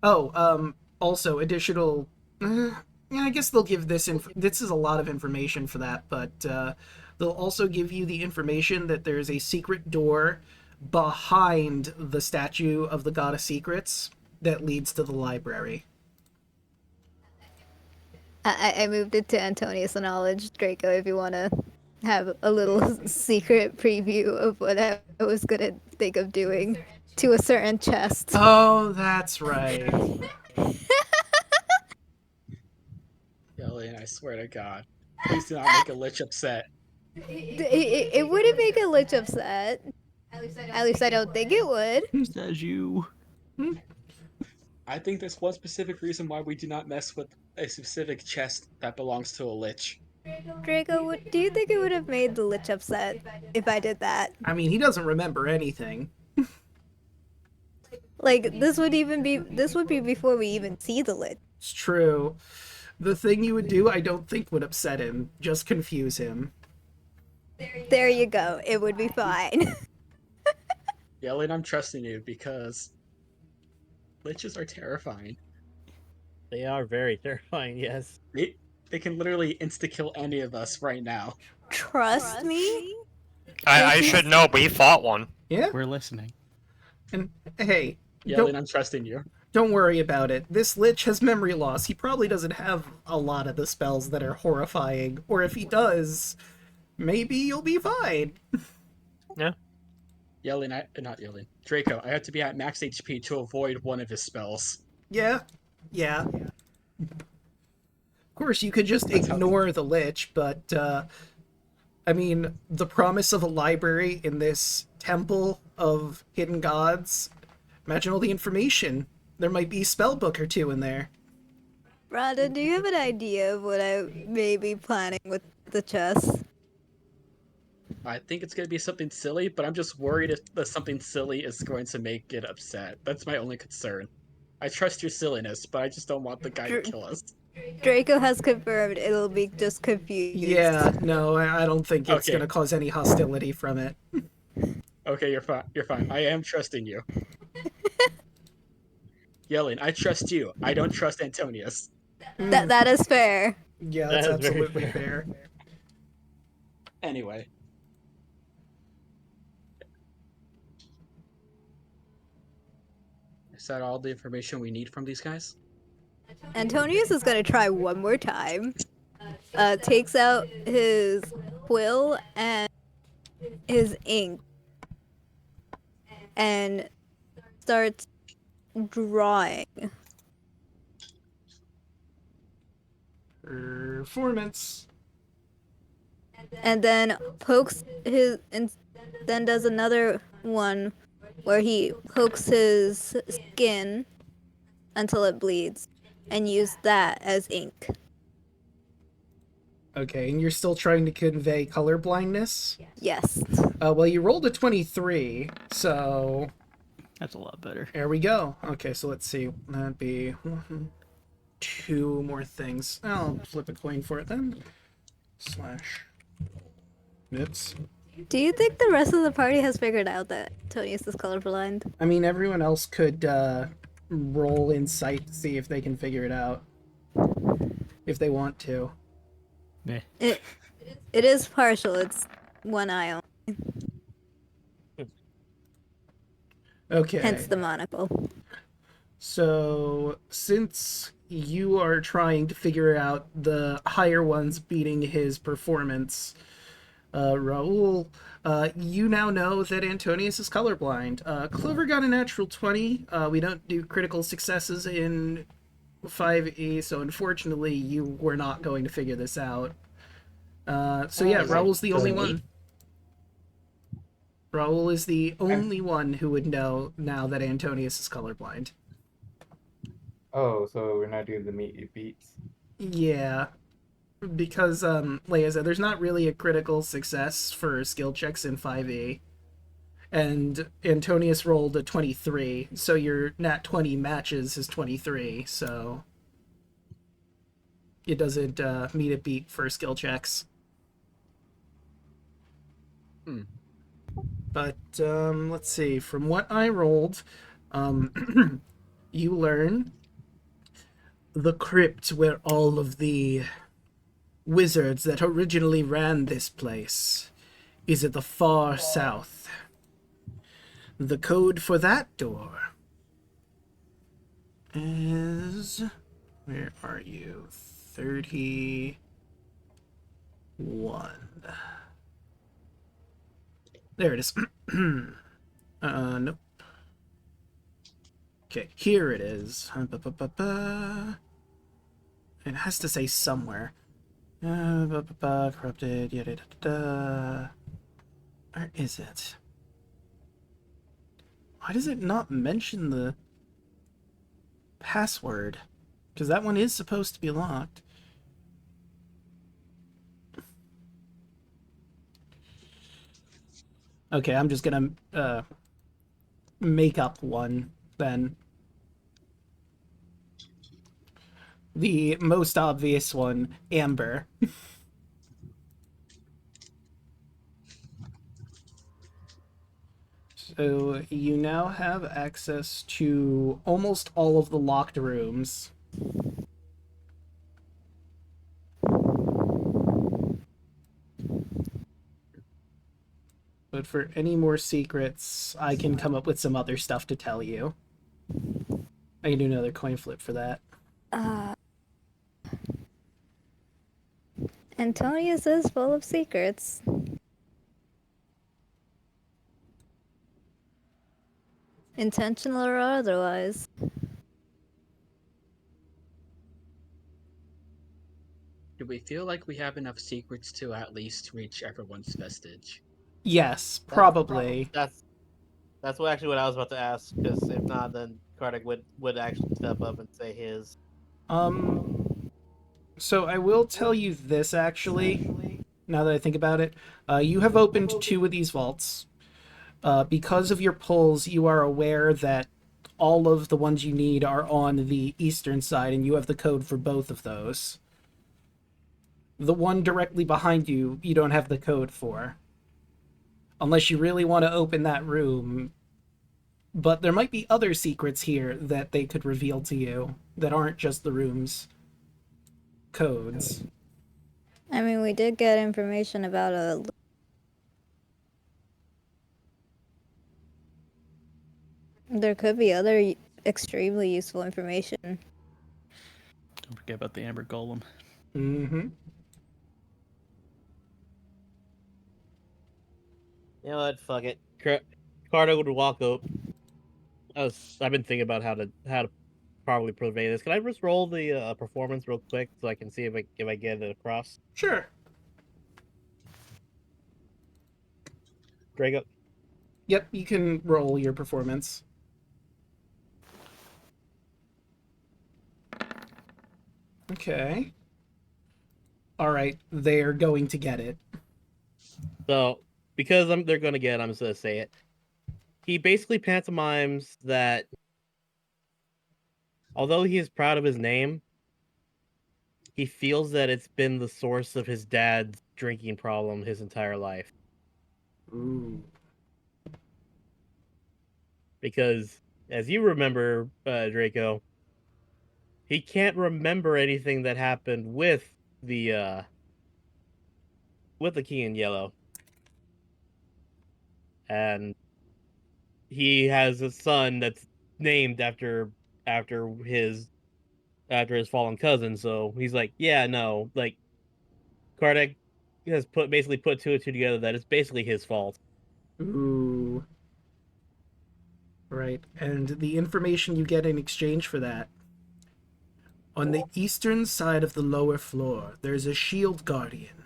Oh, also additional. Yeah, I guess they'll give this. This is a lot of information for that, but they'll also give you the information that there's a secret door behind the statue of the God of Secrets that leads to the library. I moved it to Antonius' knowledge, Draco, if you want to have a little secret preview of what I was going to think of doing to a certain chest. Oh, that's right. Yelling, I swear to God. Please do not make a Lich upset. It wouldn't make a Lich upset. At least I don't think it would. Says you. I think there's one specific reason why we do not mess with a specific chest that belongs to a Lich. Draco, do you think it would have made the Lich upset if I did that? I mean, he doesn't remember anything. Like, this would be before we even see the Lich. It's true. The thing you would do, I don't think would upset him. Just confuse him. There you go. It would be fine. Yelling, I'm trusting you because Liches are terrifying. They are very terrifying, yes. They can literally insta-kill any of us right now. Trust me? I should know, we fought one. Yeah? We're listening. And, hey, Yelling, I'm trusting you. don't worry about it. This Lich has memory loss. He probably doesn't have a lot of the spells that are horrifying. Or if he does, maybe you'll be fine. Yeah. Yelling, not yelling. Draco, I have to be at max HP to avoid one of his spells. Yeah. Of course, you could just ignore the Lich, but, I mean, the promise of a library in this temple of hidden gods, imagine all the information. There might be a spell book or two in there. Rhonda, do you have an idea of what I may be planning with the chest? I think it's going to be something silly, but I'm just worried if the something silly is going to make it upset. That's my only concern. I trust your silliness, but I just don't want the guy to kill us. Draco has confirmed it'll be just confused. Yeah, no, I don't think it's Okay. going to cause any hostility from it. Okay, you're fine. You're fine. I am trusting you. Yelling, I trust you. I don't trust Antonius. That is fair. Yeah, That that's is very absolutely fair. Anyway. Is that all the information we need from these guys? Antonius is gonna try one more time. Takes out his quill and his ink and starts drawing. Performance. And then pokes his, and then does another one where he pokes his skin until it bleeds and use that as ink. Okay, and you're still trying to convey color blindness? Yes. Well, you rolled a 23, so That's a lot better. there we go. Okay, so let's see. That'd be two more things. I'll flip a coin for it then. Slash. Oops. Do you think the rest of the party has figured out that Antonius is colorblind? I mean, everyone else could roll insight to see if they can figure it out. If they want to. Meh. It is partial. It's one eye only. Okay. Hence the monocle. So, since you are trying to figure out the higher ones beating his performance, Raoul, you now know that Antonius is colorblind. Clover got a natural 20. We don't do critical successes in 5e, so unfortunately you were not going to figure this out. So yeah, Raoul's the only one. Raoul is the only one who would know now that Antonius is colorblind. Oh, so we're not doing the meet your beats. Yeah, because like I said, there's not really a critical success for skill checks in 5e, and Antonius rolled a 23, so your nat 20 matches his 23. So it doesn't meet a beat for skill checks. But let's see. From what I rolled, you learn the crypt where all of the wizards that originally ran this place is at the far south. The code for that door is... Where are you? 31. There it is. Nope. Okay, here it is. It has to say somewhere. Corrupted, yada da da. Where is it? Why does it not mention the password? Because that one is supposed to be locked. Okay, I'm just gonna make up one then. The most obvious one, Amber. So you now have access to almost all of the locked rooms. But for any more secrets, I can come up with some other stuff to tell you. I can do another coin flip for that. Antonius is full of secrets. Intentional or otherwise. Do we feel like we have enough secrets to at least reach everyone's vestige? Yes, probably. That's what actually what I was about to ask. Because if not, then Karnak would actually step up and say his. So I will tell you this, actually, now that I think about it. You have opened 2 of these vaults. Because of your pulls, you are aware that all of the ones you need are on the eastern side, and you have the code for both of those. The one directly behind you, you don't have the code for. Unless you really want to open that room. But there might be other secrets here that they could reveal to you that aren't just the room's codes. I mean, we did get information about a... There could be other extremely useful information. Don't forget about the Amber Golem. Mm-hmm. You know what? Fuck it. Karnak would walk up. I've been thinking about how to probably purvey this. Can I just roll the performance real quick so I can see if I get it across? Sure. Draco. Yep, you can roll your performance. Okay. Alright, they're going to get it. So, because they're going to get it, I'm just going to say it. He basically pantomimes that although he is proud of his name, he feels that it's been the source of his dad's drinking problem his entire life. Ooh. Because, as you remember, Draco, he can't remember anything that happened with the King in Yellow. And he has a son that's named after his fallen cousin, so he's like, yeah, no, like Karnak has basically put 2 and 2 together that it's basically his fault. Ooh. Right, and the information you get in exchange for that. On the eastern side of the lower floor, there's a shield guardian.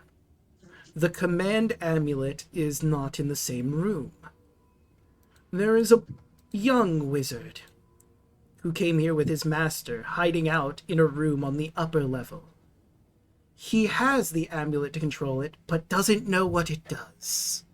The command amulet is not in the same room. There is a young wizard who came here with his master, hiding out in a room on the upper level. He has the amulet to control it, but doesn't know what it does.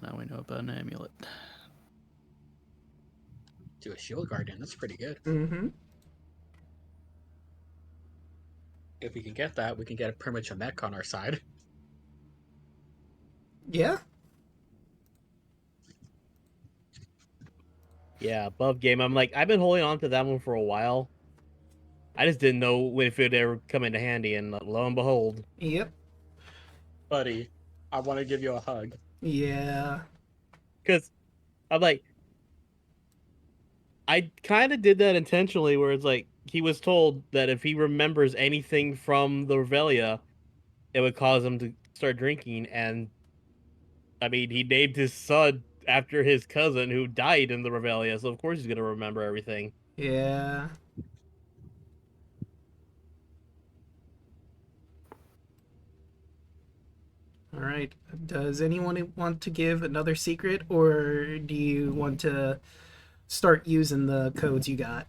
Well, now we know about an amulet. Do a shield guardian. That's pretty good. Mm-hmm. If we can get that, we can get pretty much a mech on our side. Yeah. Yeah, above game. I'm like, I've been holding on to that one for a while. I just didn't know if it would ever come into handy, and lo and behold. Yep. Buddy, I want to give you a hug. Yeah. Because I'm like, I kind of did that intentionally, where it's like, he was told that if he remembers anything from the Revelia, it would cause him to start drinking, and I mean, he named his son after his cousin who died in the Revelia, so of course he's gonna remember everything. Yeah. All right. Does anyone want to give another secret, or do you want to start using the codes you got?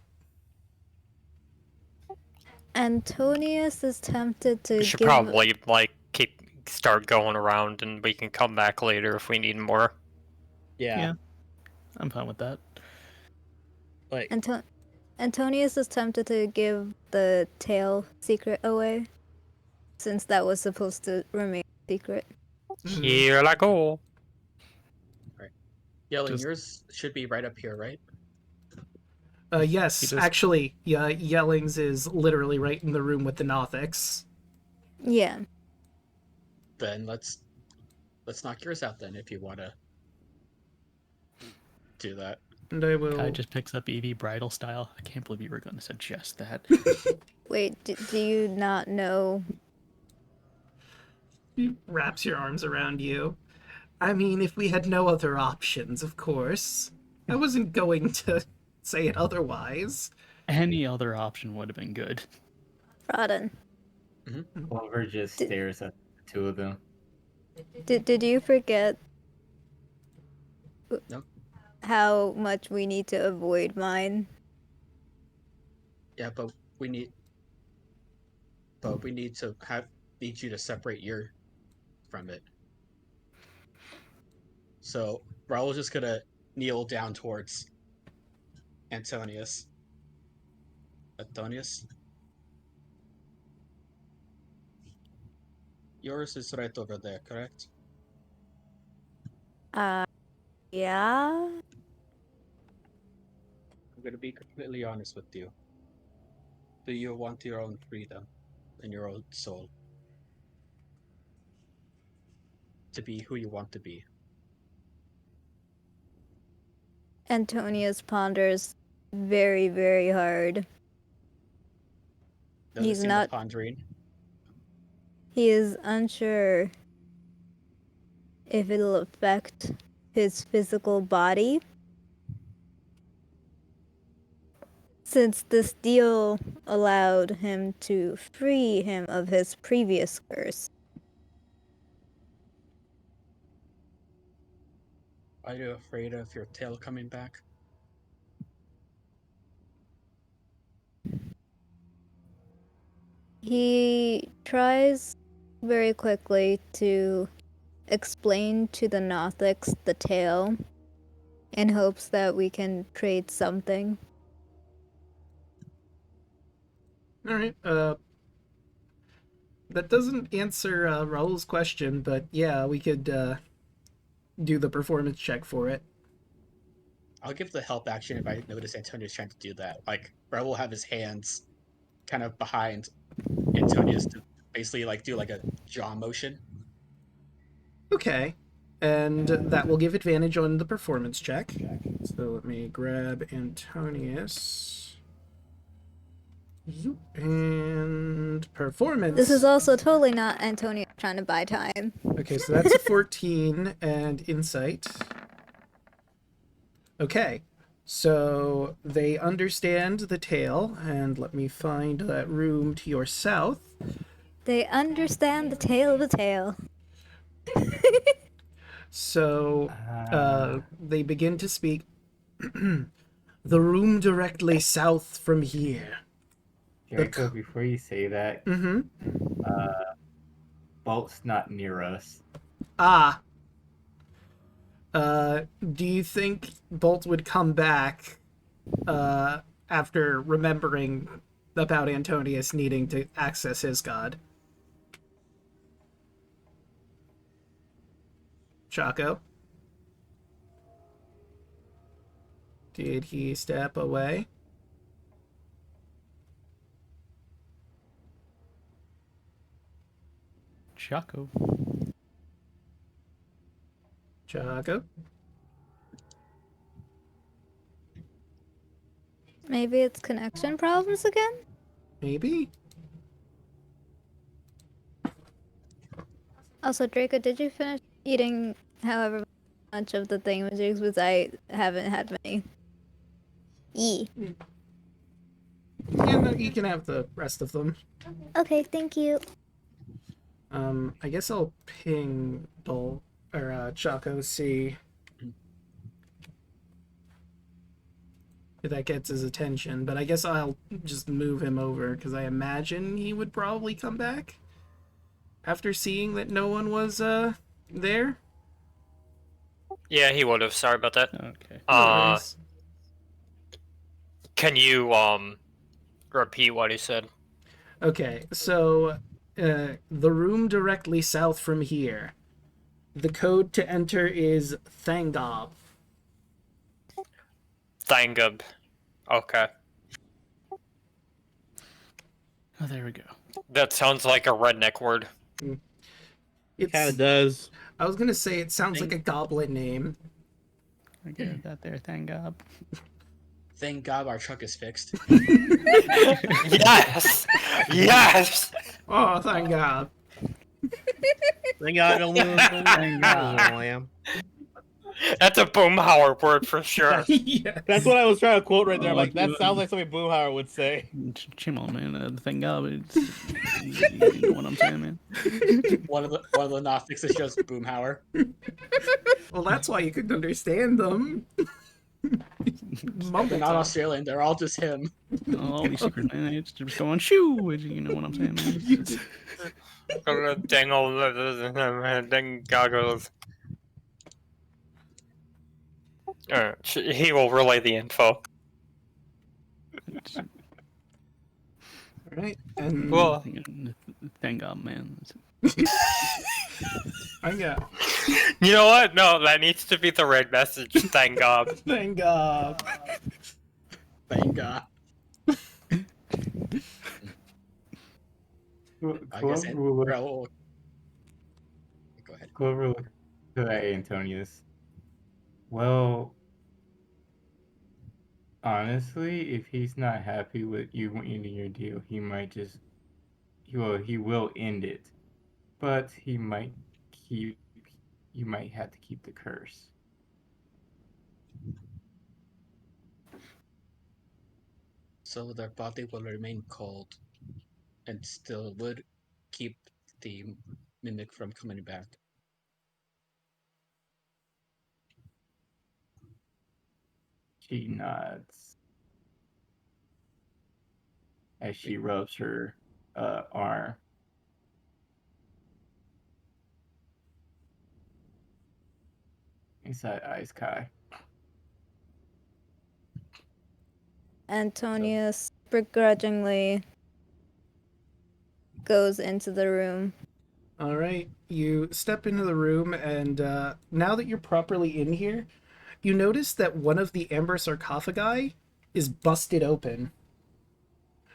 Antonius is tempted to We should give. probably like start going around, and we can come back later if we need more. Yeah. I'm fine with that. Like, Antonius is tempted to give the tail secret away, since that was supposed to remain secret. Here I go. Yelling, Just- yours should be right up here, right? Yes, He just- actually, yeah, Yellings is literally right in the room with the Nothics. Yeah. Then let's knock yours out then if you want to do that. And I will... Kai just picks up Eevee bridal style. I can't believe you were going to suggest that. Wait, do you not know? He wraps your arms around you. I mean, if we had no other options, of course. I wasn't going to say it otherwise. Any other option would have been good. Rodden, Clover just stares at the two of them. did you forget No. how much we need to avoid mine? Yeah, but we need to need you to separate your from it. So Raul's just gonna kneel down towards Antonius. Yours is right over there, correct? Yeah? I'm gonna be completely honest with you. Do you want your own freedom and your own soul? To be who you want to be? Antonius ponders very, very hard. Noticing not- the pondering. He is unsure if it'll affect his physical body, since this deal allowed him to free him of his previous curse. Are you afraid of your tail coming back? He tries very quickly to explain to the Nothics the tale in hopes that we can trade something. Alright, that doesn't answer Raul's question, but yeah, we could do the performance check for it. I'll give the help action if I notice Antonius trying to do that. Like, Raul will have his hands kind of behind Antonius to basically like do like a jaw motion. Okay, and that will give advantage on the performance check. So let me grab Antonius. Zoop. And performance. This is also totally not Antonio trying to buy time. Okay, so that's a 14 and insight. Okay, so they understand the tale, and let me find that room to your south. They understand the tale of the tale. So they begin to speak. The room directly south from here. Draco, before you say that, Mm-hmm. Bolt's not near us. Ah. Do you think Bolt would come back after remembering about Antonius needing to access his god? Chaco? Did he step away? Chaco. Chaco? Maybe it's connection problems again? Maybe? Also, Draco, did you finish eating however much of the thingamajigs? Because I haven't had many. Yeah, no, you can have the rest of them. Okay, thank you. I guess I'll ping Chaco, see if that gets his attention, but I guess I'll just move him over, because I imagine he would probably come back after seeing that no one was, there. Yeah, he would have. Sorry about that. Okay. No worries. Can you repeat what he said? Okay, so, the room directly south from here. The code to enter is Thangab. Thangab. Okay. Oh, there we go. That sounds like a redneck word. It's, Kind of does. I was gonna say it sounds like a goblin name. I get that there, thank God. Thank God our truck is fixed. Yes! Yes! Oh, thank God. Thank God, don't lose. Thank God, lamb. That's a boomhauer word for sure. Yes. That's what I was trying to quote right there. Oh, Like, that dude. sounds like something Boomhauer would say. Chill, man. Thank God. You know what I'm saying, man? one of the Gnostics is just Boomhauer. Well, that's why you couldn't understand them. They're not Australian. They're all just him. All these secret man, it's just going shoo. You know what I'm saying, man? Dang goggles. He will relay the info. Right, and Well, Thank God, man. I got. you know what? No, that needs to be the red message. Thank God. Thank God. Thank God. I guess Raoul. Go ahead. Clover looked at Antonius. Well, honestly, if he's not happy with you ending your deal, he might just he will end it. But you might have to keep the curse. So their body will remain cold, and still would keep the mimic from coming back. She nods as she rubs her arm. Inside Ice Kai. Antonius begrudgingly goes into the room. All right, you step into the room, and now that you're properly in here, you notice that one of the amber sarcophagi is busted open.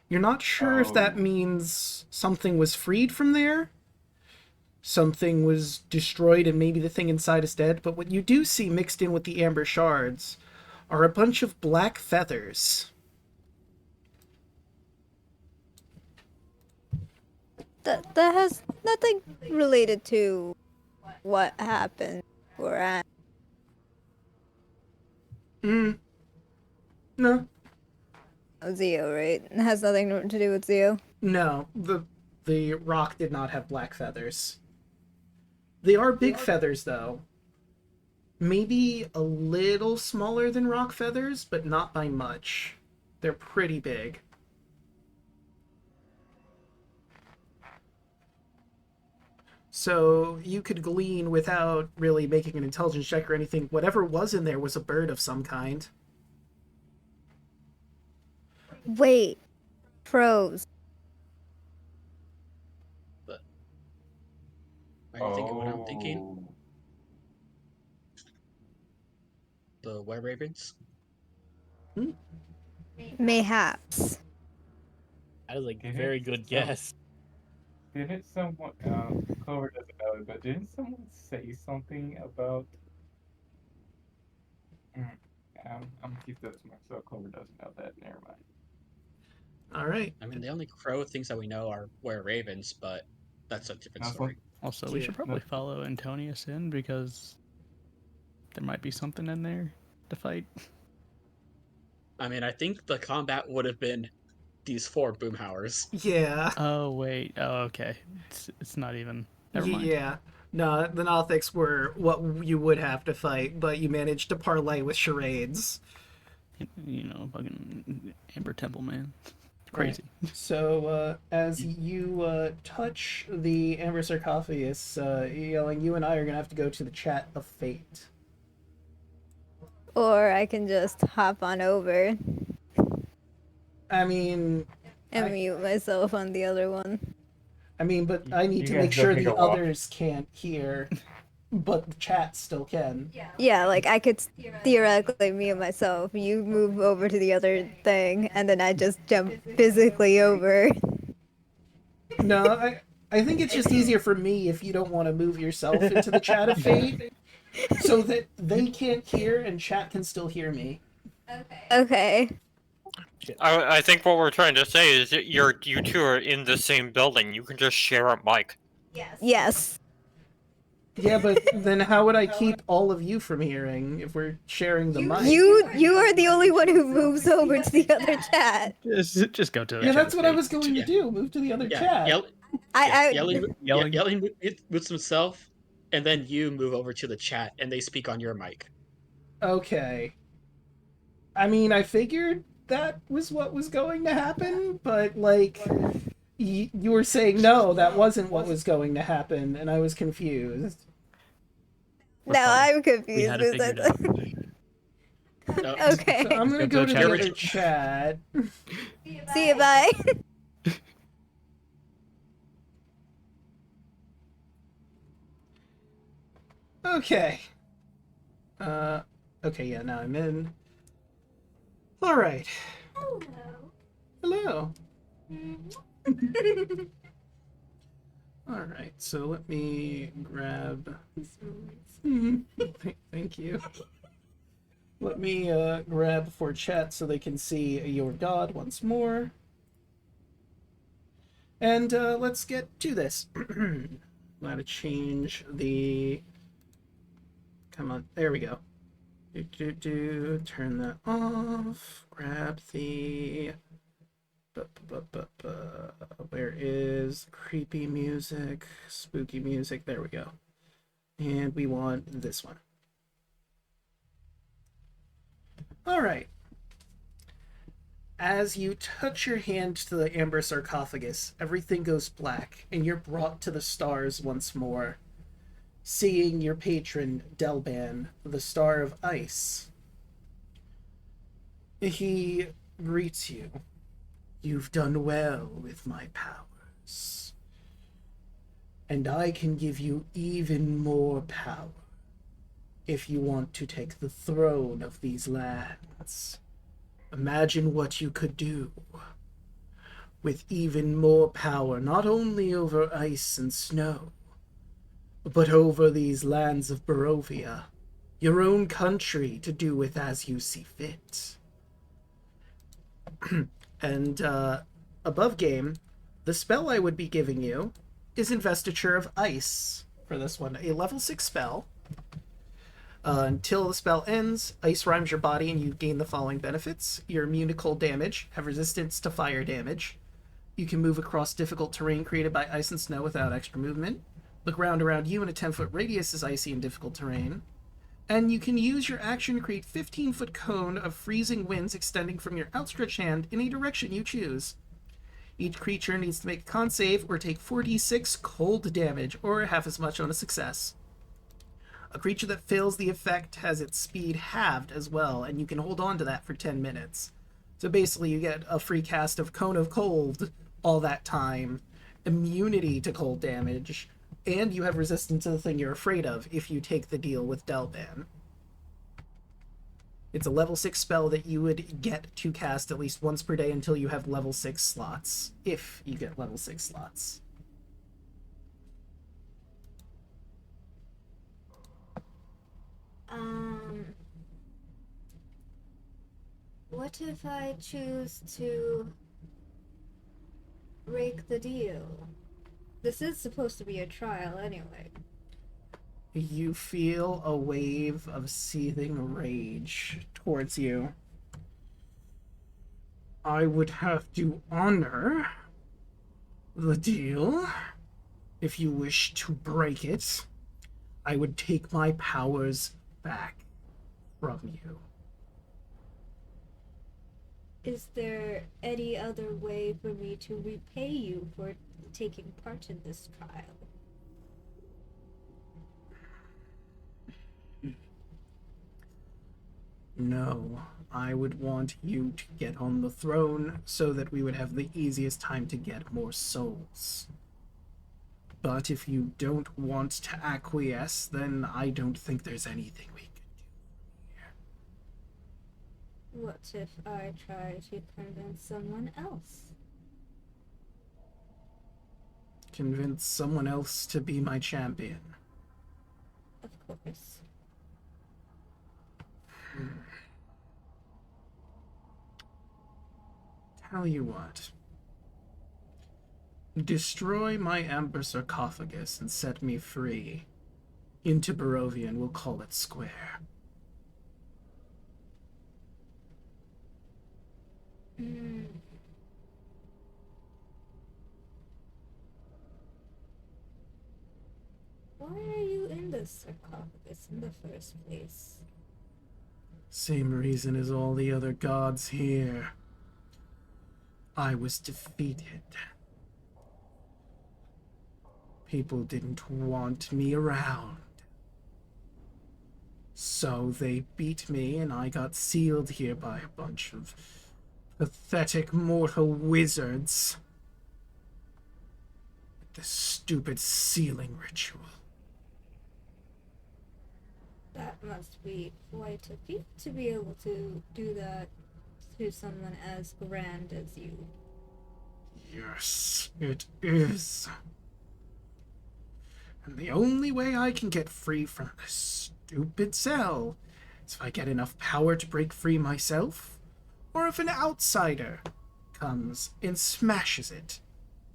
You're not sure if that means something was freed from there, something was destroyed, and maybe the thing inside is dead, but what you do see mixed in with the amber shards are a bunch of black feathers. That has nothing related to what happened or at. No. Zio, right? It has nothing to do with Zio. No, the rock did not have black feathers. They are big feathers, though. Maybe a little smaller than rock feathers, but not by much. They're pretty big. So you could glean without really making an intelligence check or anything. Whatever was in there was a bird of some kind. Wait, pros. But are you thinking what I'm thinking? The were ravens? Mayhaps. That is a Did it? very good guess. Didn't someone, Clover doesn't know it, but didn't someone say something about? I'm gonna keep that to myself. Clover doesn't know that. Never mind. All right. I mean, the only crow things that we know are were ravens, but that's a different That's story. Also, we should probably follow Antonius in because there might be something in there to fight. I mean, I think the combat would have been these 4 boomhowers. Yeah. Oh wait. Oh okay. It's not even. Never mind. Yeah. No, the Nothics were what you would have to fight, but you managed to parlay with charades. You know, fucking Amber Temple, man. Crazy. So, as you touch the Amber Sarcophagus, yelling, you and I are gonna have to go to the Chat of Fate. Or I can just hop on over I mean, and mute myself on the other one. but I need You to guys make sure don't the take a walk. others can't hear, but the chat still can. Yeah, like I could theoretically mute myself. You move over to the other thing, and then I just jump physically over. No, I think it's just easier for me if you don't want to move yourself into the Chat of Fate, so that they can't hear and chat can still hear me. Okay. I think what we're trying to say is that you two are in the same building. You can just share a mic. Yes. Yeah, but then how would I keep all of you from hearing if we're sharing the mic? You are the only one who moves over to the other chat. Just go to the Yeah, Chat that's of what I Fate. was going to do. Move to the other chat. Yelling moves himself, and then you move over to the chat, and they speak on your mic. Okay. I mean, I figured that was what was going to happen, but, like, you were saying no, that wasn't what was going to happen, and I was confused. Now I'm confused. We had to figure it out. Okay. So I'm gonna go to the other chat. See you, bye. Okay. Okay, yeah, now I'm in. Alright. Hello. Alright, so let me grab... Thank you. Let me grab for chat so they can see your god once more. And let's get to this. I'm going to change the... Come on, there we go. Turn that off. Grab the... Where is creepy music, spooky music? There we go. And we want this one. Alright. As you touch your hand to the amber sarcophagus, everything goes black, and you're brought to the stars once more, seeing your patron, Delban, the Star of Ice. He greets you. You've done well with my powers. And I can give you even more power if you want to take the throne of these lands. Imagine what you could do with even more power, not only over ice and snow, but over these lands of Barovia, your own country to do with as you see fit. And above game, the spell I would be giving you is Investiture of Ice for this one, a level 6 spell. Until the spell ends, ice rhymes your body and you gain the following benefits. You're immune to cold damage, have resistance to fire damage. You can move across difficult terrain created by ice and snow without extra movement. Look around you in a 10-foot radius is icy and difficult terrain. And you can use your action to create 15-foot cone of freezing winds extending from your outstretched hand in a direction you choose. Each creature needs to make a con save or take 4d6 cold damage, or half as much on a success. A creature that fails the effect has its speed halved as well, and you can hold on to that for 10 minutes. So basically you get a free cast of Cone of Cold all that time, immunity to cold damage, and you have resistance to the thing you're afraid of if you take the deal with Delban. It's a level 6 spell that you would get to cast at least once per day until you have level 6 slots, if you get level 6 slots. What if I choose to break the deal? This is supposed to be a trial anyway. You feel a wave of seething rage towards you. I would have to honor the deal. If you wish to break it, I would take my powers back from you. Is there any other way for me to repay you for taking part in this trial? No, I would want you to get on the throne so that we would have the easiest time to get more souls. But if you don't want to acquiesce, then I don't think there's anything we can do here. What if I try to convince someone else? Convince someone else to be my champion. Of course. Tell you what. Destroy my amber sarcophagus and set me free. Into Barovian, we'll call it square. Why are you in the sarcophagus in the first place? Same reason as all the other gods here. I was defeated. People didn't want me around. So they beat me and I got sealed here by a bunch of pathetic mortal wizards. This stupid sealing ritual. That must be quite a feat to be able to do that to someone as grand as you. Yes, it is. And the only way I can get free from this stupid cell is if I get enough power to break free myself, or if an outsider comes and smashes it.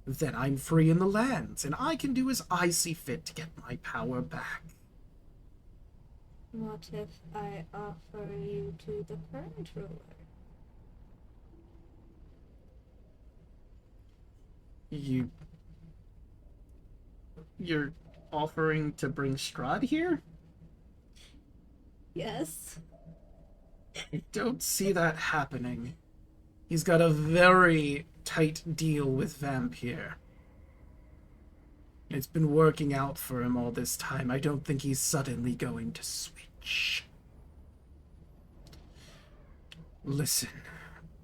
Then I'm free in the lands, and I can do as I see fit to get my power back. What if I offer you to the current ruler? You're offering to bring Strahd here? Yes. I don't see that happening. He's got a very tight deal with Vampire. It's been working out for him all this time. I don't think he's suddenly going to switch. Listen,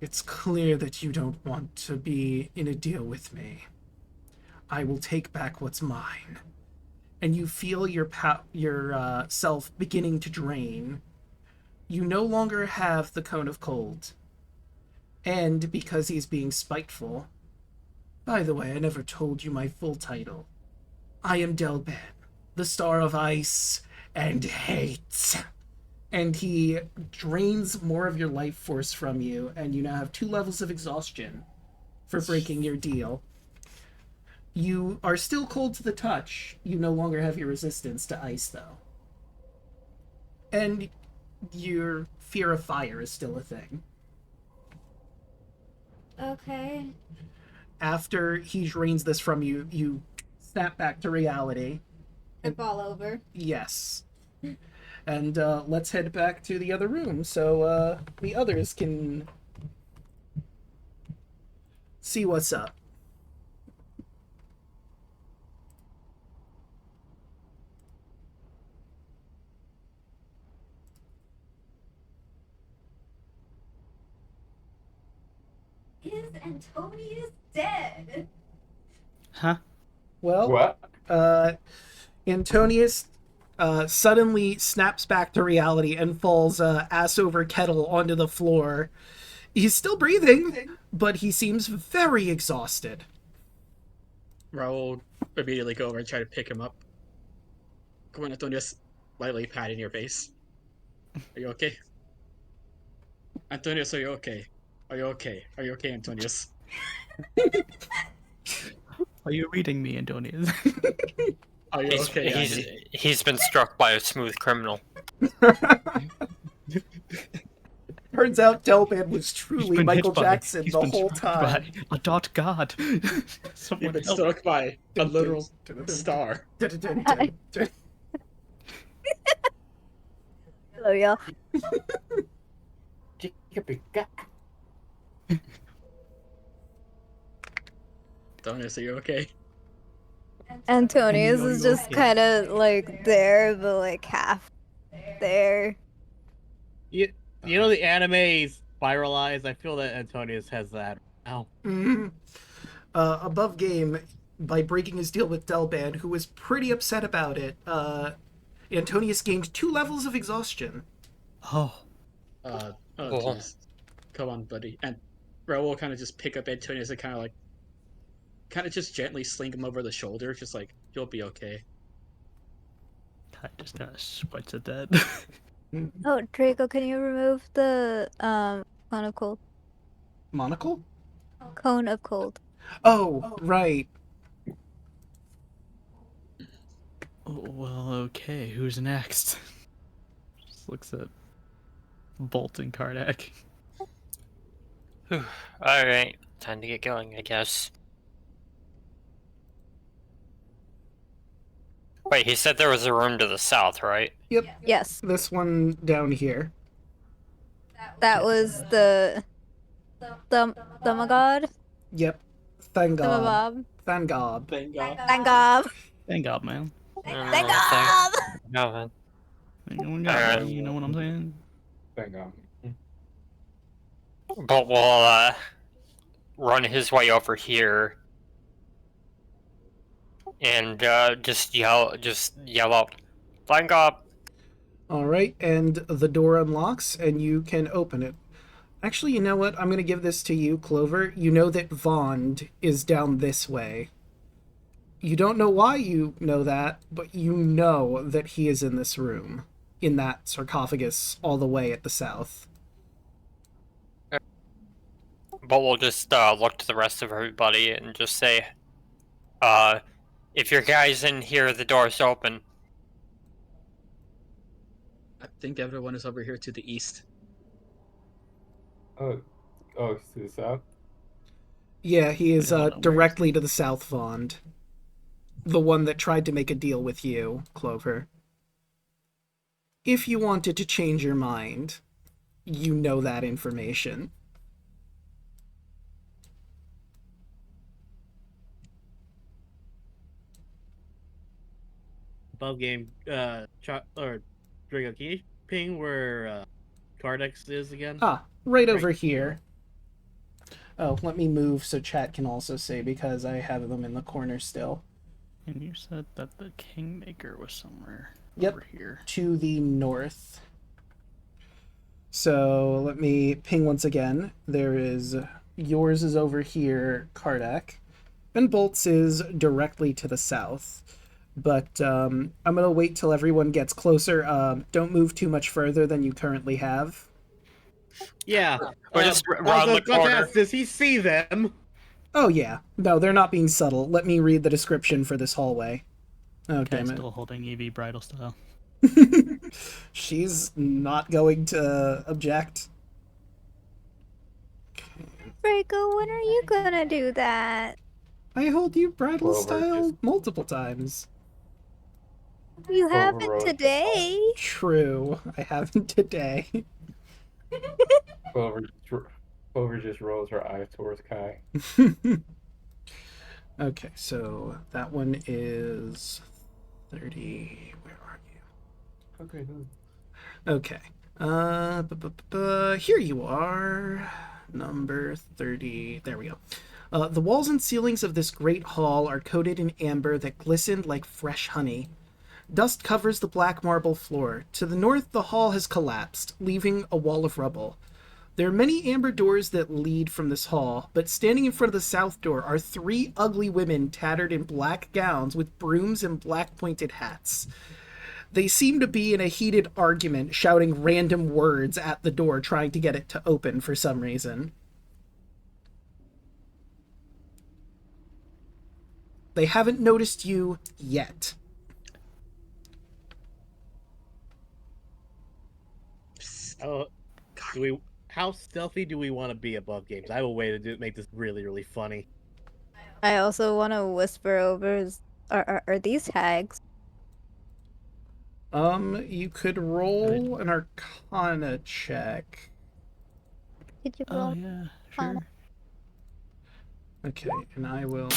it's clear that you don't want to be in a deal with me. I will take back what's mine. And you feel your self beginning to drain. You no longer have the Cone of Cold. And because he's being spiteful... By the way, I never told you my full title. I am Delban, the Star of Ice and Hate. And he drains more of your life force from you, and you now have 2 levels of exhaustion for breaking your deal. You are still cold to the touch. You no longer have your resistance to ice, though. And your fear of fire is still a thing. Okay. After he drains this from you, you snap back to reality. And fall over. Yes. And let's head back to the other room so the others can see what's up. Is Antonius dead? Huh? Well, What? Antonius suddenly snaps back to reality and falls ass over kettle onto the floor. He's still breathing, but he seems very exhausted. Raul immediately go over and try to pick him up. Come on, Antonius. Lightly patting your face. Are you okay? Antonius, are you okay? Are you okay? Are you okay, Antonius? Are you reading me, Antonius? Are you okay, Annie? He's been struck by a smooth criminal. Turns out Delban was He's truly been hit Michael by- Jackson he's the been whole struck time. by a dot god. You've Someone been help. struck by a literal star. Hello, y'all. Antonius, are you okay? Antonius Annie, are is you just okay? kind of like there, but like half there. You know the anime's spiralized. I feel that Antonius has that. Ow. Mhm. Above game, by breaking his deal with Delban, who was pretty upset about it, Antonius gained 2 levels of exhaustion. Oh, Oh, Cool. jeez. Come on, buddy. And Raul will kind of just pick up Antonius and kind of just gently sling him over the shoulder, just like, you'll be okay. I just kind of sweats at that. Oh, Draco, can you remove the cone of cold? Monocle? Cone of cold. Oh, right. Oh, well, okay. Who's next? Just looks at Bolt and Kardak. Alright, time to get going, I guess. Wait, he said there was a room to the south, right? Yep, Yes, this one down here. that was the Thumagod. Yep. Thangob. Thumabob. Thangob. Thank God. Thangob. Thank God, man. Thangob. No, man. Thank God, you know what I'm saying? Thank God. But we'll run his way over here and just yell out, "Thank God!" Alright, and the door unlocks, and you can open it. Actually, you know what? I'm going to give this to you, Clover. You know that Vond is down this way. You don't know why you know that, but you know that he is in this room, in that sarcophagus all the way at the south. But we'll just look to the rest of everybody and just say, if your guy's in here, the door's open. I think everyone is over here to the east. Oh, it's to the south? Yeah, he is Wait, hold on, directly to the south, Vond. The one that tried to make a deal with you, Clover. If you wanted to change your mind, you know that information. Above game, or Draco, can you ping where Cardex is again? Right over here. Oh, let me move so chat can also say, because I have them in the corner still. And you said that the Kingmaker was somewhere Yep. over here. To the north. So let me ping once again. There is yours is over here, Kardak, and Bolt's is directly to the south. But I'm gonna wait till everyone gets closer. Don't move too much further than you currently have. Yeah. We're just I was round the about to corner. ask, does he see them? Oh yeah, no, they're not being subtle. Let me read the description for this hallway. Oh Okay, damn it. still holding Evie bridal style. She's not going to object. Draco, when are you gonna do that? I hold you bridal Clover, style just- You multiple times. haven't Overrode. today. True, I haven't today. Clover just rolls her eyes towards Kai. Okay, so that one is 30. Where are you? Okay, Okay. Here you are. number 30. There we go. The walls and ceilings of this great hall are coated in amber that glistened like fresh honey. Dust covers the black marble floor. To the north, the hall has collapsed, leaving a wall of rubble. There are many amber doors that lead from this hall, but standing in front of the south door are 3 ugly women tattered in black gowns with brooms and black pointed hats. They seem to be in a heated argument, shouting random words at the door, trying to get it to open for some reason. They haven't noticed you yet. Oh, how stealthy do we want to be above games? I have a way to make this really, really funny. I also want to whisper over. Are these hags? You could roll an Arcana check. Could you Oh roll? yeah, sure. Okay, and I will.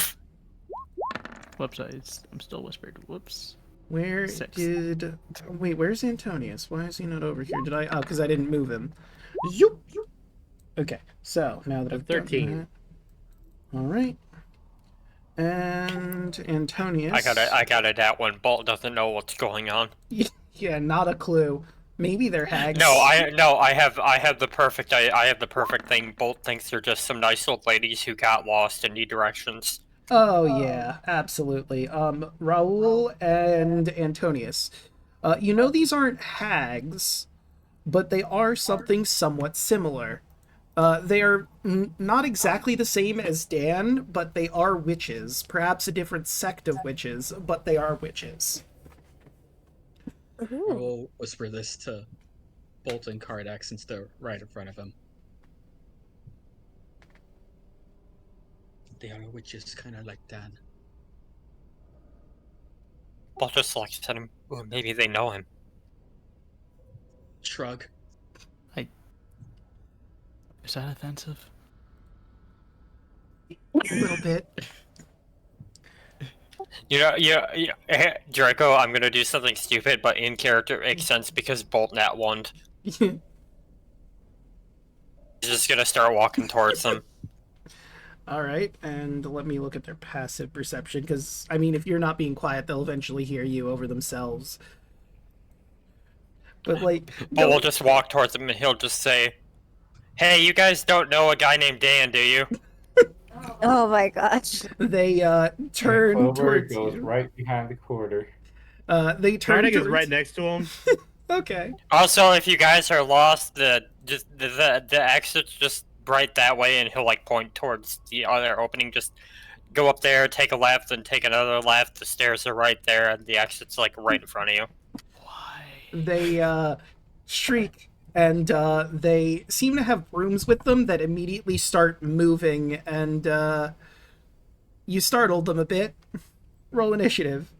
Whoops, I'm still whispered. Whoops. Where 6. did... Wait, where's Antonius? Why is he not over here? Did I... Oh, because I didn't move him. Yoop! Okay, so now that I've 13. Alright. And Antonius... I got it. That one. Bolt doesn't know what's going on. Yeah, not a clue. Maybe they're hags. No, I have the perfect thing. Bolt thinks they're just some nice old ladies who got lost and need directions. Oh, yeah, absolutely. Raoul and Antonius. You know these aren't hags, but they are something somewhat similar. They are not exactly the same as Dan, but they are witches. Perhaps a different sect of witches, but they are witches. I will whisper this to Bolt and Kardak since they're right in front of him. They are witches, kind of like Dan. Bolt just looks at him. Or maybe they know him. Shrug. Is that offensive? A little bit. Draco, I'm gonna do something stupid, but in character it makes sense because Bolt nat one. He's just gonna start walking towards them. Alright, and let me look at their passive perception, because, I mean, if you're not being quiet, they'll eventually hear you over themselves. But, like... Bolt will just walk towards him and he'll just say, "Hey, you guys don't know a guy named Dan, do you?" Oh my gosh. They, turn Clover towards goes you. right behind the quarter. They turn Kardak towards... is right next to him. Okay. Also, if you guys are lost, the exit's just right that way, and he'll like point towards the other opening. Just go up there, take a left, and take another left. The stairs are right there, and the exit's like right in front of you. Why? They, shriek, and, they seem to have brooms with them that immediately start moving, and, you startled them a bit. Roll initiative.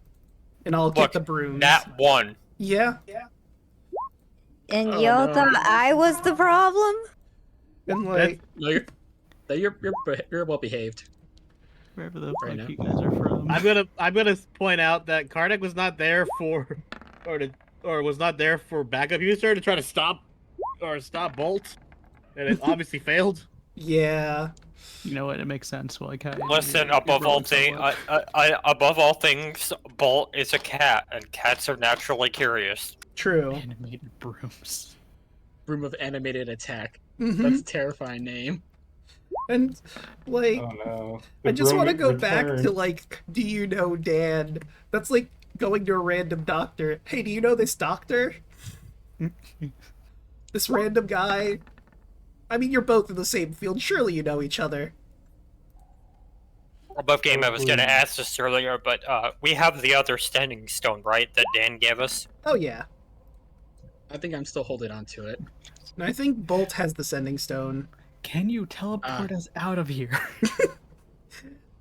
And I'll get the brooms. Nat 1. Yeah. And y'all thought I was the problem? And like... You're well behaved. Wherever the Right fuck now. you guys are from. I'm gonna point out that Kardak was not there or was not there for backup. He was there to try to stop Bolt, and it obviously failed. Yeah. You know what? It makes sense. Like, Listen, above all things, Bolt is a cat, and cats are naturally curious. True. Animated brooms. Broom of Animated Attack. Mhm. That's a terrifying name. And, like, Oh no. I just want to go Return. back to, like, do you know Dan? That's like going to a random doctor. Hey, do you know this doctor? This random guy? I mean, you're both in the same field. Surely you know each other. Above game, I was gonna ask this earlier, but we have the other standing stone, right, that Dan gave us? Oh, yeah. I think I'm still holding on to it. And I think Bolt has the sending stone. Can you teleport us out of here?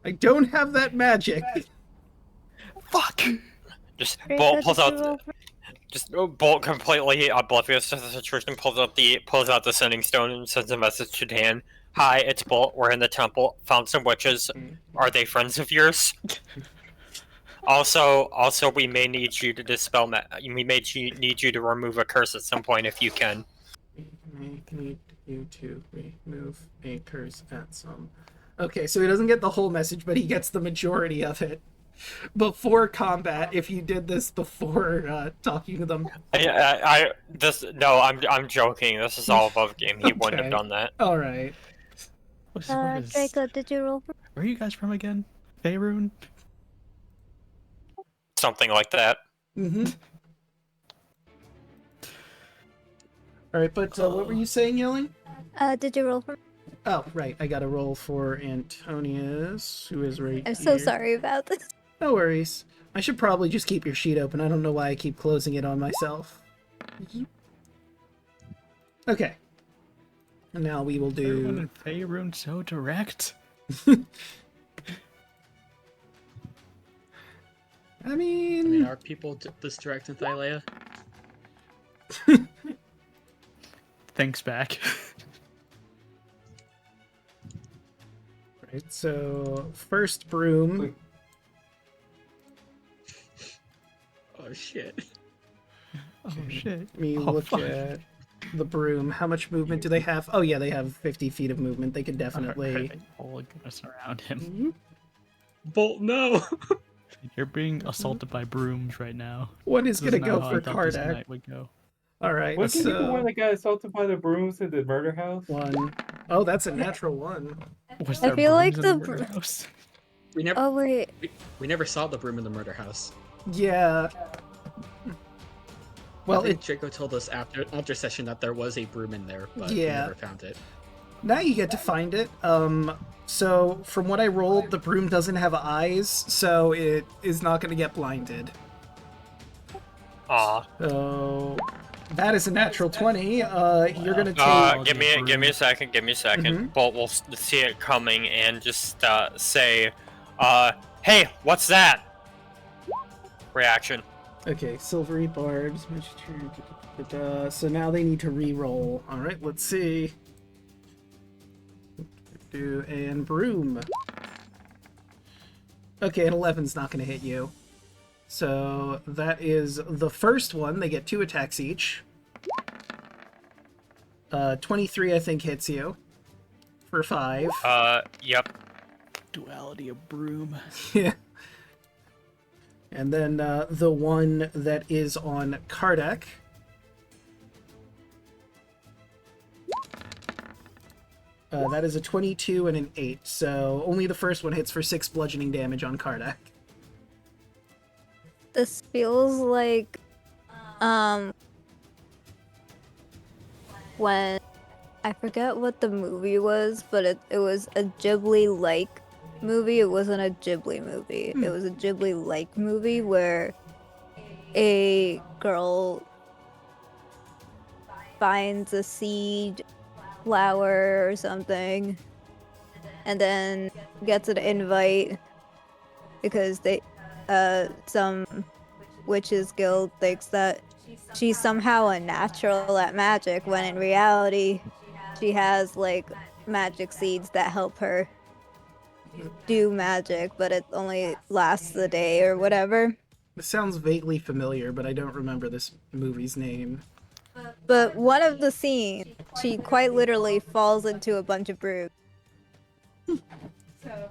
I don't have that magic. Fuck! Just Bolt pulls out. Just Bolt completely oblivious to the situation pulls out the sending stone and sends a message to Dan. "Hi, it's Bolt. We're in the temple. Found some witches. Are they friends of yours? Also, we may need you to need you to remove a curse at some point if you can." you to remove anchors at some. Okay, so he doesn't get the whole message, but he gets the majority of it. Before combat, if you did this before talking to them. I'm joking. This is all above game. He wouldn't have done that. All right. Draco, did you roll? Where are you guys from again? Faerun? Something like that. Mm-hmm. All right, but what were you saying, Yelling? Did you roll for me? Oh, right. I got a roll for Antonius, who is right I'm here. so sorry about this. No worries. I should probably just keep your sheet open. I don't know why I keep closing it on myself. Okay. And now we will Everyone do... in Faerun so direct. I mean... are people this direct in Thylea? Thanks back. Right, so first broom. Oh shit. Oh shit. Let me Oh, look fuck. at the broom. How much movement do they have? Oh yeah, they have 50 feet of movement. They could definitely... All gonna surround him. Bolt, no! You're being assaulted by brooms right now. One is This gonna go not how for I thought this Kardak. night would go. All right, Wasn't he the so one that got assaulted by the brooms in the murder house? one. Oh, that's a natural one. Was I there feel like brooms in the murder house? We never Oh wait. we never saw the broom in the murder house. Yeah. Well, I think Draco told us after session that there was a broom in there, but we Yeah. never found it. now you get to find it. So from what I rolled, the broom doesn't have eyes, so it is not going to get blinded. Aw. So that is a natural 20. You're going to take... Give me a second. Give me a second. Bolt will see it coming and just say, "Hey, what's that?" Reaction. Okay, silvery barbs. So now they need to re-roll. All right, let's see. And broom. Okay, an 11's not going to hit you. So that is the first one. They get 2 attacks each. 23, I think, hits you. For 5. Yep. Duality of broom. Yeah. And then the one that is on Kardak. That is a 22 and an 8, so only the first one hits for 6 bludgeoning damage on Kardak. This feels like when I forget what the movie was, but it was a Ghibli-like movie. It wasn't a Ghibli movie. It was a Ghibli-like movie where a girl finds a seed flower or something and then gets an invite because some witches guild thinks that she's somehow a natural at magic when in reality she has like magic seeds that help her do magic, but it only lasts a day or whatever. This sounds vaguely familiar, but I don't remember this movie's name. But one of the scenes, she quite literally falls into a bunch of brooms.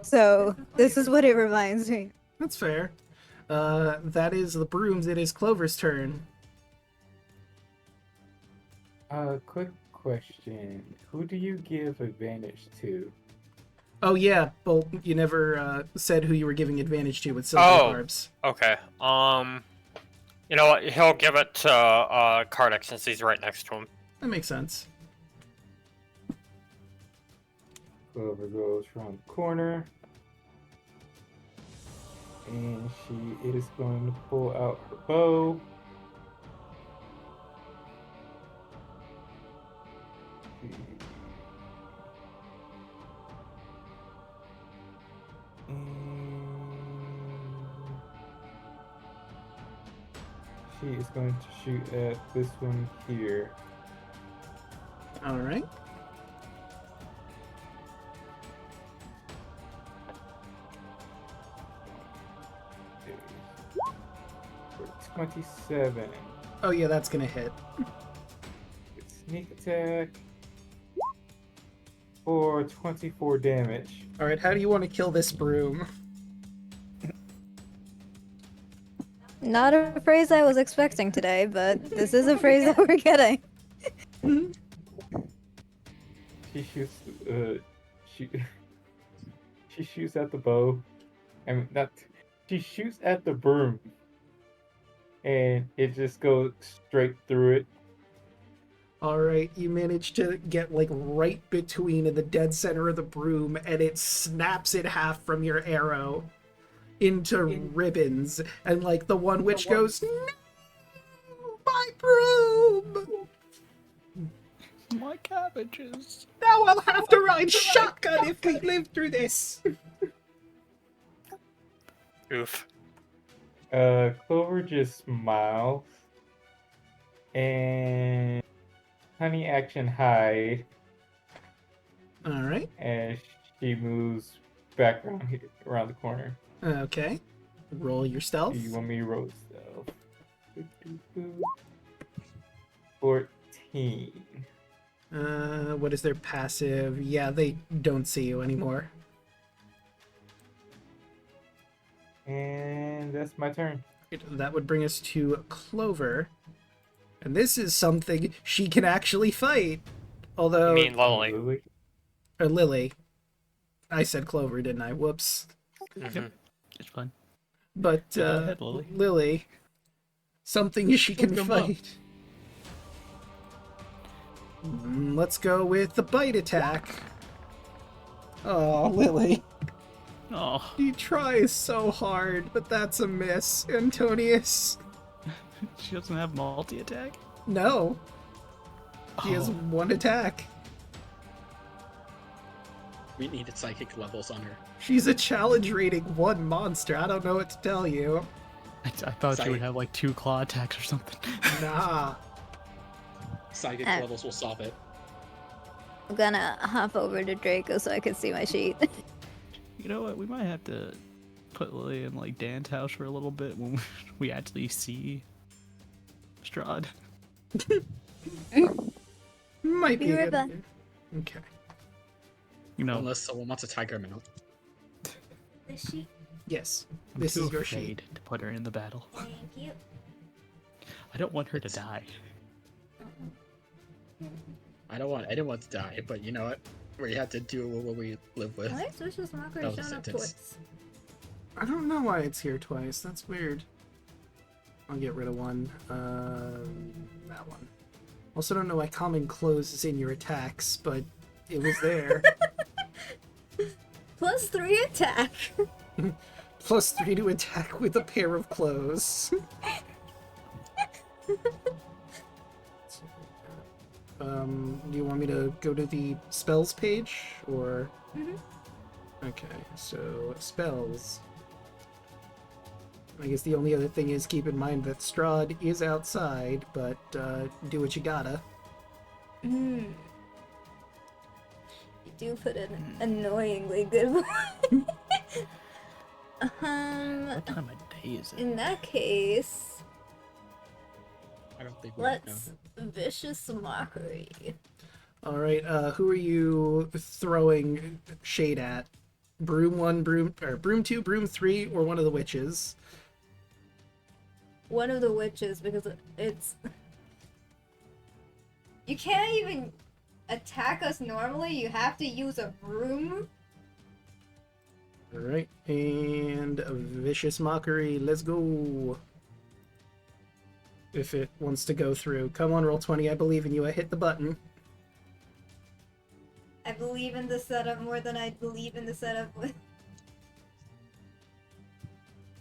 So this is what it reminds me. That's fair. That is the brooms. It is Clover's turn. Quick question. Who do you give advantage to? Oh yeah, Bolt, you never said who you were giving advantage to with silver barbs. Okay. You know what? He'll give it to Kardak since he's right next to him. That makes sense. Clover goes around the corner. And she is going to pull out her bow. She is going to shoot at this one here. All right. For 27. Oh yeah, that's gonna hit. Sneak attack. for 24 damage. Alright, how do you want to kill this broom? Not a phrase I was expecting today, but this is a phrase that we're getting. She shoots. She she shoots at the bow. I mean, not. She shoots at the broom, and it just goes straight through it. Alright, you manage to get like right between in the dead center of the broom, and it snaps in half from your arrow into ribbons, and like the one witch goes, "No! My broom! My cabbages. Now I'll have to ride shotgun if we live through this!" Oof. Clover just smiles, and honey action hide, Alright, and she moves back around the corner. okay. Roll your stealth. Do you want me to roll stealth? 14. What is their passive? Yeah, they don't see you anymore. And that's my turn. That would bring us to Clover. And this is something she can actually fight. Although... You mean Lily? Lily? Or Lily. I said Clover, didn't I? Whoops. Mhm. It's fine. But, Go ahead, Lily. Lily. Something she can Come on. fight. Let's go with the bite attack. Oh, Lily. Oh, You try so hard, but that's a miss, Antonius. she doesn't have multi-attack? No. She has Oh. one attack. We needed psychic levels on her. She's a challenge rating 1 monster. I don't know what to tell you. I thought she would have like 2 claw attacks or something. Nah. Psychic Ah. levels will solve it. I'm gonna hop over to Draco so I can see my sheet. You know what? We might have to put Lily in like Dan's house for a little bit when we actually see Strahd. Might be Be a right good back. idea. Okay. You know, Unless someone wants a tiger mount. Is she? Yes. I'm This too is your afraid sheet. to put her in the battle. Thank you. I don't want her to die. I don't want anyone to die, but you know what? We have to do what we live with. Why is Vicious Mockery That was a showing up sentence. twice? I don't know why it's here twice. That's weird. I'll get rid of one. That one. Also don't know why common clothes is in your attacks, but it was there. +3 attack. +3 to attack with a pair of clothes. Do you want me to go to the spells page, or? Okay, so spells. I guess the only other thing is keep in mind that Strahd is outside, but do what you gotta. You do put an annoyingly good one. What time of day is it? In that case, I don't think we know. let's Vicious Mockery. Alright, who are you throwing shade at? Broom 1, Broom 2, Broom 3, or one of the witches? One of the witches, because it's... You can't even attack us normally, you have to use a broom. Alright, and a Vicious Mockery, let's go. If it wants to go through. Come on, roll 20, I believe in you, I hit the button. I believe in the setup more than I believe in the setup with...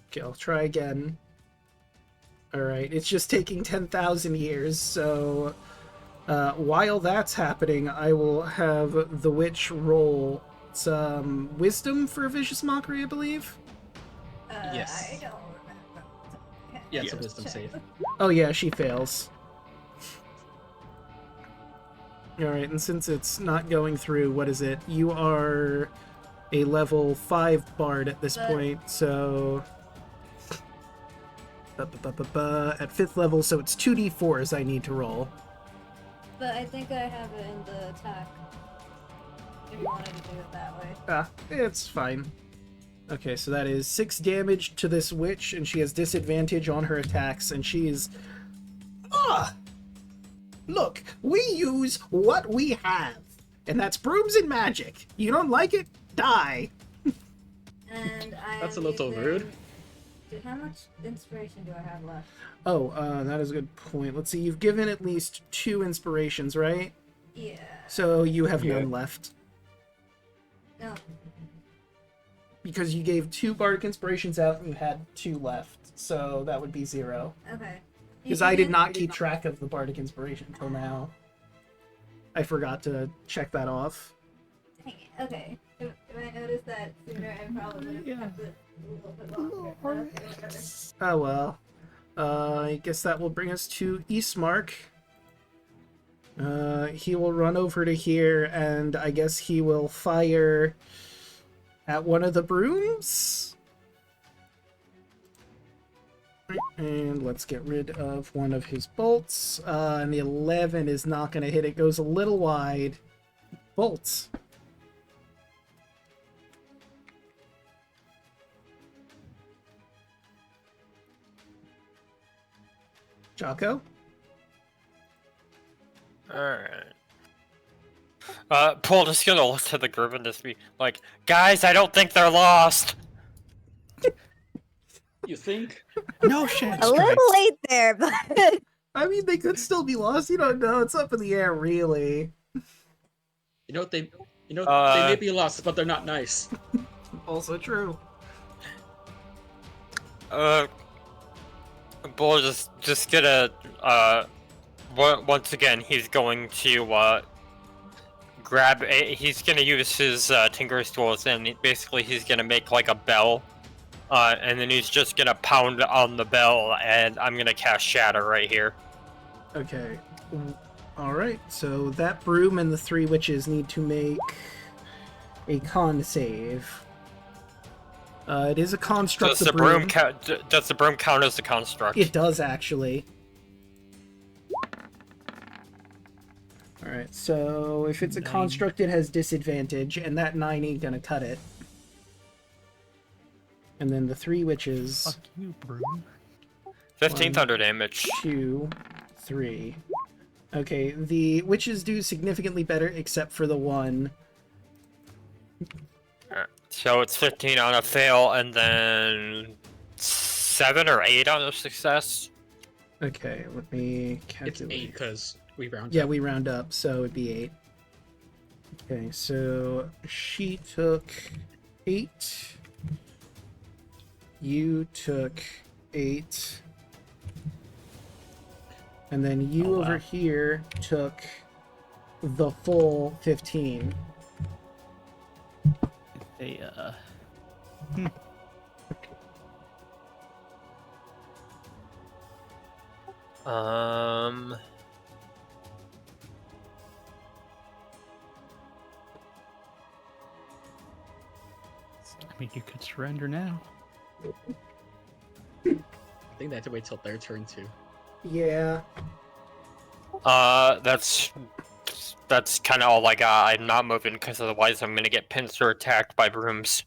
Okay, I'll try again. Alright, it's just taking 10,000 years, so... while that's happening, I will have the witch roll some wisdom for Vicious Mockery, I believe? Yes. I don't remember. Yeah, it's a wisdom save. Oh yeah, she fails. Alright, and since it's not going through, what is it? You are a level 5 bard at this point, so... At 5th level, so it's 2d4s I need to roll. But I think I have it in the attack. if you wanted to do it that way. It's fine. Okay, so that is 6 damage to this witch, and she has disadvantage on her attacks, and she is... Look, we use what we have, and that's brooms and magic. You don't like it? Die. And I That's a little rude. How much inspiration do I have left? Oh, that is a good point. Let's see, you've given at least 2 inspirations, right? Yeah. So you have none left. No. Because you gave 2 bardic inspirations out and you had 2 left, so that would be 0. Okay. Because I did not keep track of the bardic inspiration until now. I forgot to check that off. Dang it. Okay. If I noticed that sooner, I probably would have kept it a little bit longer. Okay, whatever. Oh well. I guess that will bring us to Eastmark. He will run over to here, and I guess he will fire at one of the brooms. And let's get rid of one of his bolts. And the 11 is not going to hit. It goes a little wide. Bolts. Jocko? Alright. Paul just gonna look to the group and just be like, guys, I don't think they're lost. You think? No shit. A little late there, but I mean, they could still be lost. You don't know. It's up in the air, really. You know what they may be lost, but they're not nice. Also true. Bull just gonna once again he's going to he's gonna use his tinker's tools, and basically he's gonna make like a bell, and then he's just gonna pound on the bell, and I'm gonna cast Shatter right here. Okay. Alright, so that broom and the 3 witches need to make a con save. It is a construct. Does the broom count as a construct? It does, actually. Alright, so if it's a 9. construct, it has disadvantage, and that 9 ain't gonna cut it. And then the 3 witches. Fuck you, broom. 15 thunder damage. 2, 3. Okay, the witches do significantly better, except for the 1. So it's 15 on a fail, and then 7 or 8 on a success. Okay, let me It's calculate. 8 because we round Yeah, up. we round up, so it'd be 8. Okay, so she took 8. You took 8. And then you Oh, wow. over here took the full 15. They I mean, you could surrender now. I think they have to wait till their turn too. Yeah. That's kind of all I got. I'm not moving because otherwise I'm gonna get pinched or attacked by brooms.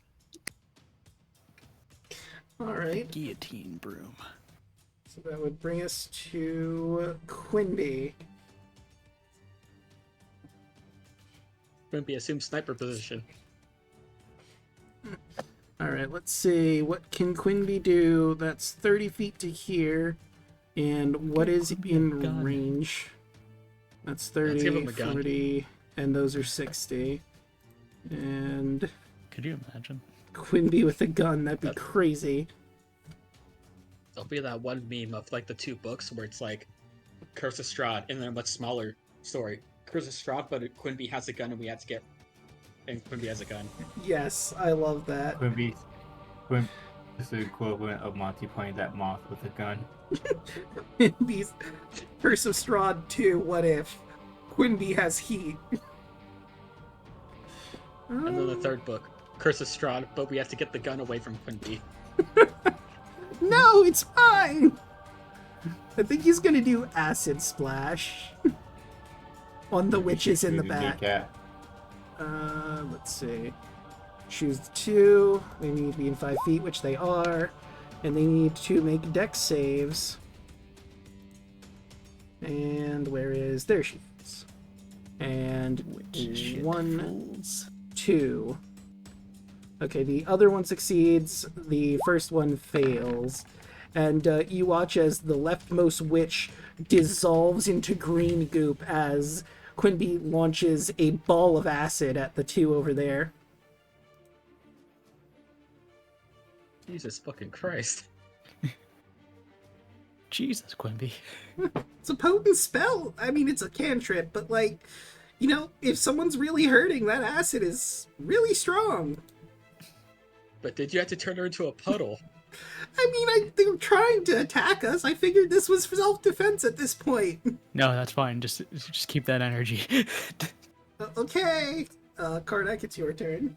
Alright. Guillotine broom. So that would bring us to Quinby. Wouldn't be assumed sniper position. Alright, let's see. What can Quinby do? That's 30 feet to here. And what is Quinby a in gun? range? That's Let's give 30, him a gun. 40, and those are 60. And Could you imagine? Quinby with a gun, that'd be That's- crazy. There'll be that one meme of like the 2 books where it's like Curse of Strahd and then a much smaller story. Curse of Strahd, but Quinby has a gun and we had to get. And Quinby has a gun. Yes, I love that. Quimby is the equivalent of Monty playing that moth with a gun. Quinby's Curse of Strahd 2, what if? Quinby has heat. And then the 3rd book, Curse of Strahd, but we have to get the gun away from Quinby. No, it's fine! I think he's gonna do acid splash on the witches in the Shooting their back. cat. Let's see. Choose the 2. They need to be in 5 feet, which they are. And they need to make dex saves. And where is... There she is. And 1, 2. Okay, the other one succeeds. The first one fails. And you watch as the leftmost witch dissolves into green goop as Quimby launches a ball of acid at the 2 over there. Jesus fucking Christ. Jesus, Quimby. It's a potent spell. I mean, it's a cantrip, but like, you know, if someone's really hurting, that acid is really strong. But did you have to turn her into a puddle? I mean, they were trying to attack us. I figured this was self-defense at this point. No, that's fine. Just keep that energy. Okay. Karnak, it's your turn.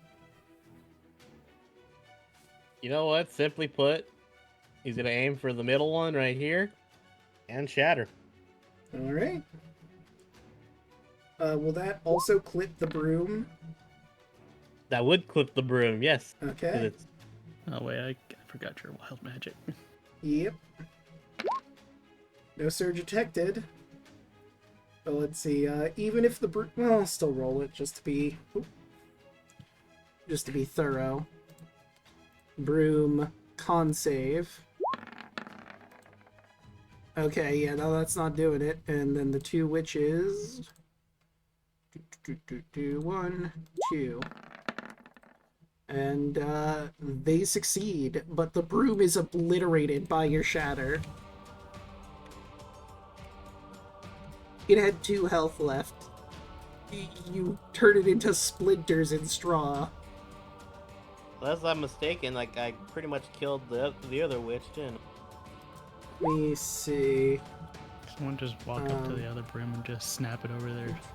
You know what? Simply put, he's gonna aim for the middle one right here, and shatter. All right. Will that also clip the broom? That would clip the broom, yes. 'cause Okay. it's- Oh wait, I forgot your wild magic. Yep. No surge detected. But let's see. Even if the broom, well, I'll still roll it just to be thorough. Broom con save. Okay, yeah, no, that's not doing it. And then the 2 witches. 1, 2. And they succeed, but the broom is obliterated by your shatter. It had 2 health left. You turn it into splinters and straw. Unless I'm mistaken, like I pretty much killed the other witch, didn't I? Let me see. Someone just walk up to the other broom and just snap it over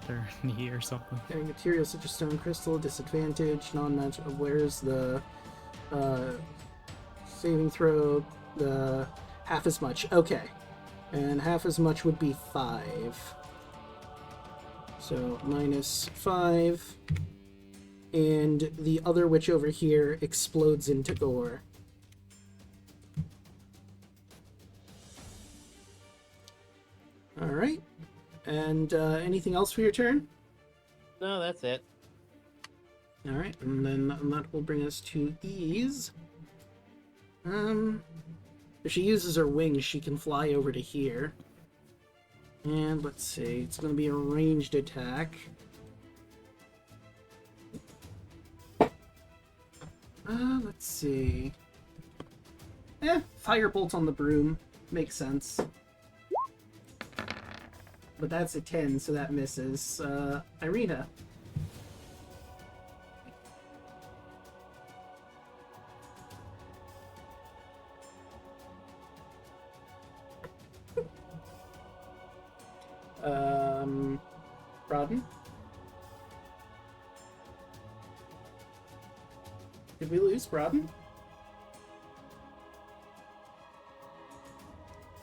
their knee or something. Getting materials such as stone crystal, disadvantage, non-magic. Where's the saving throw? The half as much. Okay. And half as much would be 5. So -5. And the other witch over here explodes into gore. Alright. And anything else for your turn? No, that's it. Alright, and then that will bring us to Ease. If she uses her wings, she can fly over to here. And let's see, it's going to be a ranged attack. Let's see. Firebolt on the broom. Makes sense. But that's a 10, so that misses. Irina. Rodden? Did we lose Rodden?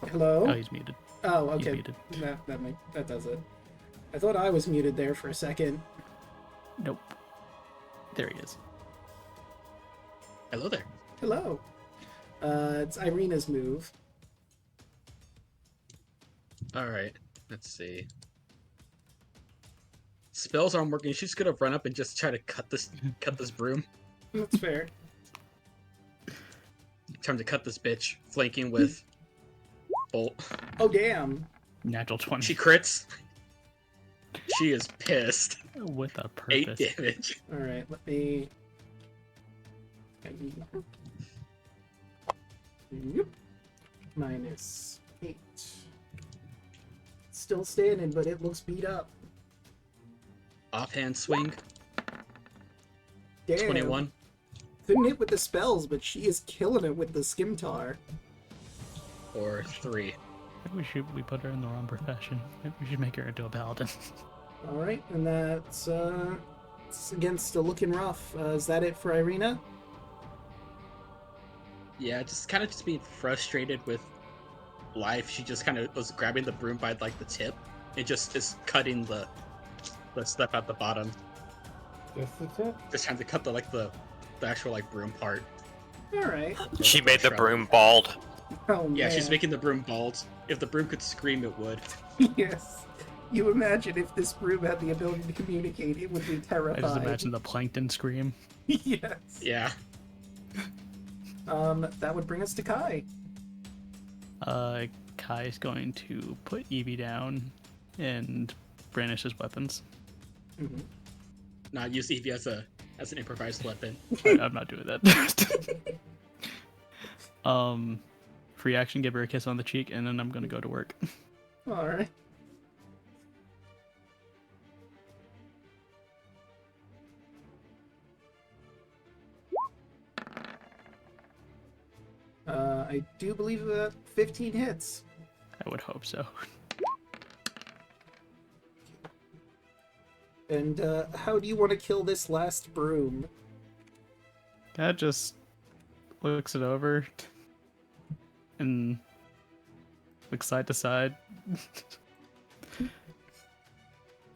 Hello? Oh, he's muted. Oh, He's okay. muted. That does it. I thought I was muted there for a second. Nope. There he is. Hello there. Hello. It's Irina's move. Alright, let's see. Spells aren't working. She's gonna run up and just try to cut this broom. That's fair. Time to cut this bitch, flanking with bolt. Oh, damn. Natural 20. She crits. She is pissed. With a 8 purpose. damage. Alright, let me... Yep. -8. Still standing, but it looks beat up. Offhand swing. Damn. 21. Couldn't hit with the spells, but she is killing it with the Skimtar. Or 3. Maybe we put her in the wrong profession. Maybe we should make her into a paladin. Alright, and that's it's against a looking rough. Is that it for Irina? Yeah, just kind of just being frustrated with life. She just kind of was grabbing the broom by like the tip. It just is cutting the stuff at the bottom. Just the tip. Just trying to cut the actual like broom part. Alright. She made the Shroud. broom bald. Oh, Yeah, she's man. making the broom bald. If the broom could scream, it would. Yes. You imagine if this broom had the ability to communicate, it would be I terrifying. just imagine the plankton scream. Yes. Yeah. That would bring us to Kai. Kai's going to put Evie down and brandish his weapons. Mm-hmm. Not use Eevee as an improvised weapon. I'm not doing that. Free action, give her a kiss on the cheek, and then I'm gonna go to work. Alright. I do believe that 15 hits. I would hope so. And how do you want to kill this last broom? Cat just looks it over and looks side to side.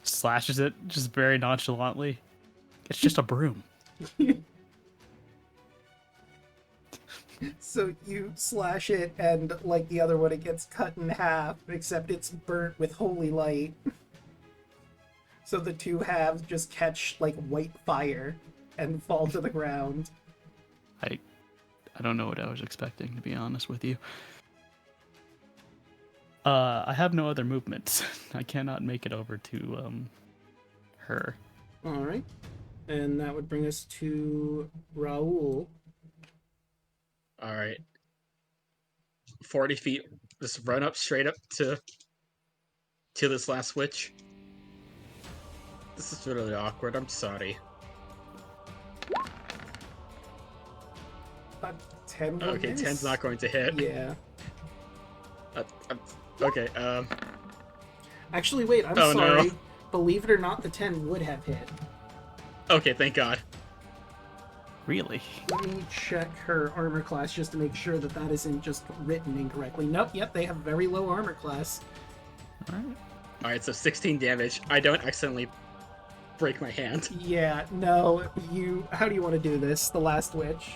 Slashes it just very nonchalantly. It's just a broom. So you slash it, and like the other one, it gets cut in half, except it's burnt with holy light. So the two halves just catch like white fire and fall to the ground. I don't know what I was expecting, to be honest with you. I have no other movements. I cannot make it over to her. Alright. And that would bring us to Raoul. Alright. 40 feet. Just run up straight up to this last switch. This is really awkward. I'm sorry. 10 will Okay, miss. 10's not going to hit. Yeah. Okay, Actually, wait, I'm Oh, no. sorry. Believe it or not, the 10 would have hit. okay, thank God. Really? Let me check her armor class just to make sure that that isn't just written incorrectly. Nope, yep, they have very low armor class. Alright. Alright, so 16 damage. I don't accidentally break my hand. Yeah, no, you... How do you want to do this? The last witch?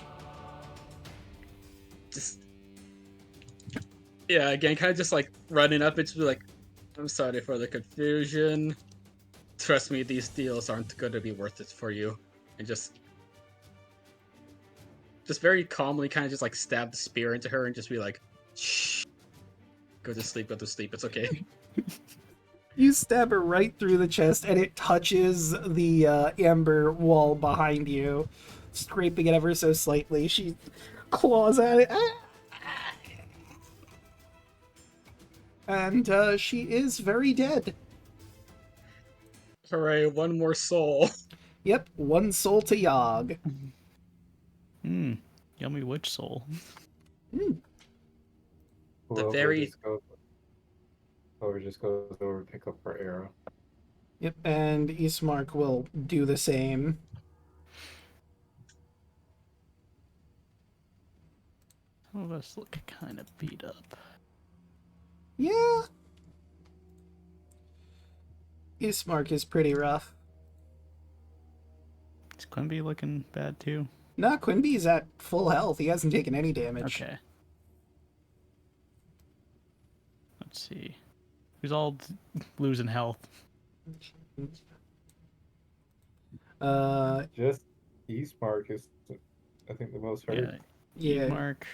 Just... Yeah, again, kind of just like running up and just be like, I'm sorry for the confusion. Trust me, these deals aren't going to be worth it for you. And just very calmly kind of just like stab the spear into her and just be like, shh. Go to sleep, it's okay. You stab her right through the chest, and it touches the amber wall behind you, scraping it ever so slightly. She claws at it. And she is very dead. Hooray, one more soul. Yep, one soul to Yogg. Yummy witch soul. Clover just goes over and pick up her arrow. Yep, and Ismark will do the same. Some of us look kind of beat up. Yeah. Ismark is pretty rough. Is Quimby looking bad too? Nah, Quimby's at full health. He hasn't taken any damage. Okay. Let's see. Who's all losing health? Just Eastmark is, I think, the most hurt. Yeah. Mark.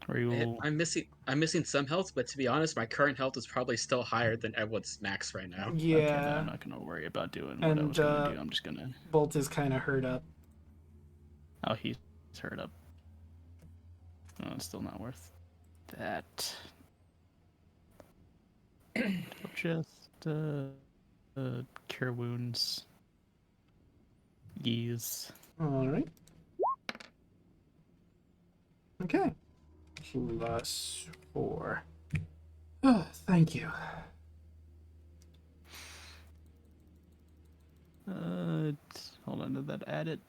Or you will... I'm missing some health, but to be honest, my current health is probably still higher than Edward's max right now. Yeah. Okay, then I'm not gonna worry about doing what I was gonna do. I'm just gonna... Bolt is kind of hurt up. Oh, he's hurt up. Oh, it's still not worth that. Just cure wounds. Ease. Alright. Okay. +4. Oh, thank you. Hold on, did that add it?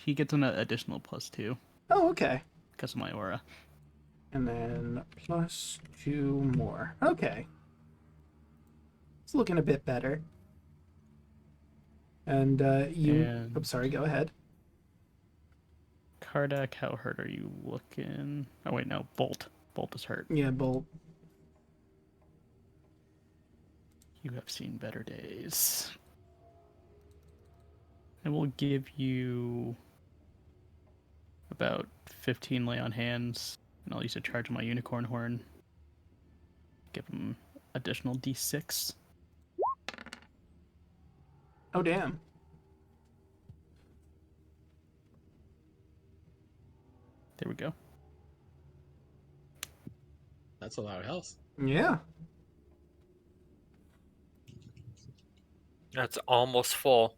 He gets an additional +2 Oh, okay. because of my aura. And then +2 more. Okay. It's looking a bit better. And you. And- I'm sorry. Go ahead. Kardak, how hurt are you looking? Oh wait, no, Bolt. Bolt is hurt. Yeah, Bolt. You have seen better days. And we'll give you about 15 lay on hands, and I'll use a charge of my unicorn horn. Give him additional d6. Oh damn. There we go. That's a lot of health. Yeah. That's almost full.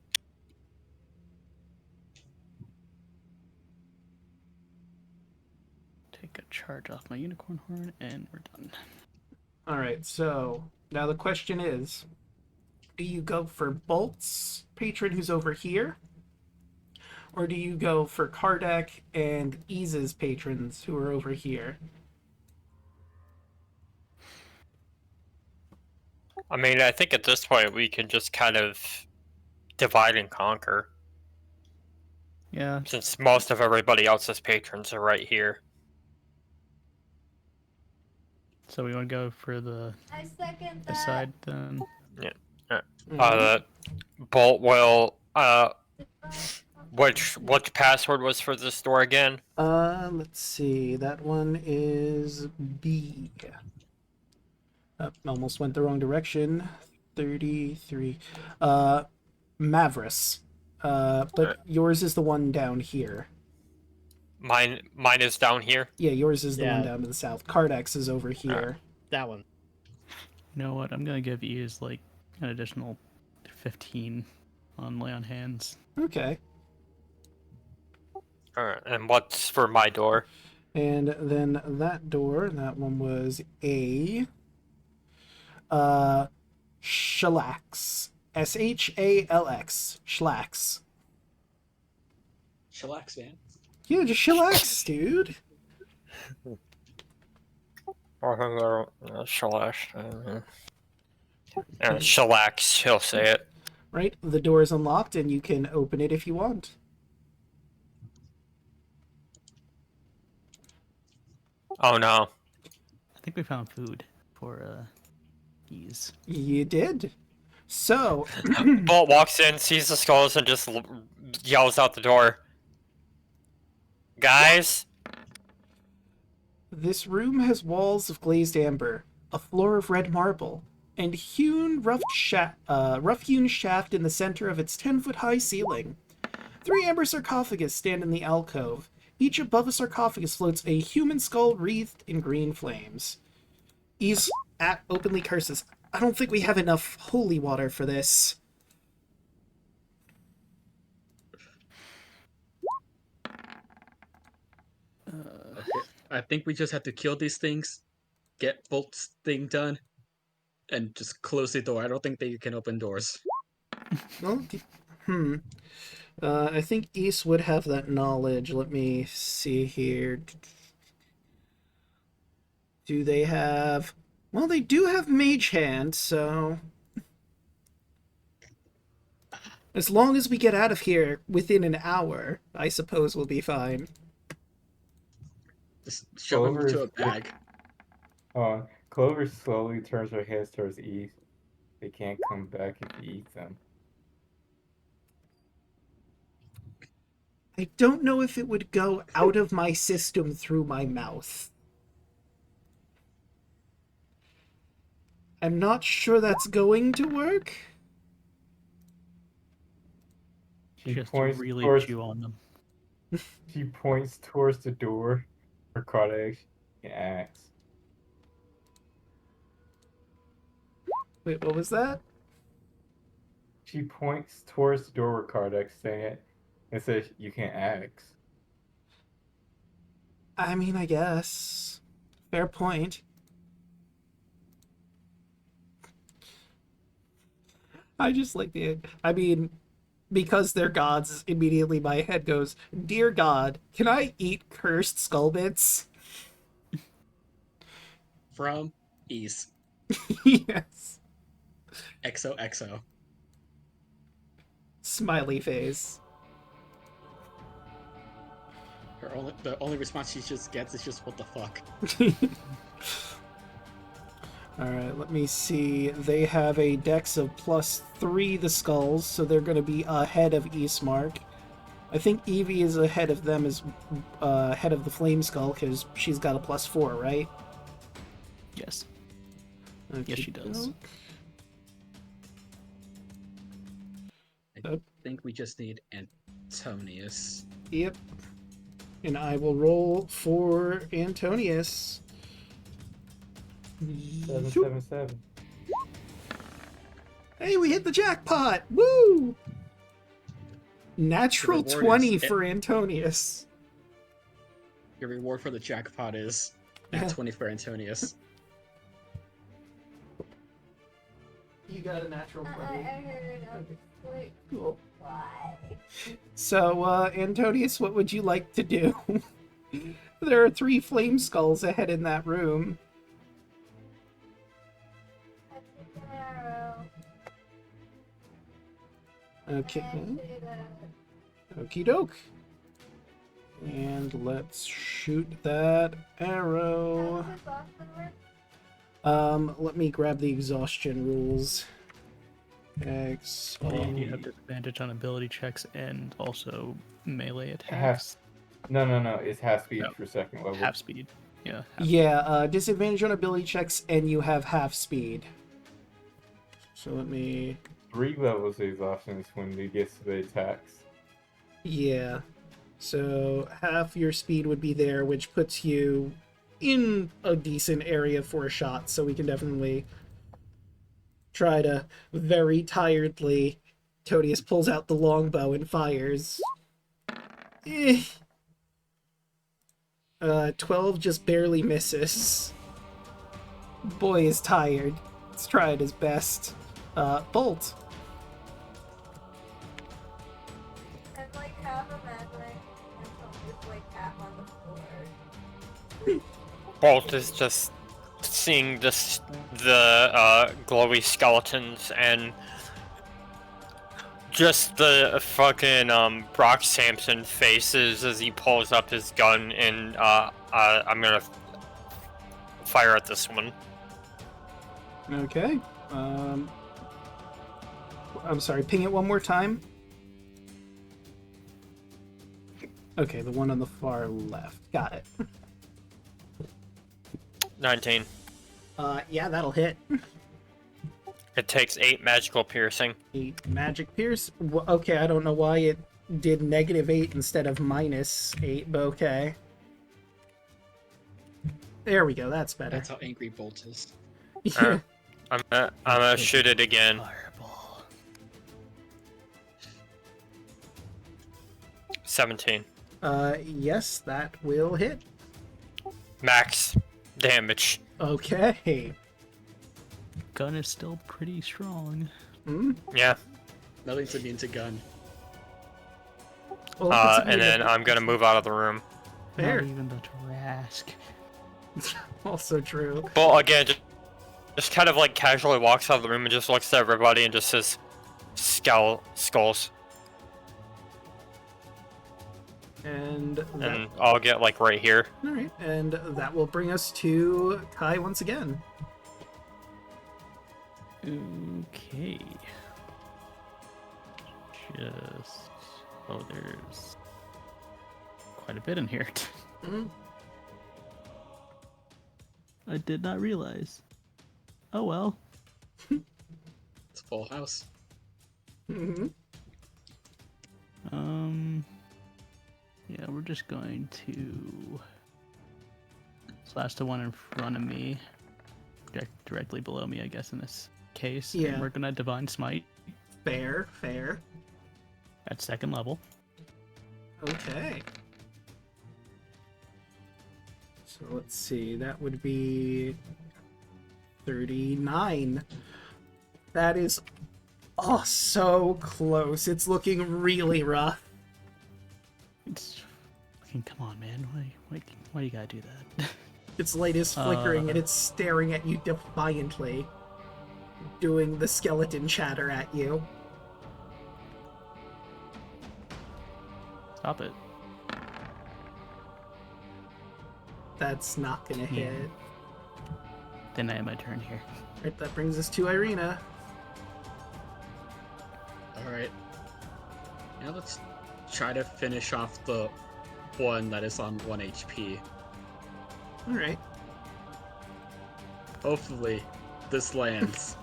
Take a charge off my unicorn horn, and we're done. All right. So now the question is, do you go for Bolt's patron who's over here? Or do you go for Kardak and Ease's patrons who are over here? I mean, I think at this point we can just kind of divide and conquer, Yeah, since most of everybody else's patrons are right here. so we want to go for the I second this side then. Bolt will. Which password was for this door again? Let's see. That one is B. Almost went the wrong direction. 33. Mavris. But yours is the one down here. Mine is down here. Yeah, yours is the one Yeah. down to the south. Kardax is over here. That one. You know what? I'm gonna give Ease like an additional 15 on lay on hands. Okay. Alright, and what's for my door? And then that door, that one was A. Shalax. Shalx. Shlax. Chillax, man. Yeah, just chillax, dude. Shellax, he'll say it. Right? The door is unlocked and you can open it if you want. Oh no. I think we found food for Ease. You did. So, Bolt walks in, sees the skulls, and just yells out the door. Guys? this room has walls of glazed amber, a floor of red marble, and rough-hewn shaft in the center of its 10-foot-high ceiling. 3 amber sarcophagus stand in the alcove. Each above a sarcophagus floats a human skull wreathed in green flames. Ease openly curses. I don't think we have enough holy water for this. I think we just have to kill these things, get Bolt's thing done, and just close the door. I don't think they can open doors. Well, I think East would have that knowledge. Let me see here. Do they have... Well, they do have Mage Hand, so... As long as we get out of here within an hour, I suppose we'll be fine. Just shove them into a bag. Clover slowly turns her head towards east. They can't come back if you eat them. I don't know if it would go out of my system through my mouth. I'm not sure that's going to work. She Just points really towards, chew on them. she points towards the door for Cardex and asks. Wait, what was that? She points towards the door where Cardex saying it and says, "You can't ask." I mean, I guess. Fair point. I just like because they're gods, immediately my head goes, "Dear God, can I eat cursed skull bits?" From East. Yes. XOXO. Smiley face. The only response she just gets is just, what the fuck? Alright, let me see. They have a dex of +3, the skulls, so they're going to be ahead of Eastmark. I think Evie is ahead of them as ahead of the Flame Skull, because she's got a +4, right? Yes. Okay. Yes, she does. I think we just need Antonius. Yep. And I will roll for Antonius. 777. Hey, we hit the jackpot! Woo! Natural The reward 20 is- for Antonius. Your reward for the jackpot is Yeah. 20 for Antonius. You got a natural 20. heard like, Cool. why? So, Antonius, what would you like to do? There are 3 flame skulls ahead in that room. I took an arrow. Okay. And I shoot at Okie doke. And let's shoot that arrow. How's exhaustion work? Let me grab the exhaustion rules. You have disadvantage on ability checks and also melee attacks. No. It's half speed No. for second level. Half speed. Yeah. Yeah, disadvantage on ability checks, and you have half speed. So let me... 3 levels of exhaustion is when it gets to the attacks. Yeah. So half your speed would be there, which puts you in a decent area for a shot, so we can definitely try to very tiredly... Todius pulls out the longbow and fires. 12 just barely misses. Boy is tired. He's tried his best. Bolt. I'm like half imagining myself just like half on the floor. Bolt is just seeing the glowy skeletons and just the fucking Brock Sampson faces as he pulls up his gun and I'm gonna fire at this one. Okay. I'm sorry, ping it one more time. Okay, the one on the far left. Got it. 19. Yeah, that'll hit. It takes 8 magical piercing. 8 magic pierce. Okay, I don't know why it did -8 instead of -8, but okay. There we go, that's better. That's how angry Bolt is. Yeah. I'm gonna shoot it again. Fireball. 17. Yes, that will hit. Max damage. Okay. Gun is still pretty strong. Yeah. Nothing's immune to gun. Well, it's And then immune. I'm gonna move out of the room. Fair. Not even the Trask. Also true. Well, again, just kind of like casually walks out of the room and just looks at everybody and just says, skulls. And And I'll get like right here. alright, and that will bring us to Kai once again. Okay. There's quite a bit in here. Mhm. I did not realize. Oh well. It's a full house. Mm-hmm. Yeah, we're just going to slash the one in front of me, directly below me, I guess, in this case. Yeah. And we're gonna Divine Smite Fair, fair. at 2nd level. Okay. So let's see, that would be 39. That is so close. It's looking really rough. It's fucking, come on, man. Why you gotta do that? Its light is flickering and it's staring at you defiantly, doing the skeleton chatter at you. Stop it. That's not gonna hit. Then I have my turn here. Right, that brings us to Irina. Alright. Now let's try to finish off the one that is on 1 HP. Alright. Hopefully, this lands.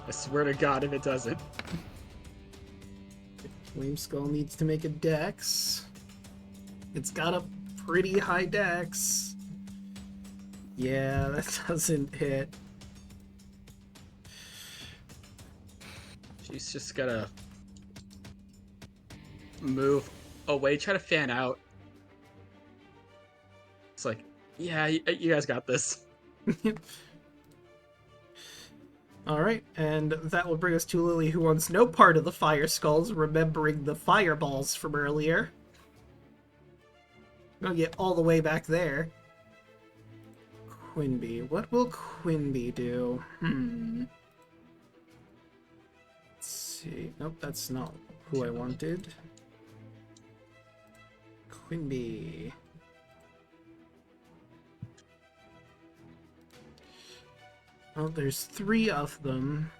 I swear to God if it doesn't. Flame Skull needs to make a dex. It's got a pretty high dex. Yeah, that doesn't hit. She's just gotta move away, try to fan out. It's like, yeah, you guys got this. Alright, and that will bring us to Lily, who wants no part of the Fire Skulls, remembering the fireballs from earlier. Gonna get all the way back there. Quinby. What will Quinby do? Let's see. Nope, that's not who I wanted. Quinby. Well, there's 3 of them.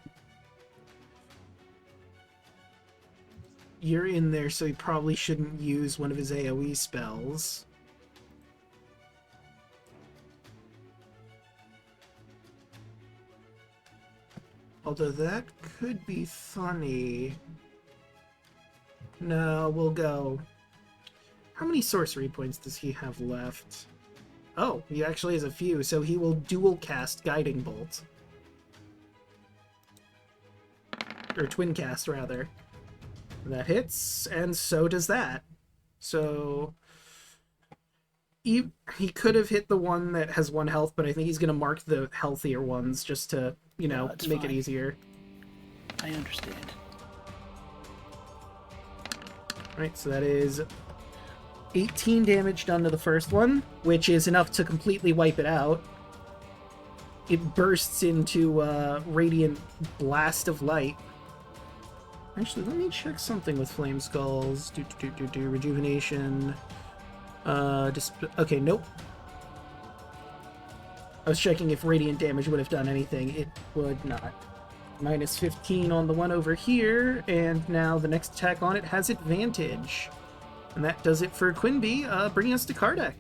You're in there, so he probably shouldn't use one of his AoE spells. Although that could be funny. No, we'll go. How many sorcery points does he have left? Oh, he actually has a few, so he will dual cast Guiding Bolt. Or twin cast, rather. That hits, and so does that. So he could have hit the one that has 1 health, but I think he's going to mark the healthier ones just to, you know, make it easier. I understand. Right, so that is 18 damage done to the first one, which is enough to completely wipe it out. It bursts into a radiant blast of light. Actually, let me check something with Flame Skulls. Rejuvenation. Okay, nope. I was checking if radiant damage would have done anything. It would not. Minus 15 on the one over here, and now the next attack on it has advantage. And that does it for Quinby, bringing us to Kardec.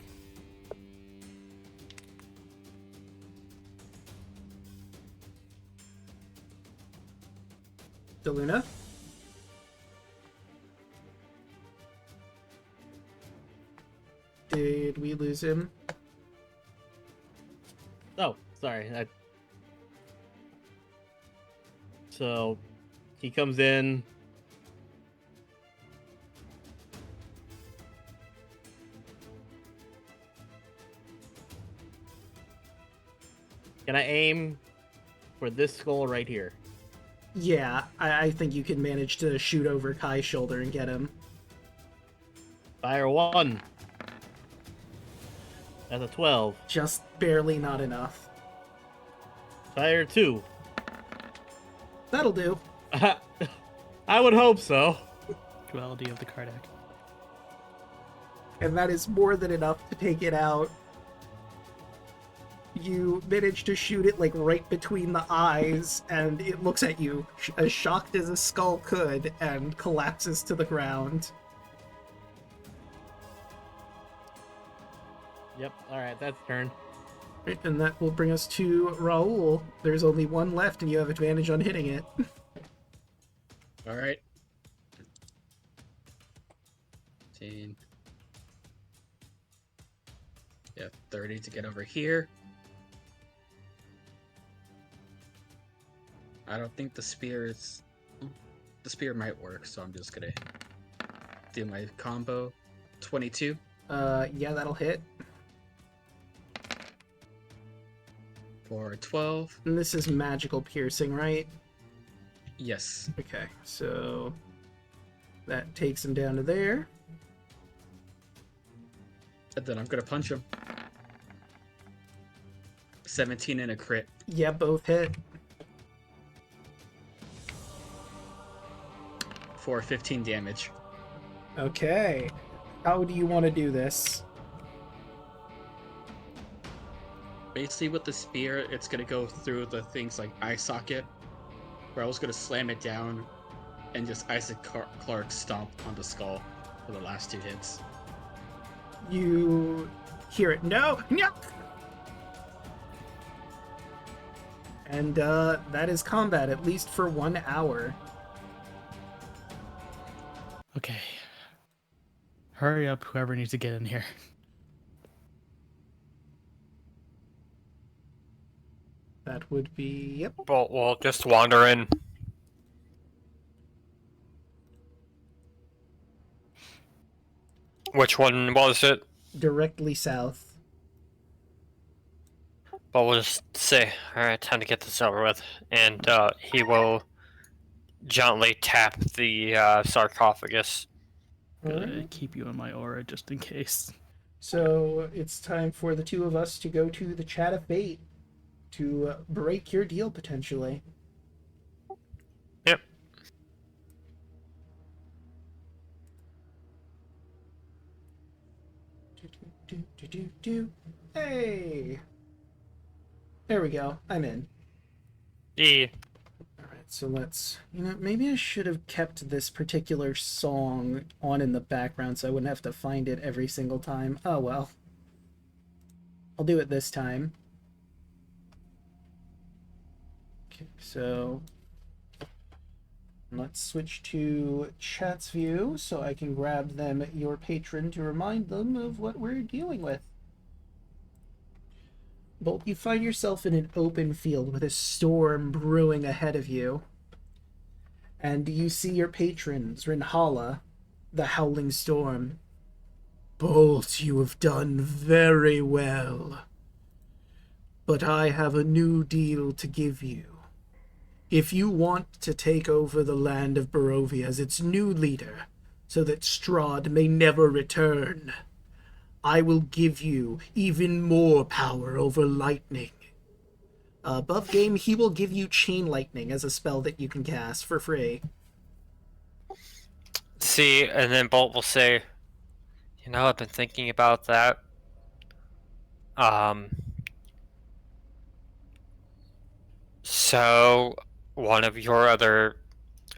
Daluna. Did we lose him? Oh, sorry. So, he comes in. Can I aim for this skull right here? Yeah, I think you can manage to shoot over Kai's shoulder and get him. Fire 1. That's a 12. Just barely not enough. Fire 2. That'll do. I would hope so. Duality of the Kardec. And that is more than enough to take it out. You manage to shoot it like right between the eyes, and it looks at you, as shocked as a skull could, and collapses to the ground. Yep, alright, that's turn. Right, and that will bring us to Raoul. There's only 1 left, and you have advantage on hitting it. Alright. 15. Yeah, 30 to get over here. I don't think the spear is... The spear might work, so I'm just gonna do my combo. 22. Yeah, that'll hit. For 12. And this is magical piercing, right? Yes. Okay, so that takes him down to there. And then I'm gonna punch him. 17 and a crit. Yeah, both hit. For 15 damage. Okay. How do you want to do this? Basically, with the spear, it's gonna go through the things like eye socket, where I was gonna slam it down and just Isaac Clarke stomp on the skull for the last 2 hits. You hear it. No! No! And that is combat, at least for 1 hour. Okay. Hurry up, whoever needs to get in here. That would be... Yep. Well, we'll just wander in. Which one was it? Directly south. But we'll just say, alright, time to get this over with. And he will gently tap the sarcophagus. Gonna keep you in my aura just in case. So it's time for the two of us to go to the Chat of Fate to break your deal, potentially. Yep. Hey! There we go. I'm in. Yeah. Alright, so let's... You know, maybe I should have kept this particular song on in the background so I wouldn't have to find it every single time. Oh well. I'll do it this time. Okay, so... Let's switch to chat's view so I can grab them, your patron, to remind them of what we're dealing with. Bolt, you find yourself in an open field with a storm brewing ahead of you. And you see your patrons, Rinhala, the Howling Storm. Bolt, you have done very well. But I have a new deal to give you. If you want to take over the land of Barovia as its new leader, so that Strahd may never return, I will give you even more power over lightning. Above game, he will give you Chain Lightning as a spell that you can cast for free. See, and then Bolt will say, you know, I've been thinking about that. So, one of your other,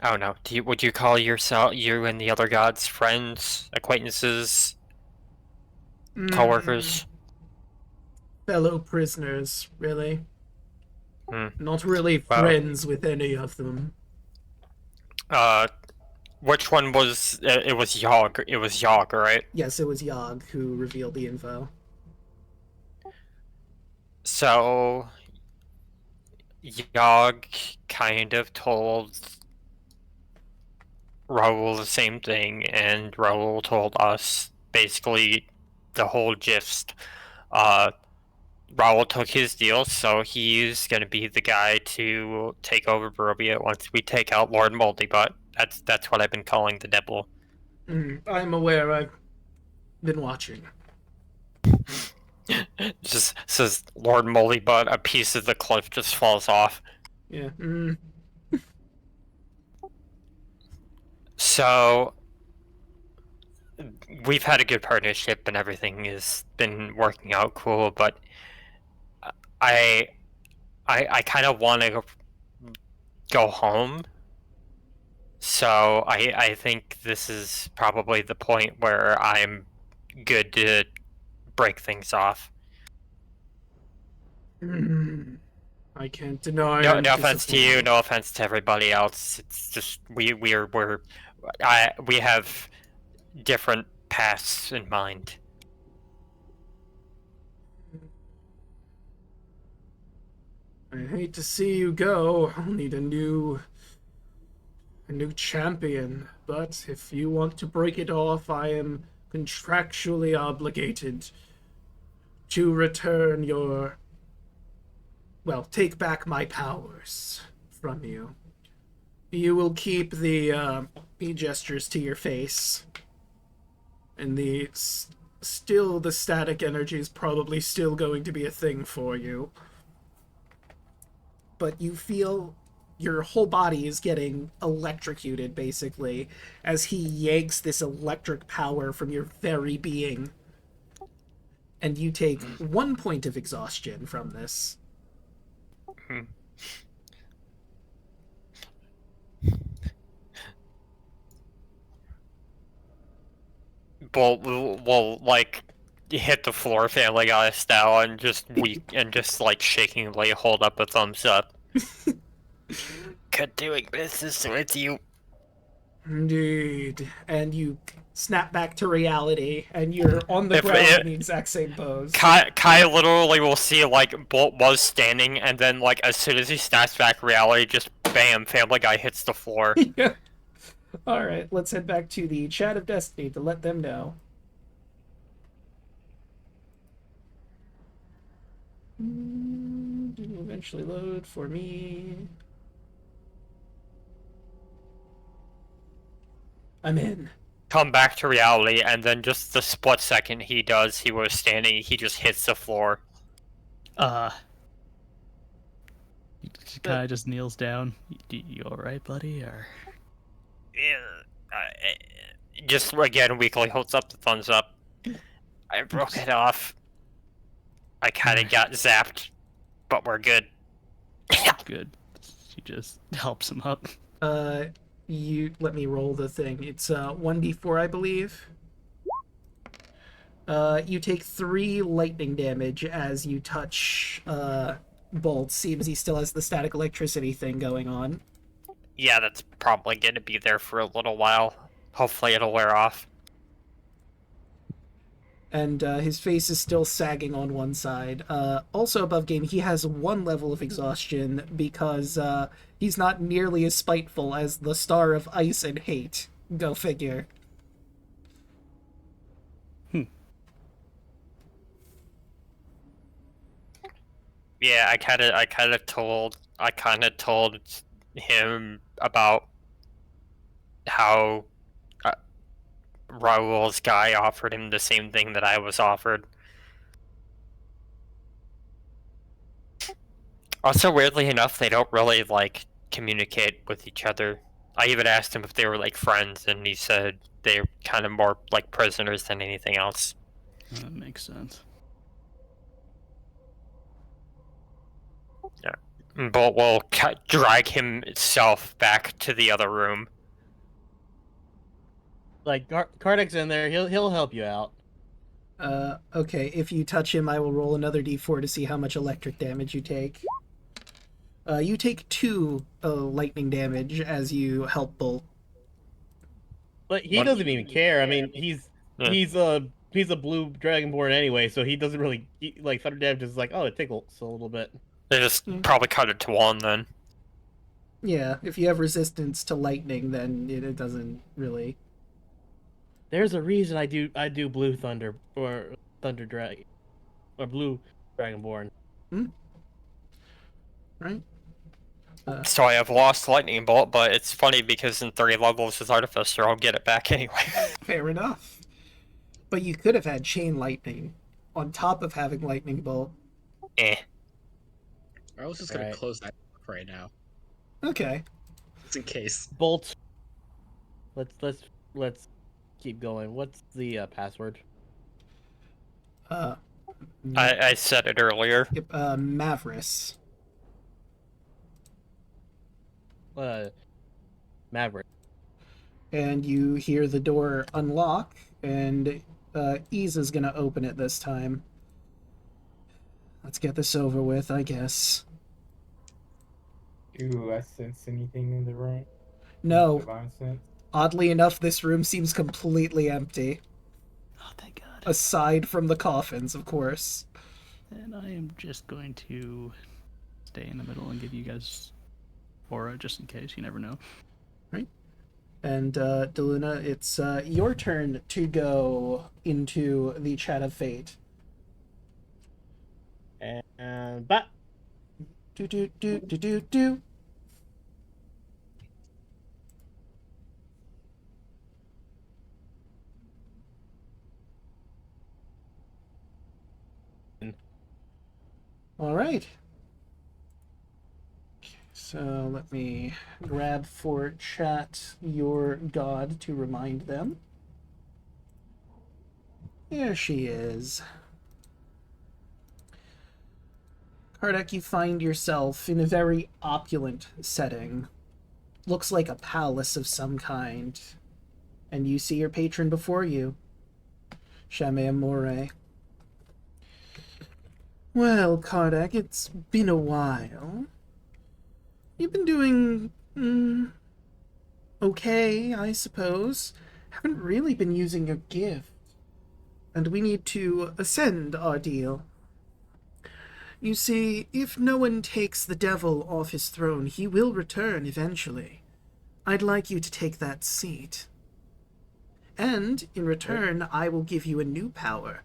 I don't know, would you call yourself, you and the other gods, friends, acquaintances, co-workers? Fellow prisoners, really. Not really Well, friends with any of them. Which one was, it was Yogg, right? Yes, it was Yogg who revealed the info. So, Yogg kind of told Raoul the same thing, and Raoul told us basically the whole gist. Raoul took his deal, so he's gonna be the guy to take over Barovia once we take out Lord Moldybutt. That's what I've been calling the devil. I'm aware, I've been watching. Just says Lord Moldybutt, a piece of the cliff just falls off. Yeah. So we've had a good partnership and everything has been working out cool, but I kind of want to go home. So I think this is probably the point where I'm good to break things off. I can't deny. No offense to you, no offense to everybody else. It's just we have different paths in mind. I hate to see you go. I'll need a new champion. But if you want to break it off, I am contractually obligated to return your... Well, take back my powers from you. You will keep the, he gestures to your face. And still the static energy is probably still going to be a thing for you. But you feel your whole body is getting electrocuted, basically, as he yanks this electric power from your very being. And you take 1 point of exhaustion from this. We'll like hit the floor Family Guy style and just like shakingly hold up a thumbs up. Good doing business with you. Indeed. And you snap back to reality, and you're on the If ground it- in the exact same pose. Kai literally will see like Bolt was standing, and then like as soon as he snaps back reality, just bam, Family Guy hits the floor. Yeah. Alright, let's head back to the chat of Destiny to let them know. It will eventually load for me. I'm in. Come back to reality, and then just the split second he was standing, he just hits the floor. He kind of just kneels down. You all right, buddy? Or Just again weakly holds up the thumbs up. I broke it off. I kind of got zapped, but we're good. good? She just helps him up. You let me roll the thing. It's 1d4, I believe. You take 3 lightning damage as you touch Bolt. Seems he still has the static electricity thing going on. Yeah, that's probably gonna be there for a little while. Hopefully it'll wear off. And his face is still sagging on one side. Also above game, he has 1 level of exhaustion because he's not nearly as spiteful as the Star of Ice and Hate. Go figure. Yeah, I kind of told him about how Raoul's guy offered him the same thing that I was offered. Also, weirdly enough, they don't really like communicate with each other. I even asked him if they were like friends, and he said they're kind of more like prisoners than anything else. That makes sense. Yeah, but we'll drag himself back to the other room. Like Kardec's in there, he'll help you out. Okay, if you touch him, I will roll another d4 to see how much electric damage you take. You take 2 lightning damage as you help Bolt. But he doesn't even care. I mean, he's a blue dragonborn anyway, so he doesn't really like thunder damage is like, oh, it tickles a little bit. They just probably cut it to 1 then. Yeah, if you have resistance to lightning, then it doesn't really. There's a reason I do blue thunder or thunder dragon or blue dragonborn. Right. So I have lost lightning bolt, but it's funny because in 30 levels as artificer, I'll get it back anyway. Fair enough. But you could have had chain lightning on top of having lightning bolt. Eh. I was just gonna close that right now. Okay. Just in case. Bolt. Let's keep going. What's the password? I said it earlier. Yep, Mavris. Maverick. And you hear the door unlock, and Isa's gonna open it this time. Let's get this over with, I guess. Do I sense anything in the room? No. Divine sense? Oddly enough, this room seems completely empty. Oh, thank God. Aside from the coffins, of course. And I am just going to stay in the middle and give you guys aura just in case. You never know. Right. And Daluna, it's your turn to go into the Chat of Fate. And but Do. All right. Okay, So let me grab for chat your god to remind them. There she is. Kardec, you find yourself in a very opulent setting. Looks like a palace of some kind. And you see your patron before you, Chame Amore. Well, Kardec, it's been a while. You've been doing okay, I suppose. Haven't really been using your gift. And we need to ascend our deal. You see, if no one takes the devil off his throne, he will return eventually. I'd like you to take that seat. And, in return, I will give you a new power.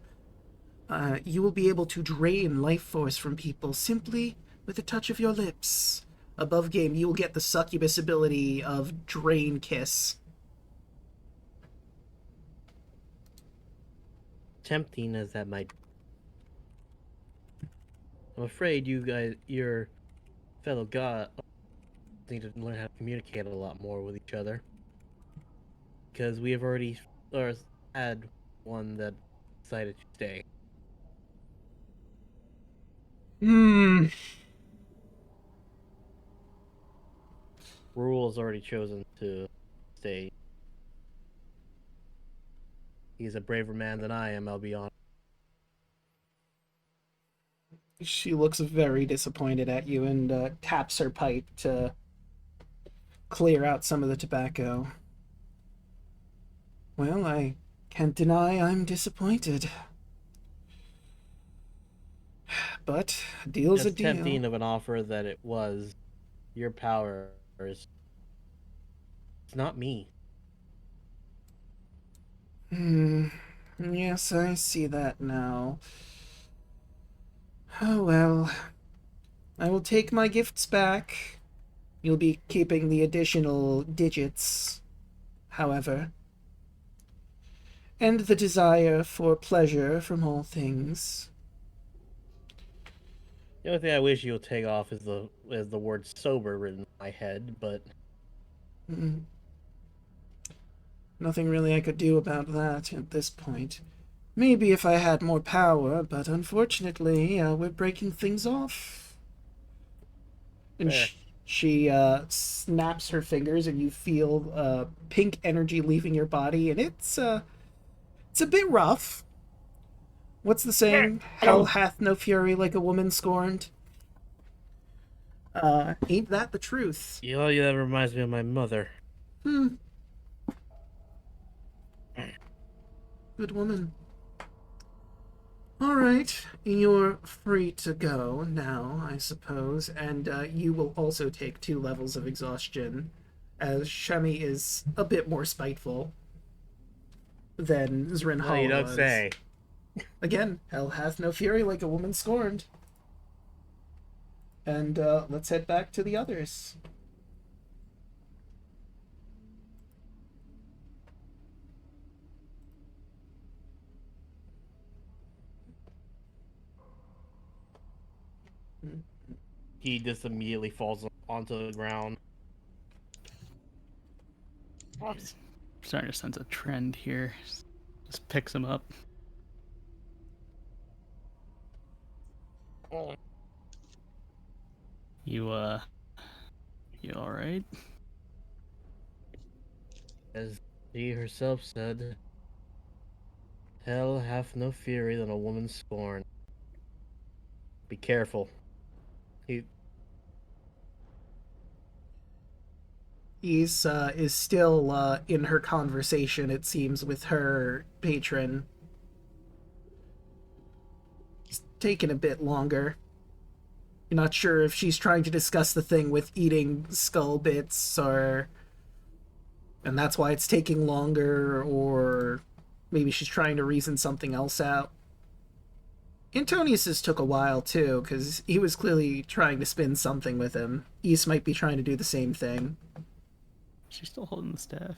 You will be able to drain life force from people simply with a touch of your lips. Above game, you will get the succubus ability of Drain Kiss. Tempting as that might be, I'm afraid you guys, your fellow god, need to learn how to communicate a lot more with each other. Because we have already had one that decided to stay. Rule has already chosen to stay. He's a braver man than I am, I'll be honest. She looks very disappointed at you and taps her pipe to clear out some of the tobacco. Well, I can't deny I'm disappointed. But a deal's As a deal. tempting of an offer that it was, your power is... It's not me. Yes, I see that now. Oh well. I will take my gifts back. You'll be keeping the additional digits, however. And the desire for pleasure from all things. The only thing I wish you'll take off is the word sober written in my head, but... Nothing really I could do about that at this point. Maybe if I had more power, but unfortunately, we're breaking things off. And she snaps her fingers, and you feel pink energy leaving your body, and it's a bit rough. What's the saying? Hell hath no fury like a woman scorned. Ain't that the truth? Yeah, that reminds me of my mother. Good woman. Alright, you're free to go now, I suppose, and you will also take 2 levels of exhaustion, as Shemi is a bit more spiteful than Zrinhal No, you don't was. say. Again, hell hath no fury like a woman scorned. And let's head back to the others. He just immediately falls onto the ground. I'm starting to sense a trend here. Just picks him up. You alright? As she herself said, hell hath no fury than a woman scorned. Be careful. Is still in her conversation, it seems, with her patron. It's taken a bit longer. You're not sure if she's trying to discuss the thing with eating skull bits, and that's why it's taking longer, or maybe she's trying to reason something else out. Antonius's took a while, too, because he was clearly trying to spin something with him. Ys might be trying to do the same thing. She's still holding the staff.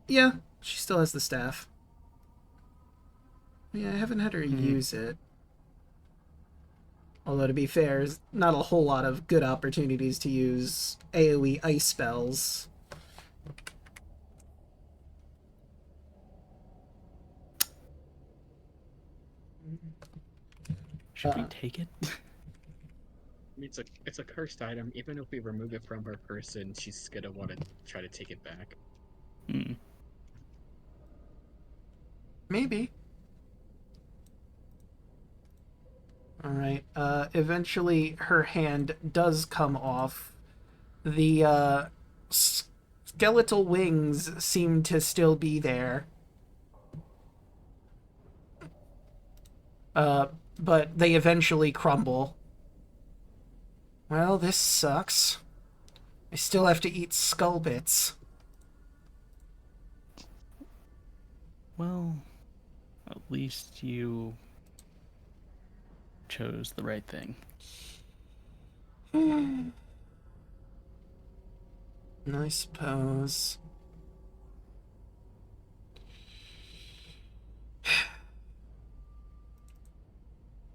Yeah, she still has the staff. Yeah, I haven't had her use it. Although, to be fair, there's not a whole lot of good opportunities to use AoE ice spells. Should we take it? I mean, it's a cursed item. Even if we remove it from her person, she's gonna want to try to take it back. Hmm. Maybe. Alright, eventually her hand does come off. The, skeletal wings seem to still be there. But they eventually crumble. Well, this sucks. I still have to eat skull bits. Well, at least you chose the right thing. I suppose.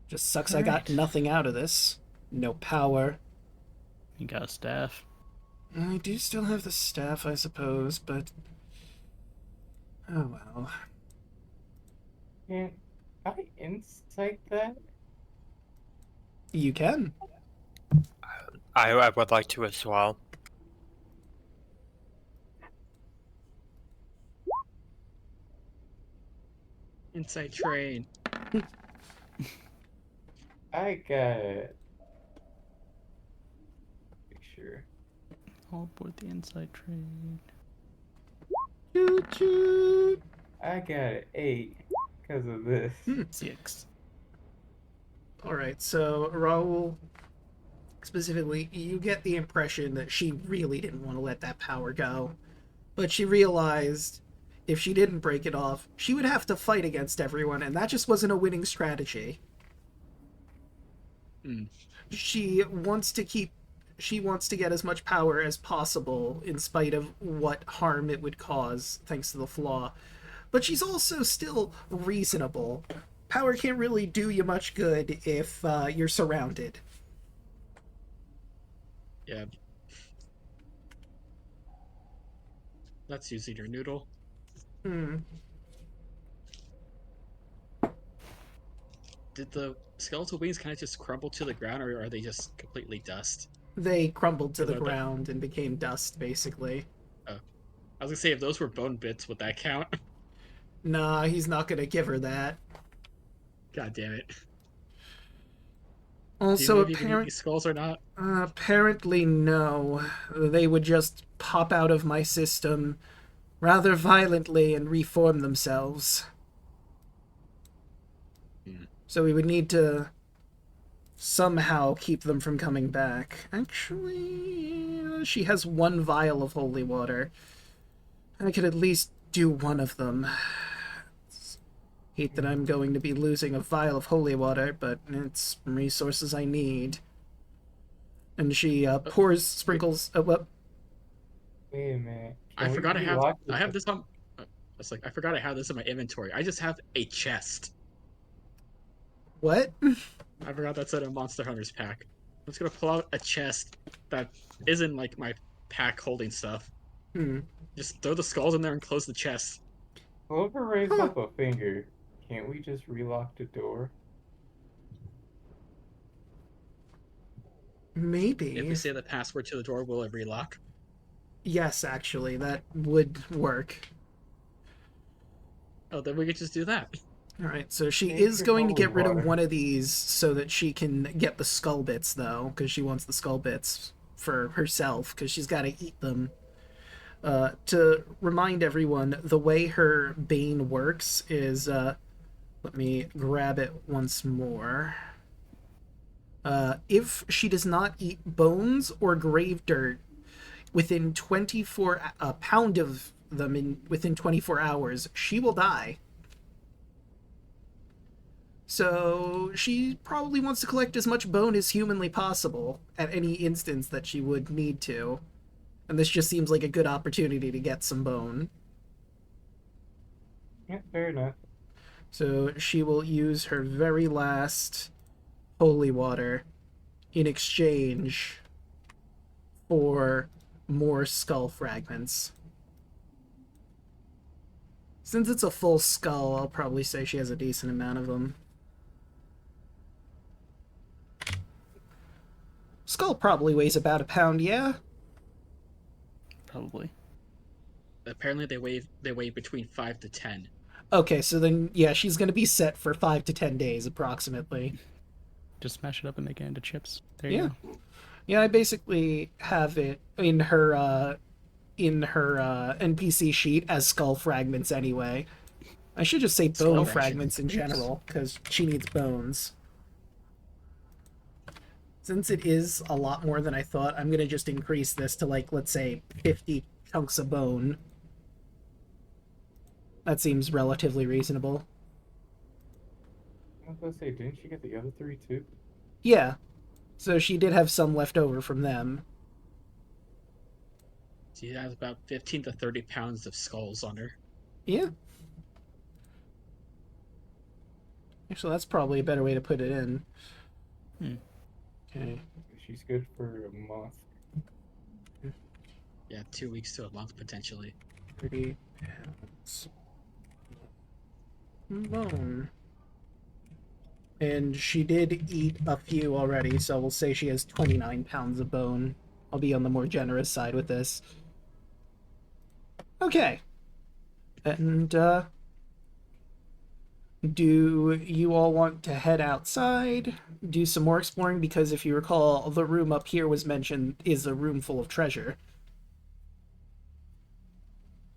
Just sucks I got Alright. nothing out of this. No power. You got a staff. I do still have the staff, I suppose, but... oh well. Can I insight that? You can. I would like to as well. Inside train. I got it. Sure. All aboard the inside trade. Choo choo. I got an 8 because of this. 6. Alright, so Raoul, specifically, you get the impression that she really didn't want to let that power go. But she realized if she didn't break it off, she would have to fight against everyone, and that just wasn't a winning strategy. She wants to get as much power as possible in spite of what harm it would cause thanks to the flaw. But she's also still reasonable. Power can't really do you much good if you're surrounded. Yeah. Let's use eater noodle. Did the skeletal wings kind of just crumble to the ground, or are they just completely dust? They crumbled to the Hello there. ground and became dust, basically. I was gonna say, if those were bone bits, would that count? Nah, he's not gonna give her that. God damn it. Also, Do you know if you can eat these skulls or not? apparently no. They would just pop out of my system rather violently and reform themselves. So we would need to somehow keep them from coming back. Actually, she has 1 vial of holy water. I could at least do one of them. Hate that I'm going to be losing a vial of holy water, but it's resources I need. And she sprinkles. What? Wait a minute. I Can we forgot I relock have this on. I forgot I have this in my inventory. I just have a chest. What? I forgot that's in a Monster Hunters pack. I'm just gonna pull out a chest that isn't like my pack holding stuff. Just throw the skulls in there and close the chest. Clover raised up a finger. Can't we just relock the door? Maybe. If we say the password to the door, will it relock? Yes, actually, that would work. Oh, then we could just do that. Alright, so she Thank is you, going to holy get rid of water. one of these so that she can get the skull bits, though, because she wants the skull bits for herself, because she's got to eat them. To remind everyone, the way her Bane works is, let me grab it once more. If she does not eat bones or grave dirt within 24, a pound of them within 24 hours, she will die. So she probably wants to collect as much bone as humanly possible at any instance that she would need to. And this just seems like a good opportunity to get some bone. Yeah, fair enough. So she will use her very last holy water in exchange for more skull fragments. Since it's a full skull, I'll probably say she has a decent amount of them. Skull probably weighs about a pound, yeah? Probably. Apparently they weigh between 5 to 10. Okay, so then, yeah, she's gonna be set for 5 to 10 days, approximately. Just smash it up and make it into chips. There Yeah. you go. Yeah, I basically have it in her NPC sheet as skull fragments anyway. I should just say bone Skull fragments in general, because she needs bones. Since it is a lot more than I thought, I'm gonna just increase this to, like, let's say 50 chunks of bone. That seems relatively reasonable. I was gonna say, didn't she get the other 3 too? Yeah. So she did have some left over from them. She has about 15 to 30 pounds of skulls on her. Yeah. Actually, that's probably a better way to put it in. Okay. She's good for a month. Yeah, 2 weeks to a month potentially. 30 pounds. Bone. And she did eat a few already, so we'll say she has 29 pounds of bone. I'll be on the more generous side with this. Okay. And, do you all want to head outside, do some more exploring? Because if you recall, the room up here was mentioned is a room full of treasure.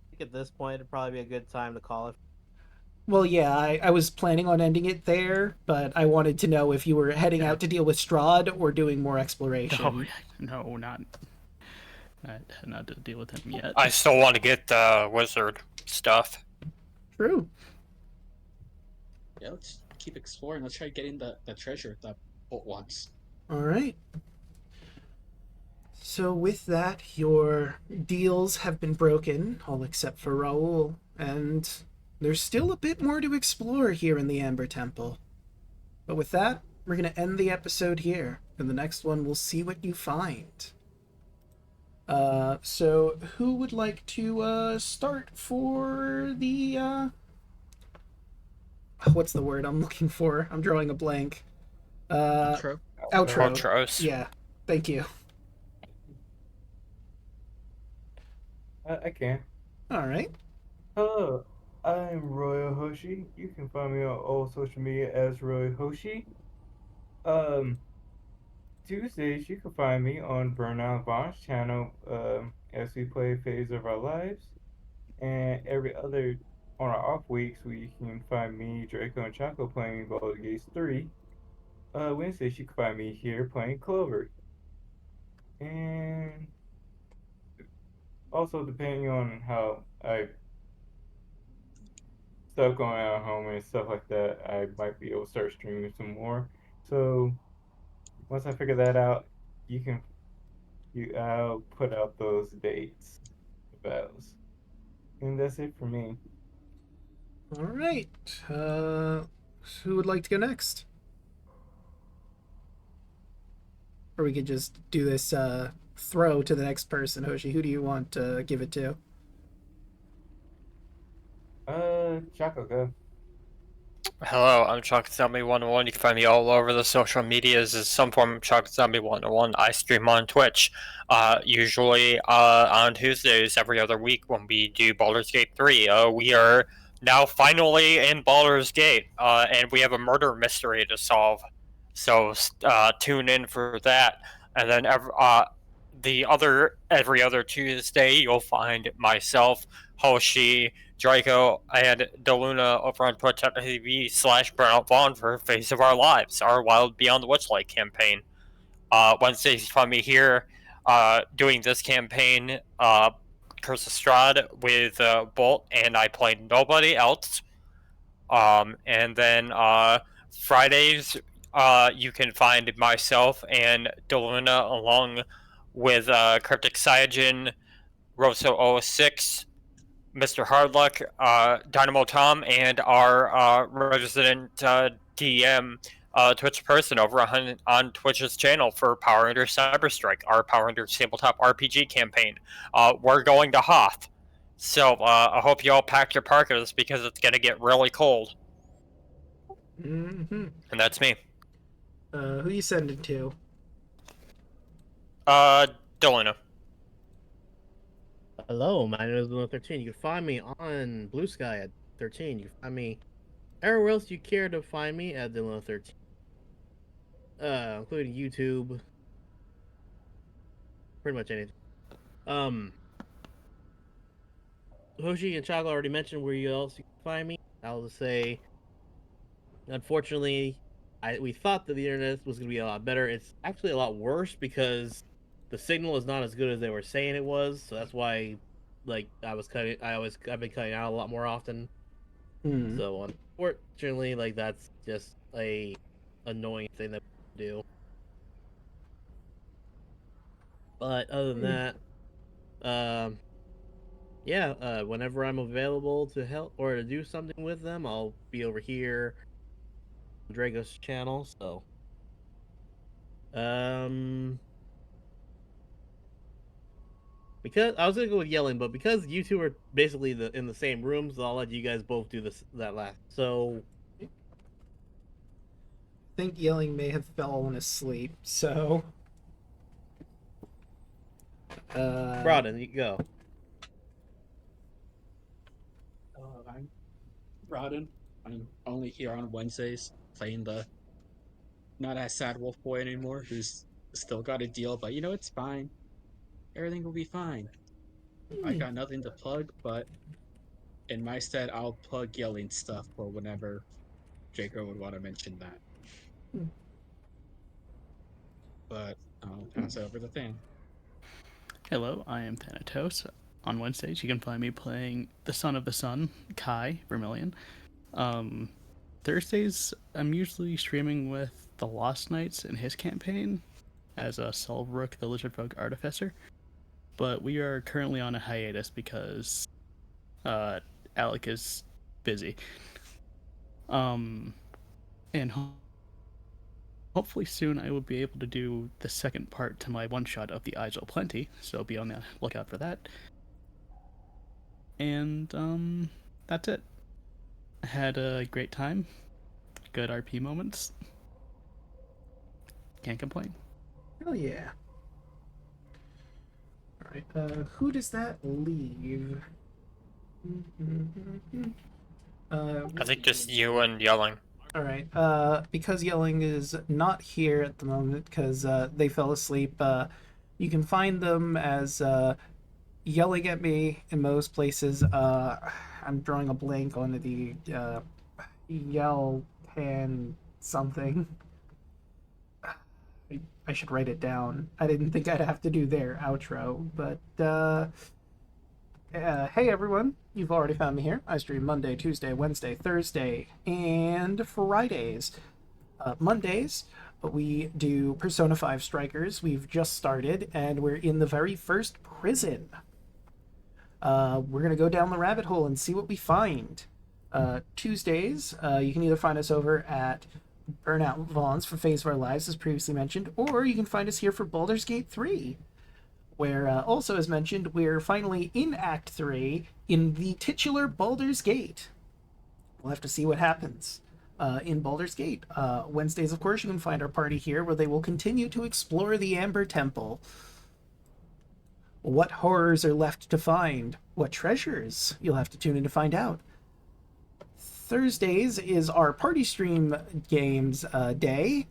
I think at this point it'd probably be a good time to call it. Well, yeah, I was planning on ending it there, but I wanted to know if you were heading out to deal with Strahd or doing more exploration. No, not to deal with him yet. I still want to get the wizard stuff. True. Yeah, let's keep exploring. Let's try getting the treasure that Bolt wants. Alright. So with that, your deals have been broken, all except for Raoul, and there's still a bit more to explore here in the Amber Temple. But with that, we're going to end the episode here. In the next one, we'll see what you find. So who would like to start for the what's the word I'm looking for? I'm drawing a blank. Outro. Outros. Yeah, thank you. I can. All right. Hello, I'm Royal Hoshi. You can find me on all social media as Royal Hoshi. Tuesdays you can find me on Burnout Vaughn's channel as we play Phase of Our Lives. And every other on our off weeks we can find me, Draco, and Choco playing Baldur's Gate 3. Wednesdays you can find me here playing Clover. And also depending on how I stuff going out at home and stuff like that, I might be able to start streaming some more. So once I figure that out, I'll put out those dates, those, and that's it for me. All right. Who would like to go next? Or we could just do this throw to the next person. Hoshi, who do you want to give it to? Choco, go. Hello, I'm Chocolate Zombie 101. You can find me all over the social medias as some form of Chocolate Zombie 101. I stream on Twitch, usually on Tuesdays every other week when we do Baldur's Gate 3. We are now finally in Baldur's Gate, and we have a murder mystery to solve. So tune in for that. And then every other Tuesday, you'll find myself, Hoshi, Draco, and Daluna over on Twitch.tv/Burnout Vaughn for Face of Our Lives, our Wild Beyond the Witchlight campaign. Wednesdays, you find me here doing this campaign, Curse of Strahd, with Bolt, and I play nobody else. And then Fridays, you can find myself and Daluna along with Cryptic Cyanogen, Rosso06, Mr. Hardluck, Dynamo Tom, and our resident DM, Twitch person over on Twitch's channel for Power Rangers Cyber Strike, our Power Rangers Tabletop RPG campaign. We're going to Hoth. So I hope you all pack your parkas because it's going to get really cold. Mm-hmm. And that's me. Who you sending to? Daluna. Hello, my name is Daluna13. You can find me on Blue Sky at 13. You can find me everywhere else you care to find me at Daluna13. Including YouTube. Pretty much anything. Hoshi and Chaga already mentioned where else you can find me. I'll just say, unfortunately, we thought that the internet was going to be a lot better. It's actually a lot worse because the signal is not as good as they were saying it was. So that's why, like, I've been cutting out a lot more often. So unfortunately, like, that's just a annoying thing that we do. But other than that, yeah, whenever I'm available to help or to do something with them, I'll be over here on Draco's channel. So, because I was gonna go with yelling, but because you two are basically in the same room, so I'll let you guys both do that last. So, I think yelling may have fallen asleep. So, Broaden, you go. I'm Rodden. I'm only here on Wednesdays playing the not as sad wolf boy anymore, who's still got a deal, but you know, it's fine. Everything will be fine. I got nothing to plug, but in my stead, I'll plug yelling stuff for whenever Draco would want to mention that. But I'll pass it over to Than. Hello, I am Thanatos. On Wednesdays, you can find me playing the Son of the Sun, Kai Vermilion. Thursdays, I'm usually streaming with the Lost Knights in his campaign as a Solrook, the Lizardfolk Artificer. But we are currently on a hiatus because Alec is busy. And hopefully soon I will be able to do the second part to my one-shot of the Eyes of Plenty, so be on the lookout for that. And that's it. I had a great time. Good RP moments. Can't complain. hell yeah. Alright, who does that leave? I think just you and yelling. Alright, because Yelling is not here at the moment because they fell asleep, you can find them as yelling at me in most places. I'm drawing a blank on the yell pan something. I should write it down. I didn't think I'd have to do their outro, but hey everyone, you've already found me here. I stream Monday, Tuesday, Wednesday, Thursday, and Fridays. Mondays, we do Persona 5 Strikers. We've just started, and we're in the very first prison. We're going to go down the rabbit hole and see what we find. Tuesdays, you can either find us over at Burnout Vaughn's for Phase of Our Lives, as previously mentioned, or you can find us here for Baldur's Gate 3. Where, also as mentioned, we're finally in Act 3 in the titular Baldur's Gate. We'll have to see what happens in Baldur's Gate. Wednesdays, of course, you can find our party here where they will continue to explore the Amber Temple. What horrors are left to find? What treasures? You'll have to tune in to find out. Thursdays is our party stream games day,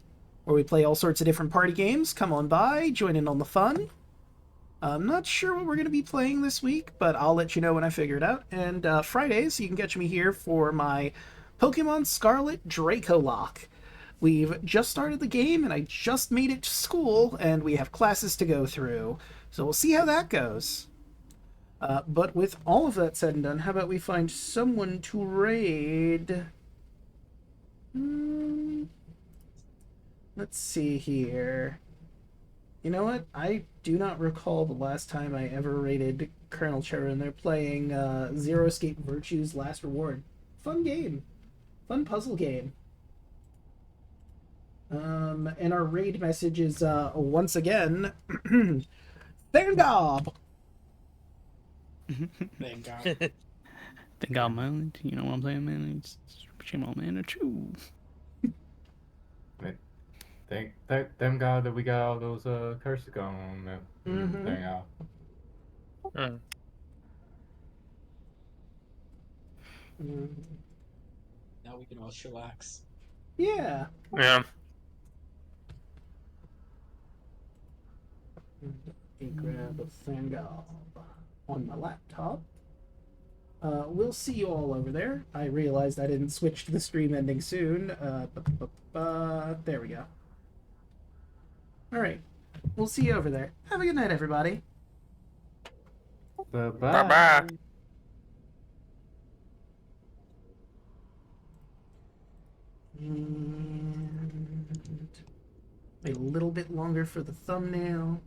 where we play all sorts of different party games. Come on by, join in on the fun. I'm not sure what we're going to be playing this week, but I'll let you know when I figure it out. And Fridays, you can catch me here for my Pokemon Scarlet Draco Lock. We've just started the game, and I just made it to school, and we have classes to go through. So we'll see how that goes. But with all of that said and done, how about we find someone to raid? Let's see here. You know what? I do not recall the last time I ever rated Colonel Cherry, and they're playing Zero Escape Virtue's Last Reward. Fun game. Fun puzzle game. And our raid message is once again, Thangob! Thank God, man. You know what I'm saying, man? It's shame on man. Achoo. Thank God that we got all those curses going on that thing out. Now we can all chillax. Yeah. Yeah. Let me grab a Thangob on my laptop. We'll see you all over there. I realized I didn't switch to the stream ending soon. There we go. Alright. We'll see you over there. Have a good night, everybody. Bye-bye. Bye-bye. And a little bit longer for the thumbnail.